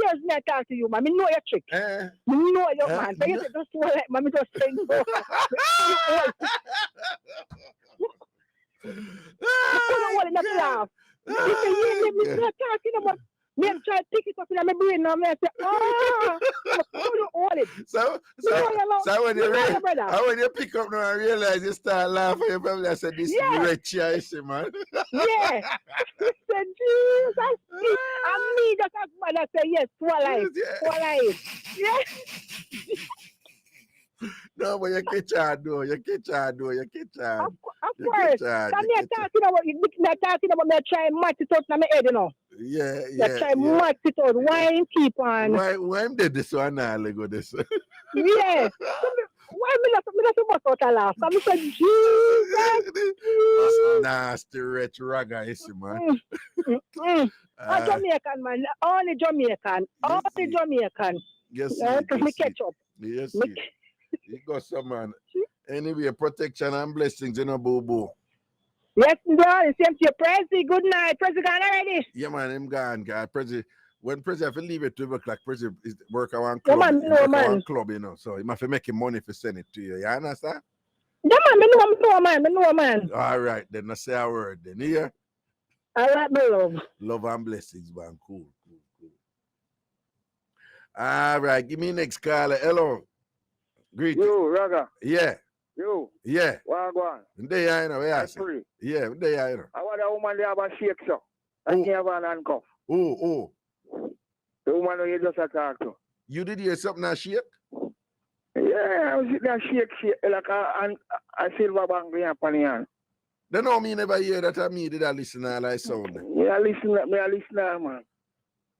just not talk to you, man. Me know your trick. Me know your man. So you just swallow it, man. Me just think so. You don't want to laugh. Me not talking about. Me try to pick it up in my brain now. Me say, you hold it. So when you pick up now and realize you start laughing, you probably said, this is rich, man. Yeah. Said, Jesus. And me just as mother say, yes, swallow it. Yeah. No, but you catch on, though. You catch on. Of course. I'm not talking about me trying to match it out in my head, you know. Yeah. Try to match it out. Why him keep on? Why him did this one now, Lego this? Yeah. Why me not supposed to laugh? I'm saying, Jesus. Nasty, rich ragga, you see, man. A Jamaican, man. Only Jamaican. Yes, me catch up. Yes, you got some, man. Anyway, protection and blessings, you know, boo. Yes, darling. Same to you, Prezi. Good night. Prezi gone already? Yeah, man, I'm gone, guy. Prezi, when Prezi have to leave at 12 o'clock, Prezi is work around club. Man. Club, you know, so he must make him money for send it to you. You understand? Yeah, man. Me know, man. All right, then I say a word then. Here. All right, my love. Love and blessings, man. Cool. All right, give me next caller. Hello. Greet you, Raga. Yeah. You. Yeah. Wagwan. There you know, yeah. Yeah, there you know. I want a woman there have a shake, so. And you have an handcuff. Oh. The woman who you just talk to. You did hear something that shake? Yeah, I was sitting there shake like a silver bang behind the hand. They know me never hear that of me did I listen all I sound. Yeah, I listen, man.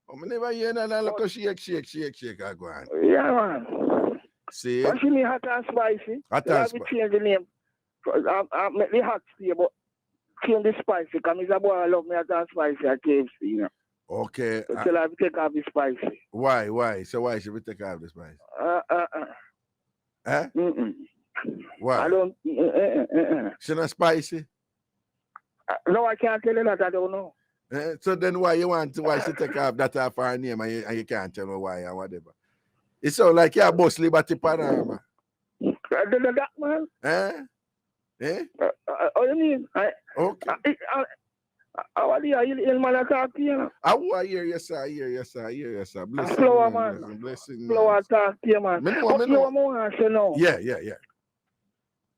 Oh, me never hear that look shake, I go on. Yeah, man. See? But she me hot and spicy. Hot and spicy. Change the name. I make the hot stay, but change the spicy. Because Mr. Boy, I love me hot and spicy at KFC, you know. Okay. So till I take off the spicy. Why? So why should we take off the spicy? Huh? Why? I don't. She not spicy? No, I can't tell you that. I don't know. So then why she take off that off her name and you can't tell me why or whatever? It's all like you're boss liberty Panama. That man. What do you mean? Okay. How are you man talk to you? I hear you, sir. Blessing. Flower, man. Blessing. Flower talk to you, man. Yeah.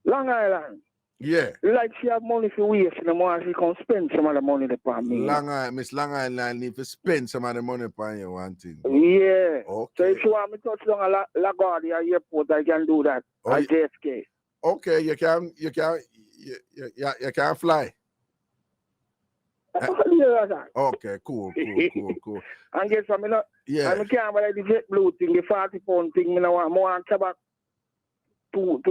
Long Island. Yeah. Like she have money for waste in the morning, she can spend some of the money upon me. Miss Long Island need to spend some of the money upon you, one thing. Yeah. Okay. So if you want me to touch down a LaGuardia airport, I can do that. At JFK. Okay, you can fly. Okay, cool. And guess what, I can't buy the JetBlue thing, the 40-pound thing, I want to back two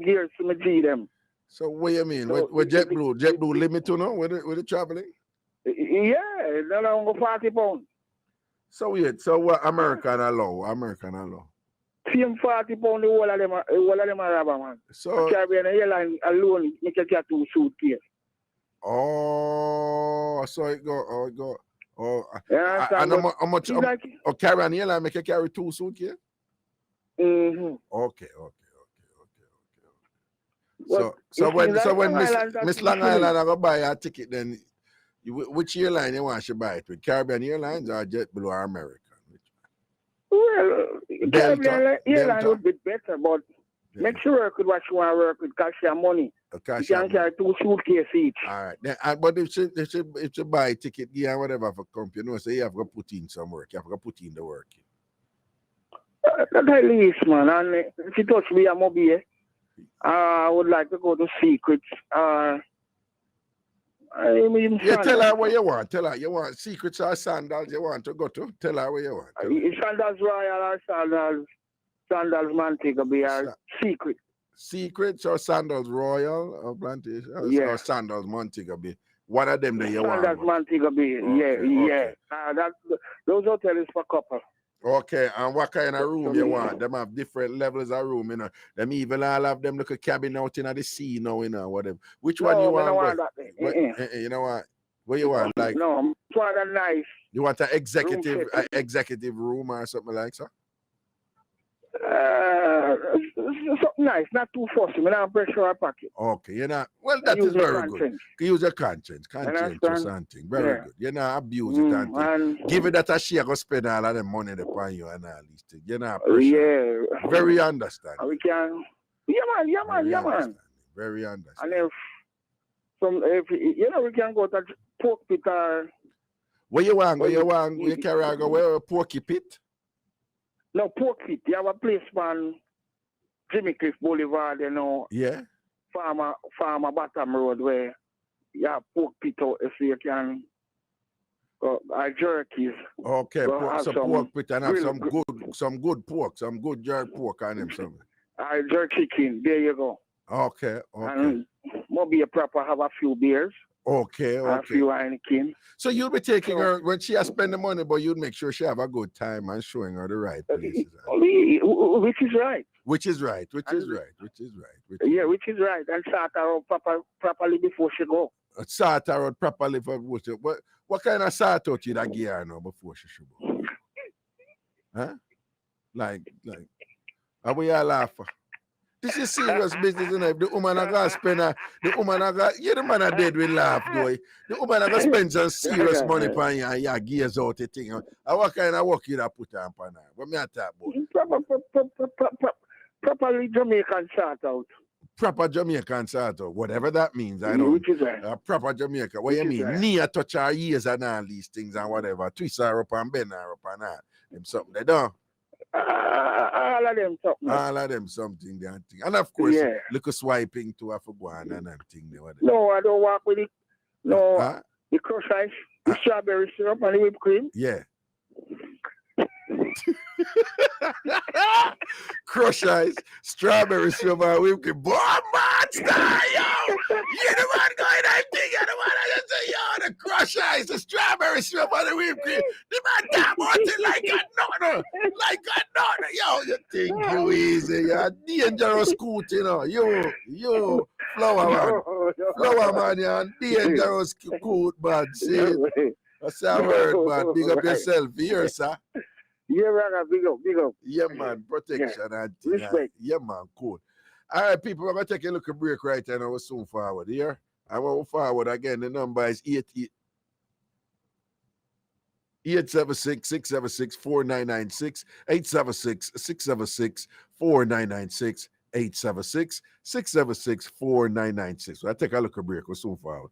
gears to me G them. So what you mean? With JetBlue limit to know with the traveling? Yeah, no, 40 pounds. So weird. So what American allow? Same 40 pound, the whole of them are rubber, man. So Caribbean Airlines alone make you get 2 suitcases. Oh, so it go. Oh, Yeah, and how much? Caribbean Airlines make you carry 2 suitcases? Okay. So when Miss Long Island I go buy a ticket, then which airline you want to buy it with? Caribbean Airlines or JetBlue or American? Well, Delta, Caribbean Airlines Delta. would be better, but make sure you work with what you want to work with, cash your money. You can carry 2 suitcases each. All right. Then, but if you buy a ticket, yeah, whatever for company, you know, so you have to put in some work. You have to put in the work. At least, man. And if you touch me, I'm mobile. I would like to go to Secrets. Tell her what you want. Tell her you want Secrets or Sandals you want to go to. Tell her what you want. Sandals Royal or Sandals Montego Bay or Secret. Secrets or Sandals Royal or Plantation or Sandals Montego Bay. One of them that you want. Sandals Montego Bay. Yeah. Those hotels for couple. Okay, and what kind of room you want? Them have different levels of room, you know. Them even all have them look a cabin out in the sea now, you know, whatever. Which one you want? You know what? What you want? Like no, it's nice. You want an executive room or something like that? Something nice, not too fussy. I don't pressure our pocket. Okay, you know. Well, that is very good. Use your conscience or something. Very good. You know, abuse it and give it that a share go spend all of the money upon you and all these things. You know, very understanding. We can. Yeah, man. Very understanding. And if you know, we can go to pork pit or. Where you want? You carry go where porky pit? No, pork pit. You have a place on Jimmy Cliff Boulevard, you know. Yeah. Farmer Bottom Road where you have pork pit out if you can. Jerkies. Okay, pork pit and have some good pork, some good jerk pork on them. Jerk chicken. There you go. Okay. And maybe a proper have a few beers. Okay. A few Heineken. So you'll be taking her when she has spent the money, but you'd make sure she have a good time and showing her the right places. Which is right. Which is right. Yeah, which is right. And start her out properly before she go. Start her out properly for what kind of start out you that give her now before she should go? Huh? Like, how we all laugh? This is serious business, you know. If the woman are gonna spend the man are dead with laugh, boy. The woman are gonna spend some serious money on you and you gears out the thing. And what kind of work you put on her? What me I talk about? Properly Jamaican sort out. Proper Jamaican sort out, whatever that means. I know. Which is right. Proper Jamaica. What you mean? Right. Near touch her ears and all these things and whatever. Twist her up and bend her up and all. Them something they don't. All of them something. And of course, look a swiping to a forgotten and thing. No, I don't work with it. No, the crushed ice, the strawberry syrup and the whipped cream. Yeah. Crushed ice, strawberry syrup and whipped cream. Boy, monster, yo! You're the one going that thing. You're the one that say, yo, the crushed ice, the strawberry syrup and the whipped cream. The man damn about it like a nut. Yo, you think you easy. You're dangerous scoot, you know. You, flower man, you're dangerous scoot, man. See? That's a word, man. Big up yourself here, sir. Yeah, Raga, big up. Yeah, man, protection and respect. Yeah, man, cool. All right, people, we're going to take a look at break right now. We'll soon forward here. I want to forward again. The number is 876-676-4996, 876-676-4996, 876-676-4996. So I'll take a look at break. We'll soon forward.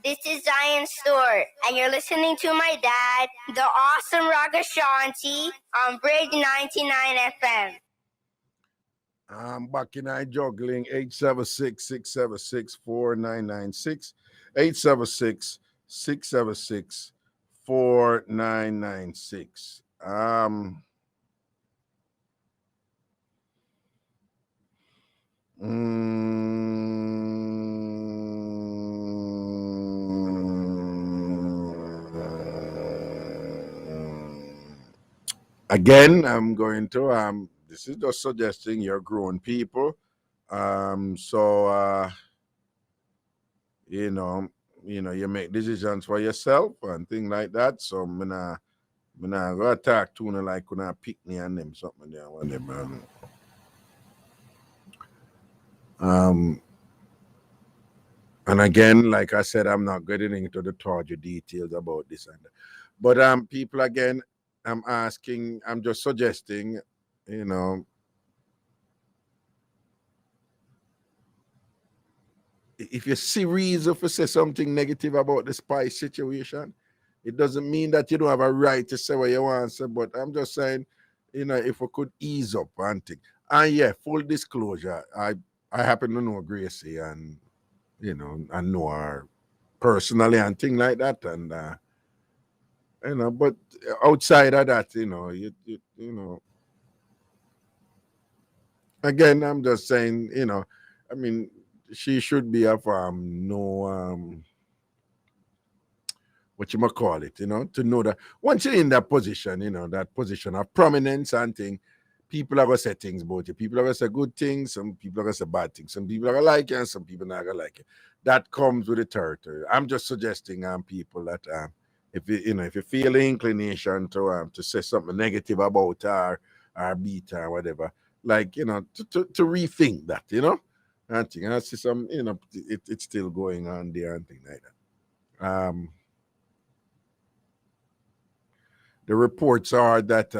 This is Zion Stewart, and you're listening to my dad, the awesome Ragashanti, on Bridge 99 FM. I'm back in I juggling 876-676-4996, 876-676-4996. Again, I'm going to this is just suggesting you're grown people. You make decisions for yourself and things like that. So I'm not go attack tuna like kuna pick me and them something there one them. And again, like I said, I'm not getting into the torture details about this and that. But people again, I'm just suggesting, if you see reason for say something negative about the Spice situation, it doesn't mean that you don't have a right to say what you want to say, but I'm just saying, if we could ease up and things. And yeah, full disclosure, I happen to know Gracie and, I know her personally and things like that. And, but outside of that, again, I'm just saying, I mean, she should be of no what you might call it, to know that once you're in that position, that position of prominence and thing, people are gonna say things about you. People are gonna say good things, some people are gonna say bad things, some people are gonna like you, and some people not gonna like it. That comes with the territory. I'm just suggesting people that if you feel the inclination to say something negative about her or beat her or whatever, like to rethink that, and I see some, it's still going on there and things like that. The reports are that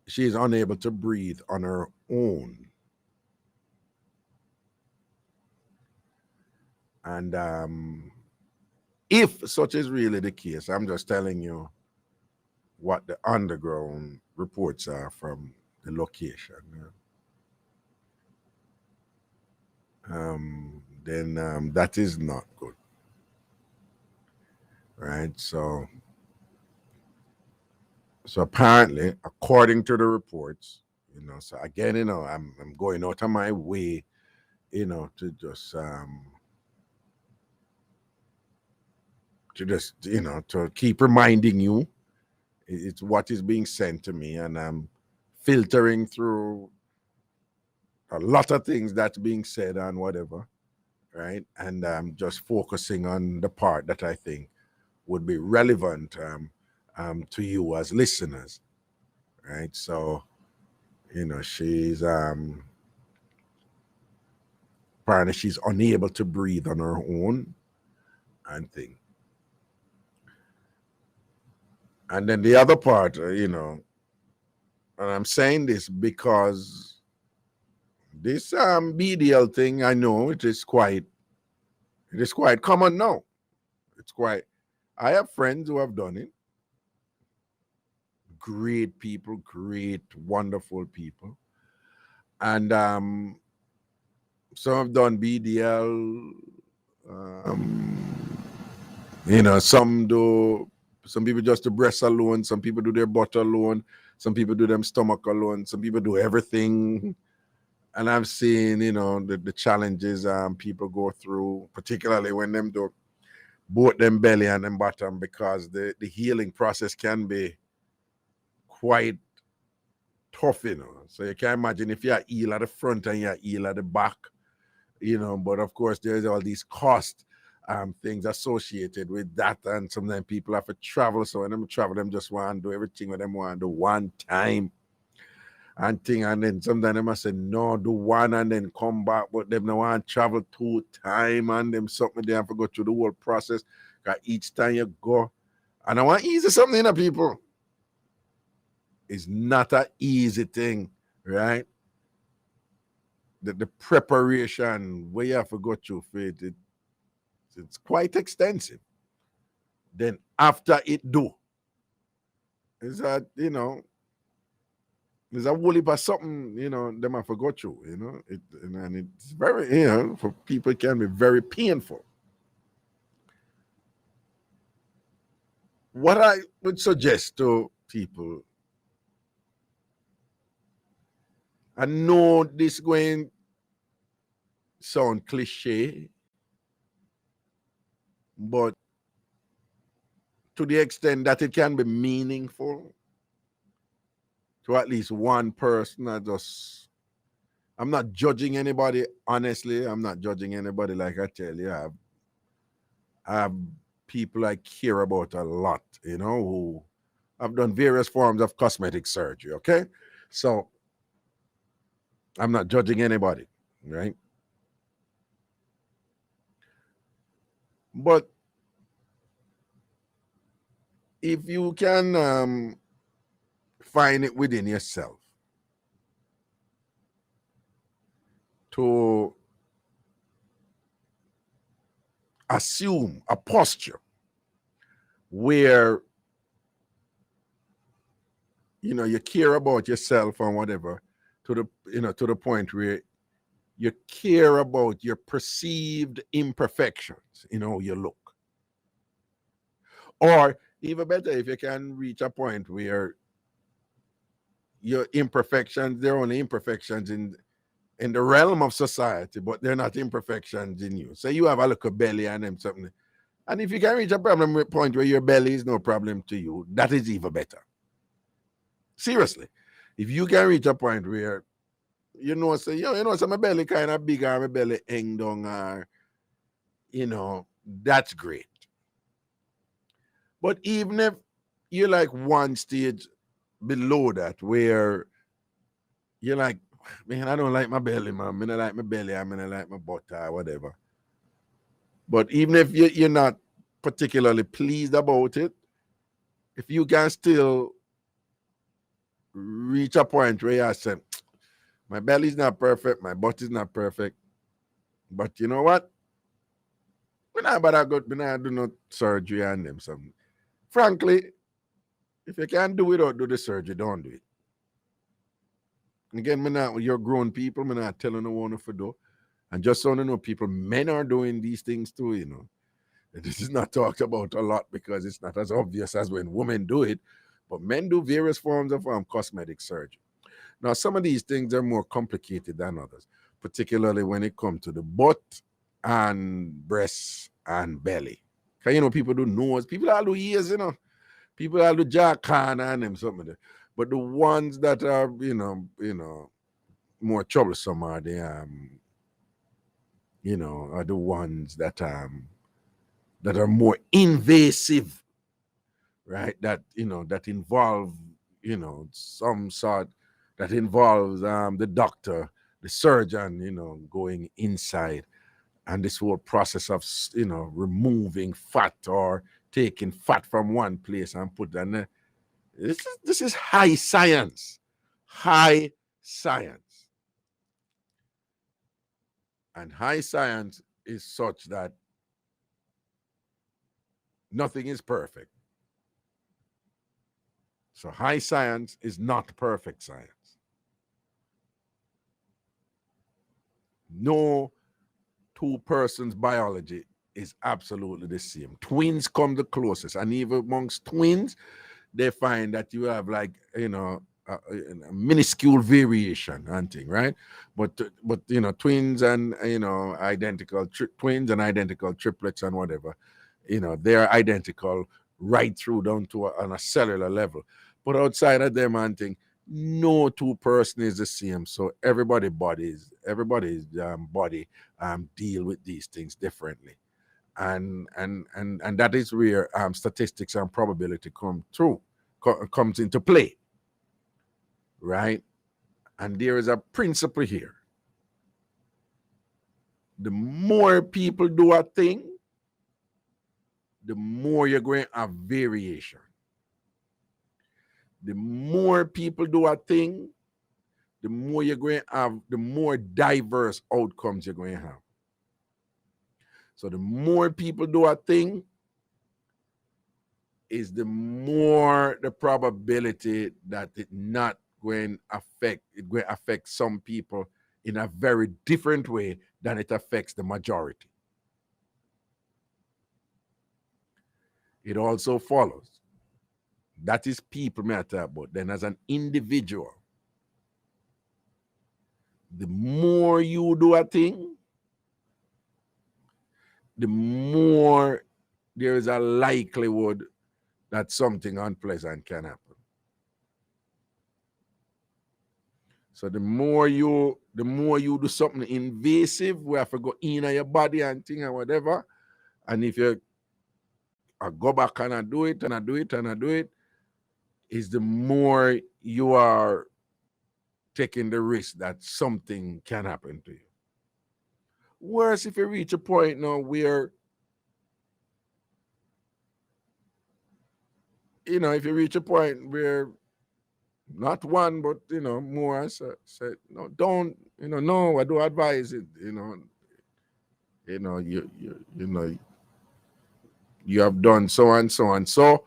she is unable to breathe on her own. And if such is really the case, I'm just telling you what the underground reports are from the location. Then that is not good. Right? So apparently, according to the reports, so again, I'm going out of my way, to just to keep reminding you it's what is being sent to me, and I'm filtering through a lot of things that's being said and whatever, right? And I'm just focusing on the part that I think would be relevant to you as listeners, right? So, she's apparently she's unable to breathe on her own and thing. And then the other part, and I'm saying this because this BDL thing, I know it is quite common now. I have friends who have done it. Great people, great, wonderful people. And some have done BDL. Some people just do breast alone. Some people do their butt alone. Some people do them stomach alone. Some people do everything. And I've seen, the challenges people go through, particularly when them do both them belly and them bottom, because the healing process can be quite tough, So you can imagine if you heal at the front and you heal at the back, but of course there's all these costs, things associated with that, and sometimes people have to travel. So when them travel, them just want to do everything with them want to do one time and thing, and then sometimes they must say no, do one and then come back, but them no want to travel 2 times, and them something they have to go through the whole process. Because each time you go, and I want easy something, people. It's not an easy thing, right? The preparation where you have to go through for it's quite extensive. Then after it do, it's a there's a whole heap of something, them have to go through, and it's very, for people it can be very painful. What I would suggest to people, I know this going sound cliche, but to the extent that it can be meaningful, to at least one person. I'm not judging anybody, honestly. I'm not judging anybody, like I tell you. I have people I care about a lot, you know, who have done various forms of cosmetic surgery, okay? So I'm not judging anybody, right? But if you can find it within yourself to assume a posture where, you know, you care about yourself and whatever, to the point where you care about your perceived imperfections, you know, you look. Or even better, if you can reach a point where your imperfections, they're only imperfections in the realm of society, but they're not imperfections in you. Say you have a little belly and them something. And if you can reach a point where your belly is no problem to you, that is even better. Seriously. If you can reach a point where say my belly kind of big or my belly hang down, or, you know, that's great. But even if you're like one stage below that, where you're like, man, I don't like my belly, man. I don't like my belly, I don't like my butt or whatever. But even if you're not particularly pleased about it, if you can still reach a point where you say, my belly's not perfect, my butt is not perfect, but you know what? We're not do no surgery on them. Something. Frankly, if you can't do it or do the surgery, don't do it. Again, you're grown people, I'm not telling no one to do. And just so you know, people, men are doing these things too, you know. This is not talked about a lot because it's not as obvious as when women do it, but men do various forms of cosmetic surgery. Now, some of these things are more complicated than others, particularly when it comes to the butt and breasts and belly. Because, you know, people do nose, people all do ears, you know. People all do jaw corner and them something. But the ones that are, you know, more troublesome are the, are the ones that are more invasive, right? That, you know, that involve, you know, some sort that involves the doctor, the surgeon, you know, going inside, and this whole process of, you know, removing fat or taking fat from one place and put it. This is high science. High science. And high science is such that nothing is perfect. So high science is not perfect science. No two persons' biology is absolutely the same. Twins come the closest, and even amongst twins, they find that you have, like, you know, a minuscule variation and thing, right? But you know, twins and, you know, identical twins and identical triplets and whatever, you know, they're identical right through down to on a cellular level. But outside of them and thing, no two person is the same. So everybody's body deal with these things differently. And that is where statistics and probability comes into play, right? And there is a principle here. The more people do a thing, the more you're going to have variation. The more people do a thing, the more you're going to have, the more diverse outcomes you're going to have. So the more people do a thing, is the more the probability that it not going to affect some people in a very different way than it affects the majority. It also follows. That is people may talk about. Then as an individual, the more you do a thing, the more there is a likelihood that something unpleasant can happen. So the more you do something invasive, where I go in your body and thing and whatever, and if you go back and I do it and I do it and I do it, is the more you are taking the risk that something can happen to you. Worse if you reach a point now where, if you reach a point where not one, but, more, said, no, don't, no, I do advise it, you have done so and so and so,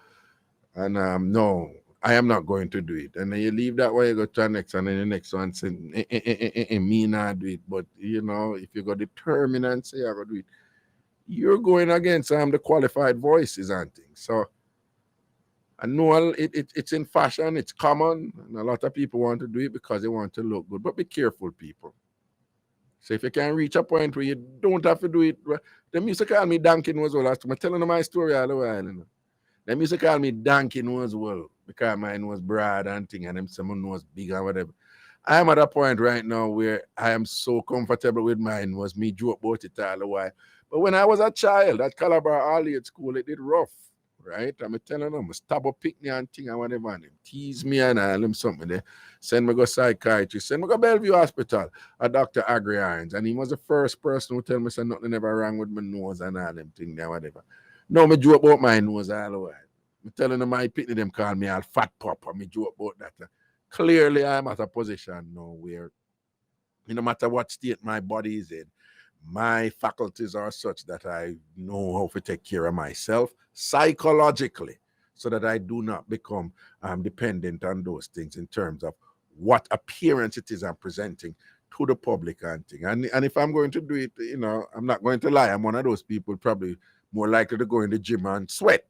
and no, I am not going to do it. And then you leave that way, you go to the next, and then the next one say, me not do it. But, if you go determined and say, I go do it, you're going against the qualified voices and things. So, I know it's in fashion, it's common, and a lot of people want to do it because they want to look good. But be careful, people. So if you can reach a point where you don't have to do it, them used to call me Duncan was well. I'm telling them my story all the while. Them used to call me Duncan was well because mine was broad and thing, and them someone was big and whatever. I am at a point right now where I am so comfortable with mine, was me joke about it all the while. But when I was a child at Calabar Early at school, it did rough. Right? I'm telling them, stab up, pick me and thing and whatever, and them tease me and all them something there. Send me go psychiatrist, send me go Bellevue Hospital, a Dr. Agri Irons. And he was the first person who tell me say nothing ever wrong with my nose and all them thing there, whatever. No, me joke about my nose all the while. I'm telling them my pitney them call me all fat pop, and me joke about that. Clearly I'm at a position now where no matter what state my body is in, my faculties are such that I know how to take care of myself psychologically so that I do not become dependent on those things in terms of what appearance it is I'm presenting to the public and thing. And if I'm going to do it, I'm not going to lie. I'm one of those people probably more likely to go in the gym and sweat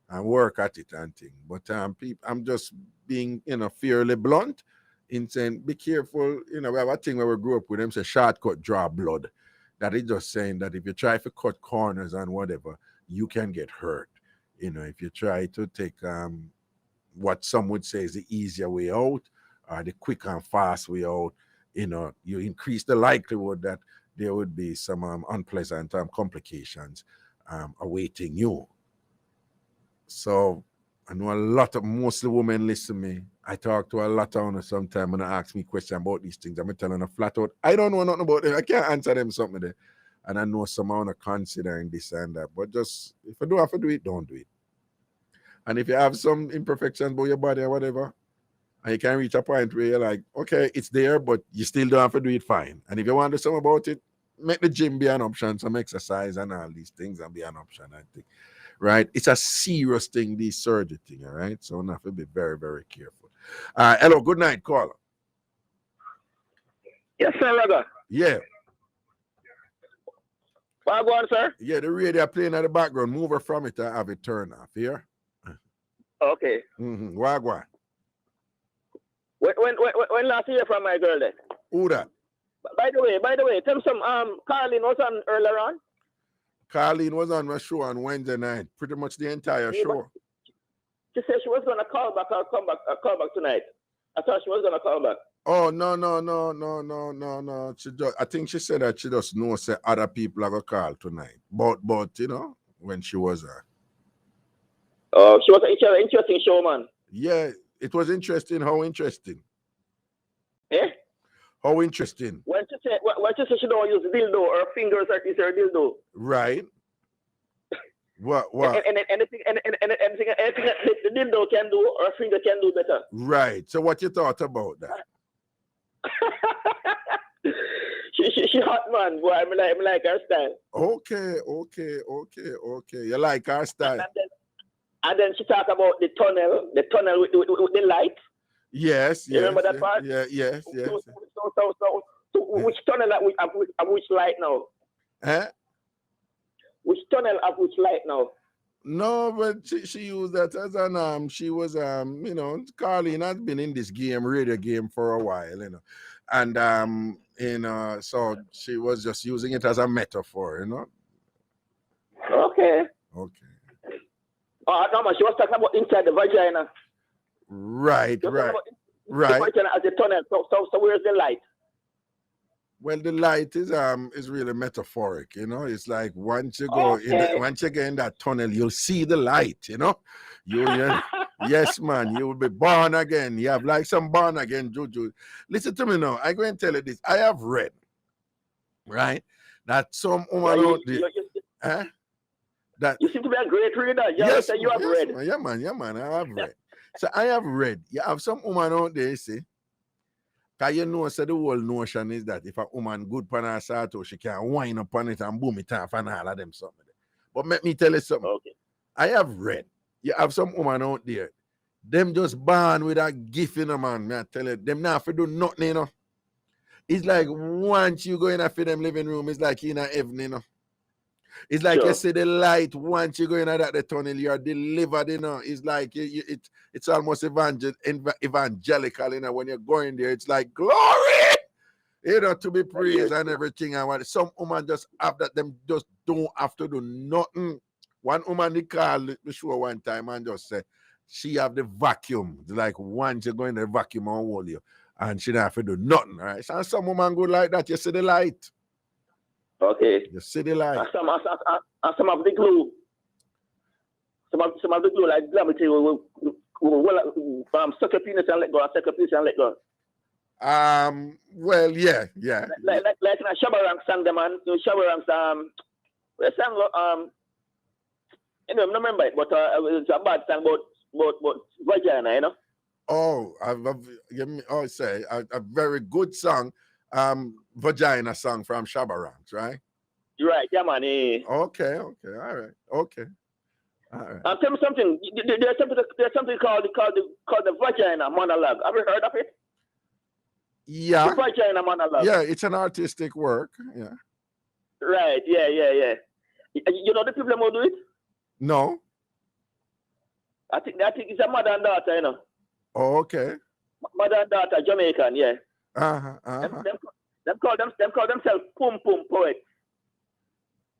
and work at it and thing. But I'm just being, fairly blunt in saying, be careful. We have a thing where we grew up with them, say shortcut draw blood. That is just saying that if you try to cut corners and whatever, you can get hurt. If you try to take what some would say is the easier way out or the quick and fast way out, you increase the likelihood that there would be some unpleasant complications awaiting you. So I know mostly women listen to me. I talk to a lot of them sometimes and they ask me questions about these things. I'm telling them flat out, I don't know nothing about them. I can't answer them something there. And I know some are considering this and that. But just, if you don't have to do it, don't do it. And if you have some imperfections about your body or whatever, and you can reach a point where you're like, okay, it's there, but you still don't have to do it, fine. And if you want to do something about it, make the gym be an option, some exercise and all these things and be an option, I think. Right? It's a serious thing, this surgery thing, all right? So we have to be very, very careful. Hello, good night, caller. Yes, sir, Raga. Yeah. What go on, sir? Yeah, the radio playing in the background. Move her from it and have it turn off. Here? Okay. What go on? When last you hear from my girl then? Who that? By the way, tell me some Carlin was on earlier on. Carlene was on my show on Wednesday night, pretty much the entire show. She said she was gonna call back or call back tonight. I thought she was gonna call back. Oh no. I think she said that she just knows that other people are gonna call tonight. But when she was oh, she was an interesting show, man. Yeah, it was interesting. How interesting? Eh? How interesting? When she say she don't use dildo or fingers or this or dildo. Right. What? And anything that the dildo can do or finger can do better. Right. So what you thought about that? she hot, man. Boy, I like her style. Okay. You like her style. And then she talk about the tunnel with the light. Yes. You remember that part? Yeah, yes. So which tunnel of which light now? Huh? Which tunnel of which light now? No, but she used that as an she was Carlene has been in this radio game for a while, and so she was just using it as a metaphor, Okay. Oh no, man, she was talking about inside the vagina. Right. About Right. As a tunnel. So where's the light? Well, the light is really metaphoric, you know. It's like once you go once you get in that tunnel, you'll see the light, you know. Yes, man, you will be born again. You have like some born again juju. Listen to me now. I'm going to tell you this. I have read, right, that some woman out there. That you seem to be a great reader. Yes, you have read. Man, yeah, man, I have read. So I have read. You have some woman out there, see. Because you know, so the whole notion is that if a woman good pan her sato, she can wind up on it and boom it off and all of them something. But let me tell you something. Okay. I have read. You have some woman out there. Them just born with a gift in them, man. I tell you, them not for do nothing, you know. It's like once you go in for them living room, it's like in a heaven, you know. It's like you see the light. Once you go in that the tunnel, you are delivered, you know. It's like it's almost evangelical, you know. When you're going there, it's like glory, you know, to be praised and everything. And what some woman just have that, them just don't have to do nothing. One woman they called me sure one time and just said she have the vacuum. Like once you go in the vacuum and hold you, and she don't have to do nothing, right? So some woman go like that, you see the light. Okay. You see the light. And some of the glue. Some of the glue, like gravity, will suck your penis and let go, suck your penis and let go. Well, yeah. Like in a Shabarang sang, the man, Shabarang, the song, I don't remember it, but it's a bad song about vagina, you know? Oh, say a very good song. Vagina song from Shabarangs, right? You're right, yeah, man. Okay, all right. Tell me something. There's something called the vagina monologue. Have you heard of it? Yeah. The vagina monologue. Yeah, it's an artistic work. Yeah. Right. Yeah. You know the people who do it? No. I think it's a mother and daughter, you know. Oh, okay. Mother and daughter, Jamaican, yeah. Them call themselves Pum Pum poets.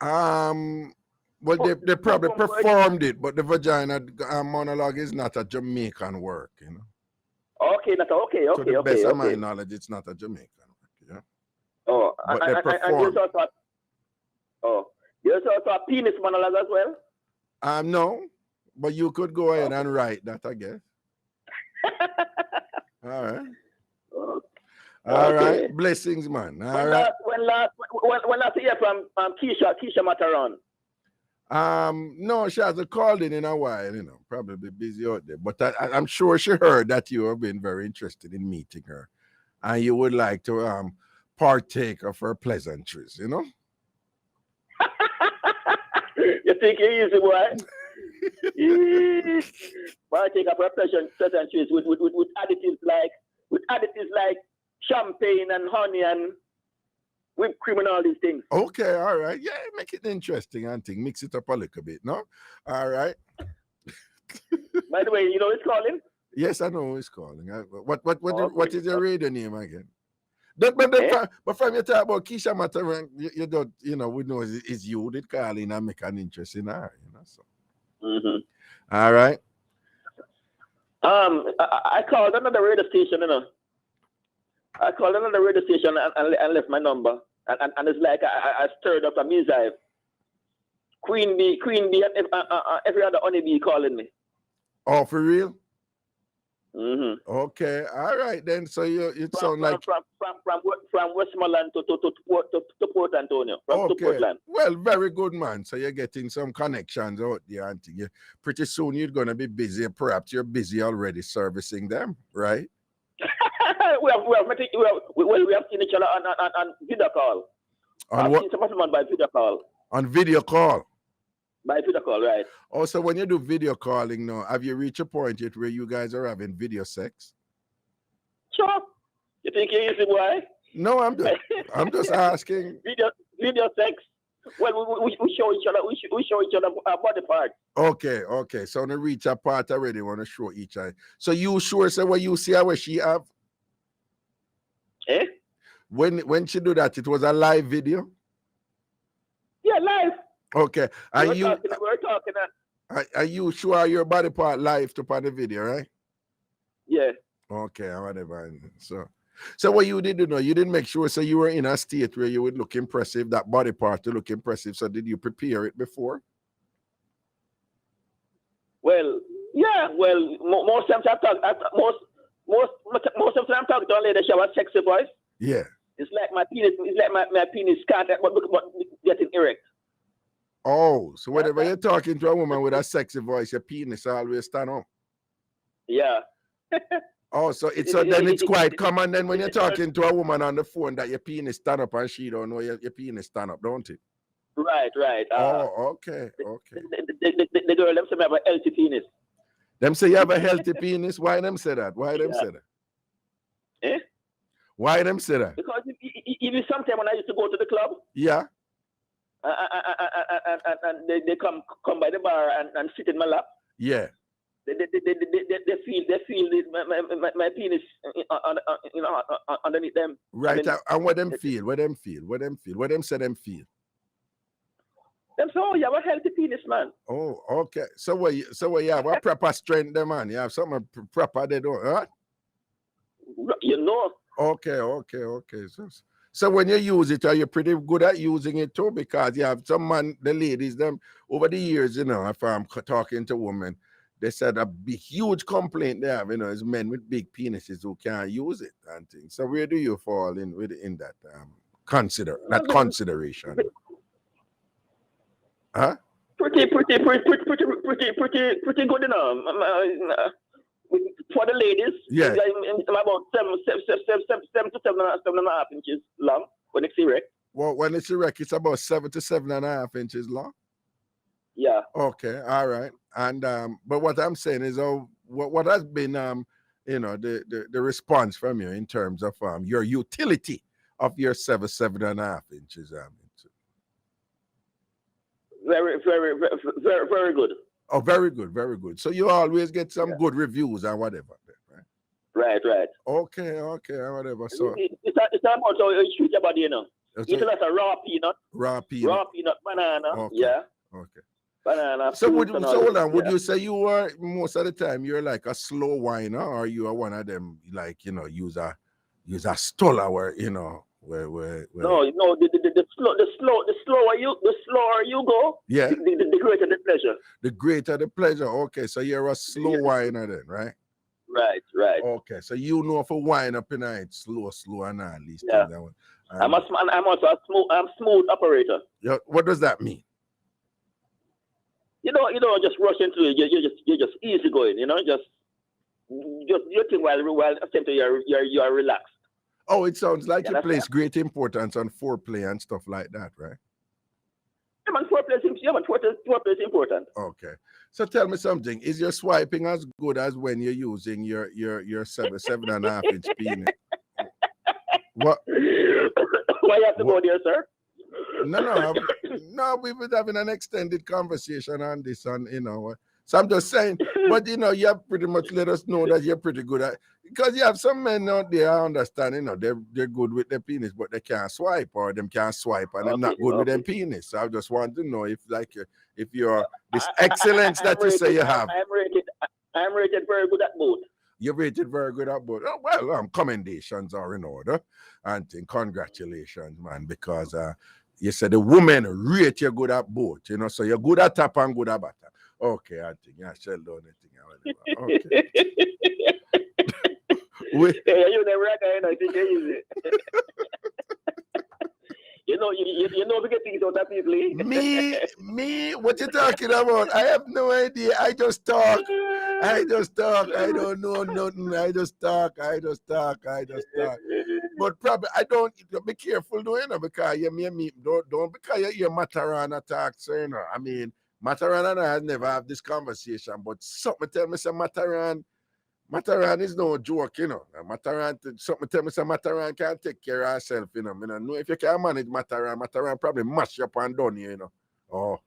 Well, they probably performed it, but the vagina monologue is not a Jamaican work, you know. Okay. To the best of my knowledge, it's not a Jamaican work, yeah. Oh, but they performed. There's also a penis monologue as well. No, but you could go ahead and write that, I guess. All right. All right. Blessings, man. When last year from Keisha Mataron? No, she hasn't called in a while, you know, probably busy out there. But I'm sure she heard that you have been very interested in meeting her. And you would like to partake of her pleasantries, you know? You think you're easy, boy? Partake of her pleasantries with additives like champagne and honey and whipped cream and all these things. Okay, all right. Yeah, make it interesting and thing. Mix it up a little bit, no? All right. By the way, you know who's calling? Yes, I know who's calling. What is your radio name again? But from your talk about Keisha Mataran, you don't, you know, we know it's you that call in and make an interest in her, you know. So. Mm-hmm. All right. I called another radio station, you know. I called another radio station and left my number. And it's like I stirred up a missile. Queen Bee, and every other honeybee calling me. Oh, for real? Mm-hmm. Okay, all right then. So you sound like from Westmoreland to Port Antonio. To Portland. Well, very good, man. So you're getting some connections out there, and pretty soon you're gonna be busy. Perhaps you're busy already servicing them, right? we have seen each other on video call. On what? Seen some by video call. On video call. By video call, right? Also, when you do video calling now, have you reached a point yet where you guys are having video sex? Sure. You think you're easy, boy? No, I'm just asking. Video sex. Well, we show each other. We show each other our body parts. Okay. So when you reach a part already, want to show each other. So you sure say what you see her where she have? Eh? When she do that, it was a live video? Yeah, live. Okay. We're talking. Are you sure your body part live to part the video, right? Yeah. Okay, whatever. So what you did, you didn't make sure, so you were in a state where you would look impressive, that body part to look impressive. So did you prepare it before? Well, yeah. Well, most times I talk. Most of the time I talk to a lady. She have a sexy voice. Yeah. It's like my penis. It's like my penis can't but getting erect. Oh, so whenever you're talking to a woman with a sexy voice, your penis always stand up. Yeah. Oh, so it's quite common then when you're talking to a woman on the phone that your penis stand up and she don't know your penis stand up, don't it? Right. Okay. The girl them say I have a healthy penis. Them say you have a healthy penis. Why them say that? Eh? Why them say that? Because even sometimes when I used to go to the club. Yeah. And they come by the bar and sit in my lap. Yeah. They feel my penis underneath them. Right. And what them feel? What them say them feel? Them say, oh, you have a healthy penis, man. Oh, okay. So what you have a proper strength there, man. You have something proper they don't, huh? You know. Okay. So when you use it, are you pretty good at using it too? Because you have some man, the ladies, them over the years, if I'm talking to women, they said a big, huge complaint they have, is men with big penises who can't use it and things. So where do you fall in that consideration? Huh? Pretty good, for the ladies. Yeah. I'm about 7 to 7.5 inches long when it's erect. Well, when it's erect, it's about 7 to 7.5 inches long. Yeah. Okay. All right. And but what I'm saying is, what has been the response from you in terms of your utility of your 7.5 inches? Very good. Oh, very good. So you always get some good reviews and whatever, right? Right. Okay, whatever. So it's about how you treat your body, Eat a lot of raw peanut, banana. Okay. Yeah. Okay. Banana. So hold on. Would you say you were most of the time you're like a slow whiner, or you are one of them like use a stoller where where No, the slower you go, yeah, the greater the pleasure. The greater the pleasure. Okay, so you're a slow whiner then, right? Right. Okay, so for wine up in it slow and at least. Yeah. I'm also a smooth operator. Yeah. What does that mean? You don't just rush into it. You're just easy going. Just you think while you're relaxed. Oh, it sounds like you place great importance on foreplay and stuff like that, right? Yeah, man, foreplay is important. Okay. So tell me something. Is your swiping as good as when you're using your 7.5 inch penis? What? Why you have to go there, sir? No, we've been having an extended conversation on this, and so I'm just saying, but you have pretty much let us know that you're pretty good at, because you have some men out there, I understand, they're good with their penis, but they can't swipe, or them can't swipe, and they're not good with their penis. So I just want to know if you're this excellence that you say you have. I'm rated very good at both. You're rated very good at both. Oh, well, commendations are in order, and congratulations, man, because you said the women rate you good at both, so you're good at top and good at bottom. Okay, I think I shall do anything. Okay. You never I think easy. We get things out that easily. Me, what you talking about? I have no idea. I just talk. I don't know nothing. I just talk. But probably I don't. Be careful, though, because don't because you're Mataran attack, so I mean, Mataran and I never have this conversation, but something tell me some Mataran is no joke, something tell me some Mataran can't take care of herself, I don't know if you can manage Mataran probably mash you up and done you, Oh.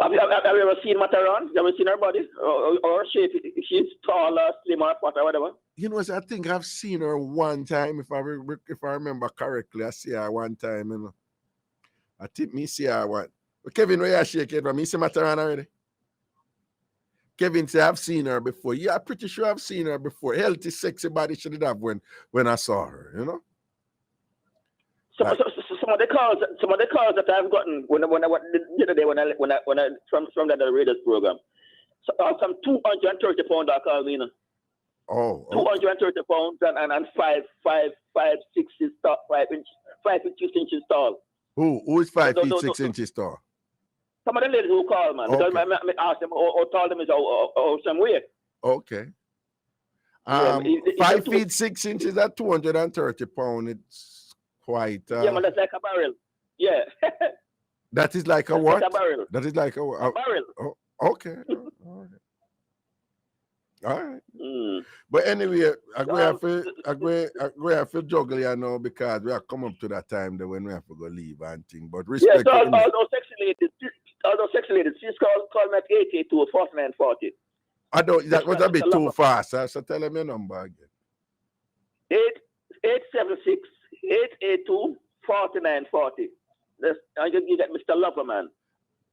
Have you ever seen Mataran? Have you ever seen her body? Or shape? If she's tall or slim or fat or whatever? I think I've seen her one time, if I remember correctly. I see her one time, I think me see her one. Kevin, where you shake it from? Me see Mataran already? Kevin said, I've seen her before. Yeah, I'm pretty sure I've seen her before. Healthy, sexy body she did have when I saw her, you know? Some of the calls that I've gotten the other day when I from that radio program. So some 230 pounds are called me, you know. Oh, okay. 230 pounds and 5 feet 6 inches tall. Who is 5 feet 6 inches tall? Some of the ladies who call, man, because I asked them or told them it's some way. Okay. 5 feet 6 inches at 230 pounds. It's quite. Yeah, man, that's like a barrel. Yeah. That is like a what? Like a barrel. That is like a barrel. Oh, okay. All right. But anyway, I have to juggle, you know, because we are coming up to that time that when we have to go leave and thing. But respect. Yeah, so all those sexy ladies, please call me at 882-4940. I don't. That was a bit too fast. So tell them your number again. 876-882-4940. And you get Mr. Loverman.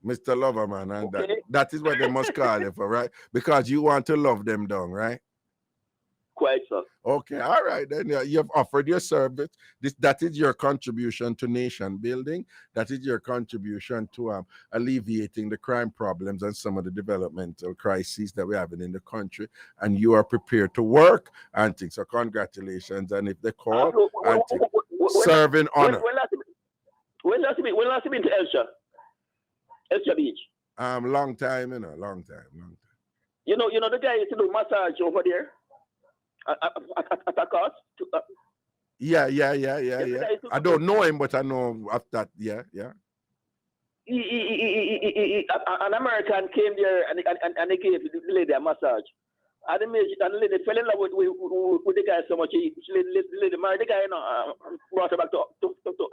Mr. Loverman, and okay. that is what they must call you for, right? Because you want to love them down, right? Quite so. Okay, all right, then you've offered your service. That is your contribution to nation building. That is your contribution to alleviating the crime problems and some of the developmental crises that we're having in the country. And you are prepared to work, Auntie. So congratulations. And if they call, Auntie, serve in honor. When last you been to Elsha Beach? Long time, you know, long time. You know the guy used to do massage over there at a cost. Yeah. I don't know him, but I know of that. Yeah. An American came there and they gave the lady a massage. And the lady fell in love with the guy so much. The lady married the guy, you know, brought her back to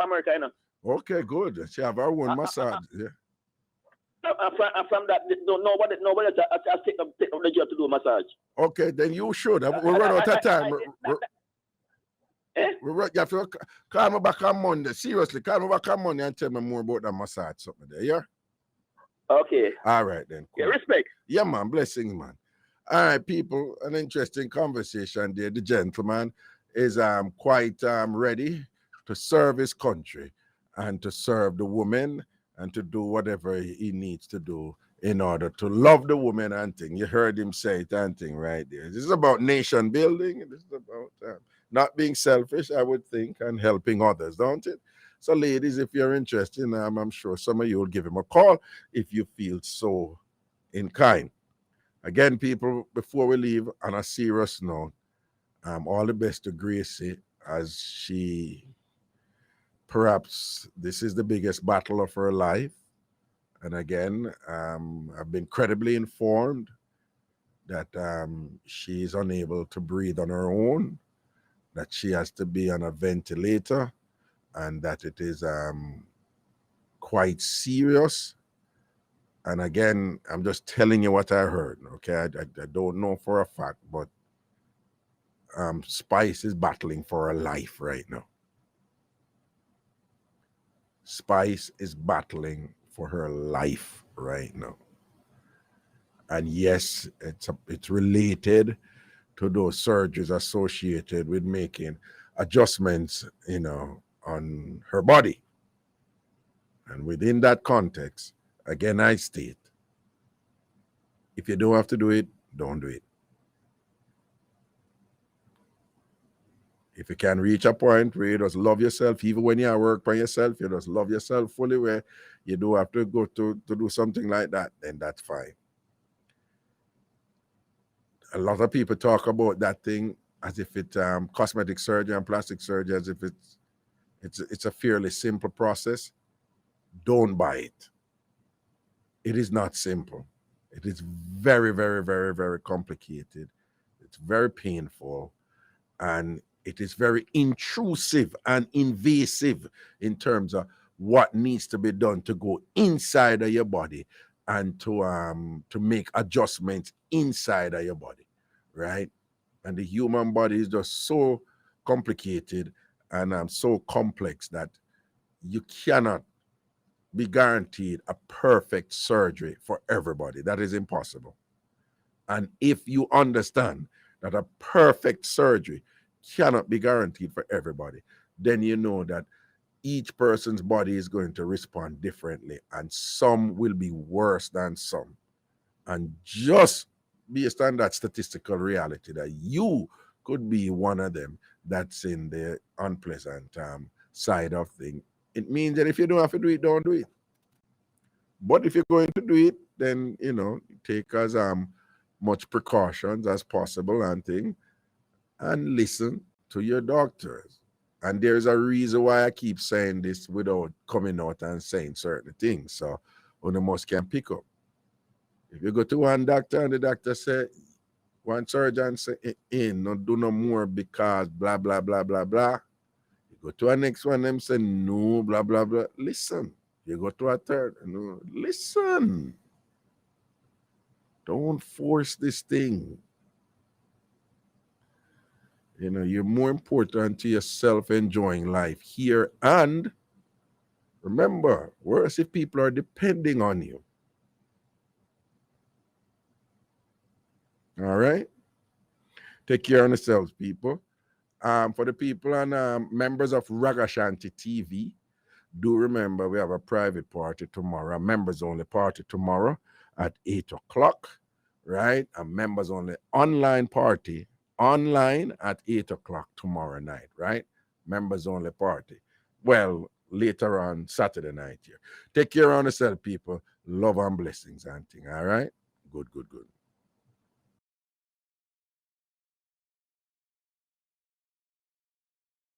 America, you know. Okay, good. She have her own massage. Yeah. And from that, nobody has taken up the job to do a massage. Okay, then you should. We run out of time. You have to call me back on Monday. Seriously, call me back on Monday and tell me more about the massage. Something there, yeah? Okay. All right, then. Yeah, Cool. respect. Yeah, man. Blessings, man. All right, people. An interesting conversation there. The gentleman is quite ready to serve his country and to serve the women and to do whatever he needs to do in order to love the woman and thing. You heard him say it and thing right there. This is about nation building. This is about not being selfish, I would think, and helping others, don't it? So, ladies, if you're interested, I'm sure some of you will give him a call if you feel so inclined. Again, people, before we leave, on a serious note, all the best to Gracie as she... Perhaps this is the biggest battle of her life. And again, I've been credibly informed that she is unable to breathe on her own, that she has to be on a ventilator, and that it is quite serious. And again, I'm just telling you what I heard, okay? I don't know for a fact, but Spice is battling for her life right now. Spice is battling for her life right now. And yes, it's related to those surgeries associated with making adjustments, you know, on her body. And within that context, again, I state, if you don't have to do it, don't do it. If you can reach a point where you just love yourself, even when you work by yourself, you just love yourself fully, where you don't have to go to do something like that, then that's fine. A lot of people talk about that thing as if it's cosmetic surgery and plastic surgery, as if it's a fairly simple process. Don't buy it. It is not simple. It is very, very, very, very complicated. It's very painful, and it is very intrusive and invasive in terms of what needs to be done to go inside of your body and to make adjustments inside of your body, right? And the human body is just so complicated and so complex that you cannot be guaranteed a perfect surgery for everybody. That is impossible. And if you understand that a perfect surgery cannot be guaranteed for everybody, then you know that each person's body is going to respond differently, and some will be worse than some. And just based on that statistical reality that you could be one of them that's in the unpleasant side of things, it means that if you don't have to do it, don't do it. But if you're going to do it, then, you know, take as much precautions as possible and thing, and listen to your doctors. And there's a reason why I keep saying this without coming out and saying certain things. So one of us can pick up. If you go to one doctor and the doctor say, one surgeon say, not do no more because blah, blah, blah, blah, blah. You go to a next one, them say, no, blah, blah, blah. Listen. You go to a third, no, listen. Don't force this thing. You know, you're more important to yourself enjoying life here. And remember, worse if people are depending on you. All right? Take care of yourselves, people. For the people and members of Ragashanti TV, do remember we have a private party tomorrow, a members only party tomorrow at 8 o'clock, right? A members only online party online at 8 o'clock tomorrow night, right? Members only party. Well, later on Saturday night here. Take care of yourself, people. Love and blessings and thing, all right? Good, good, good.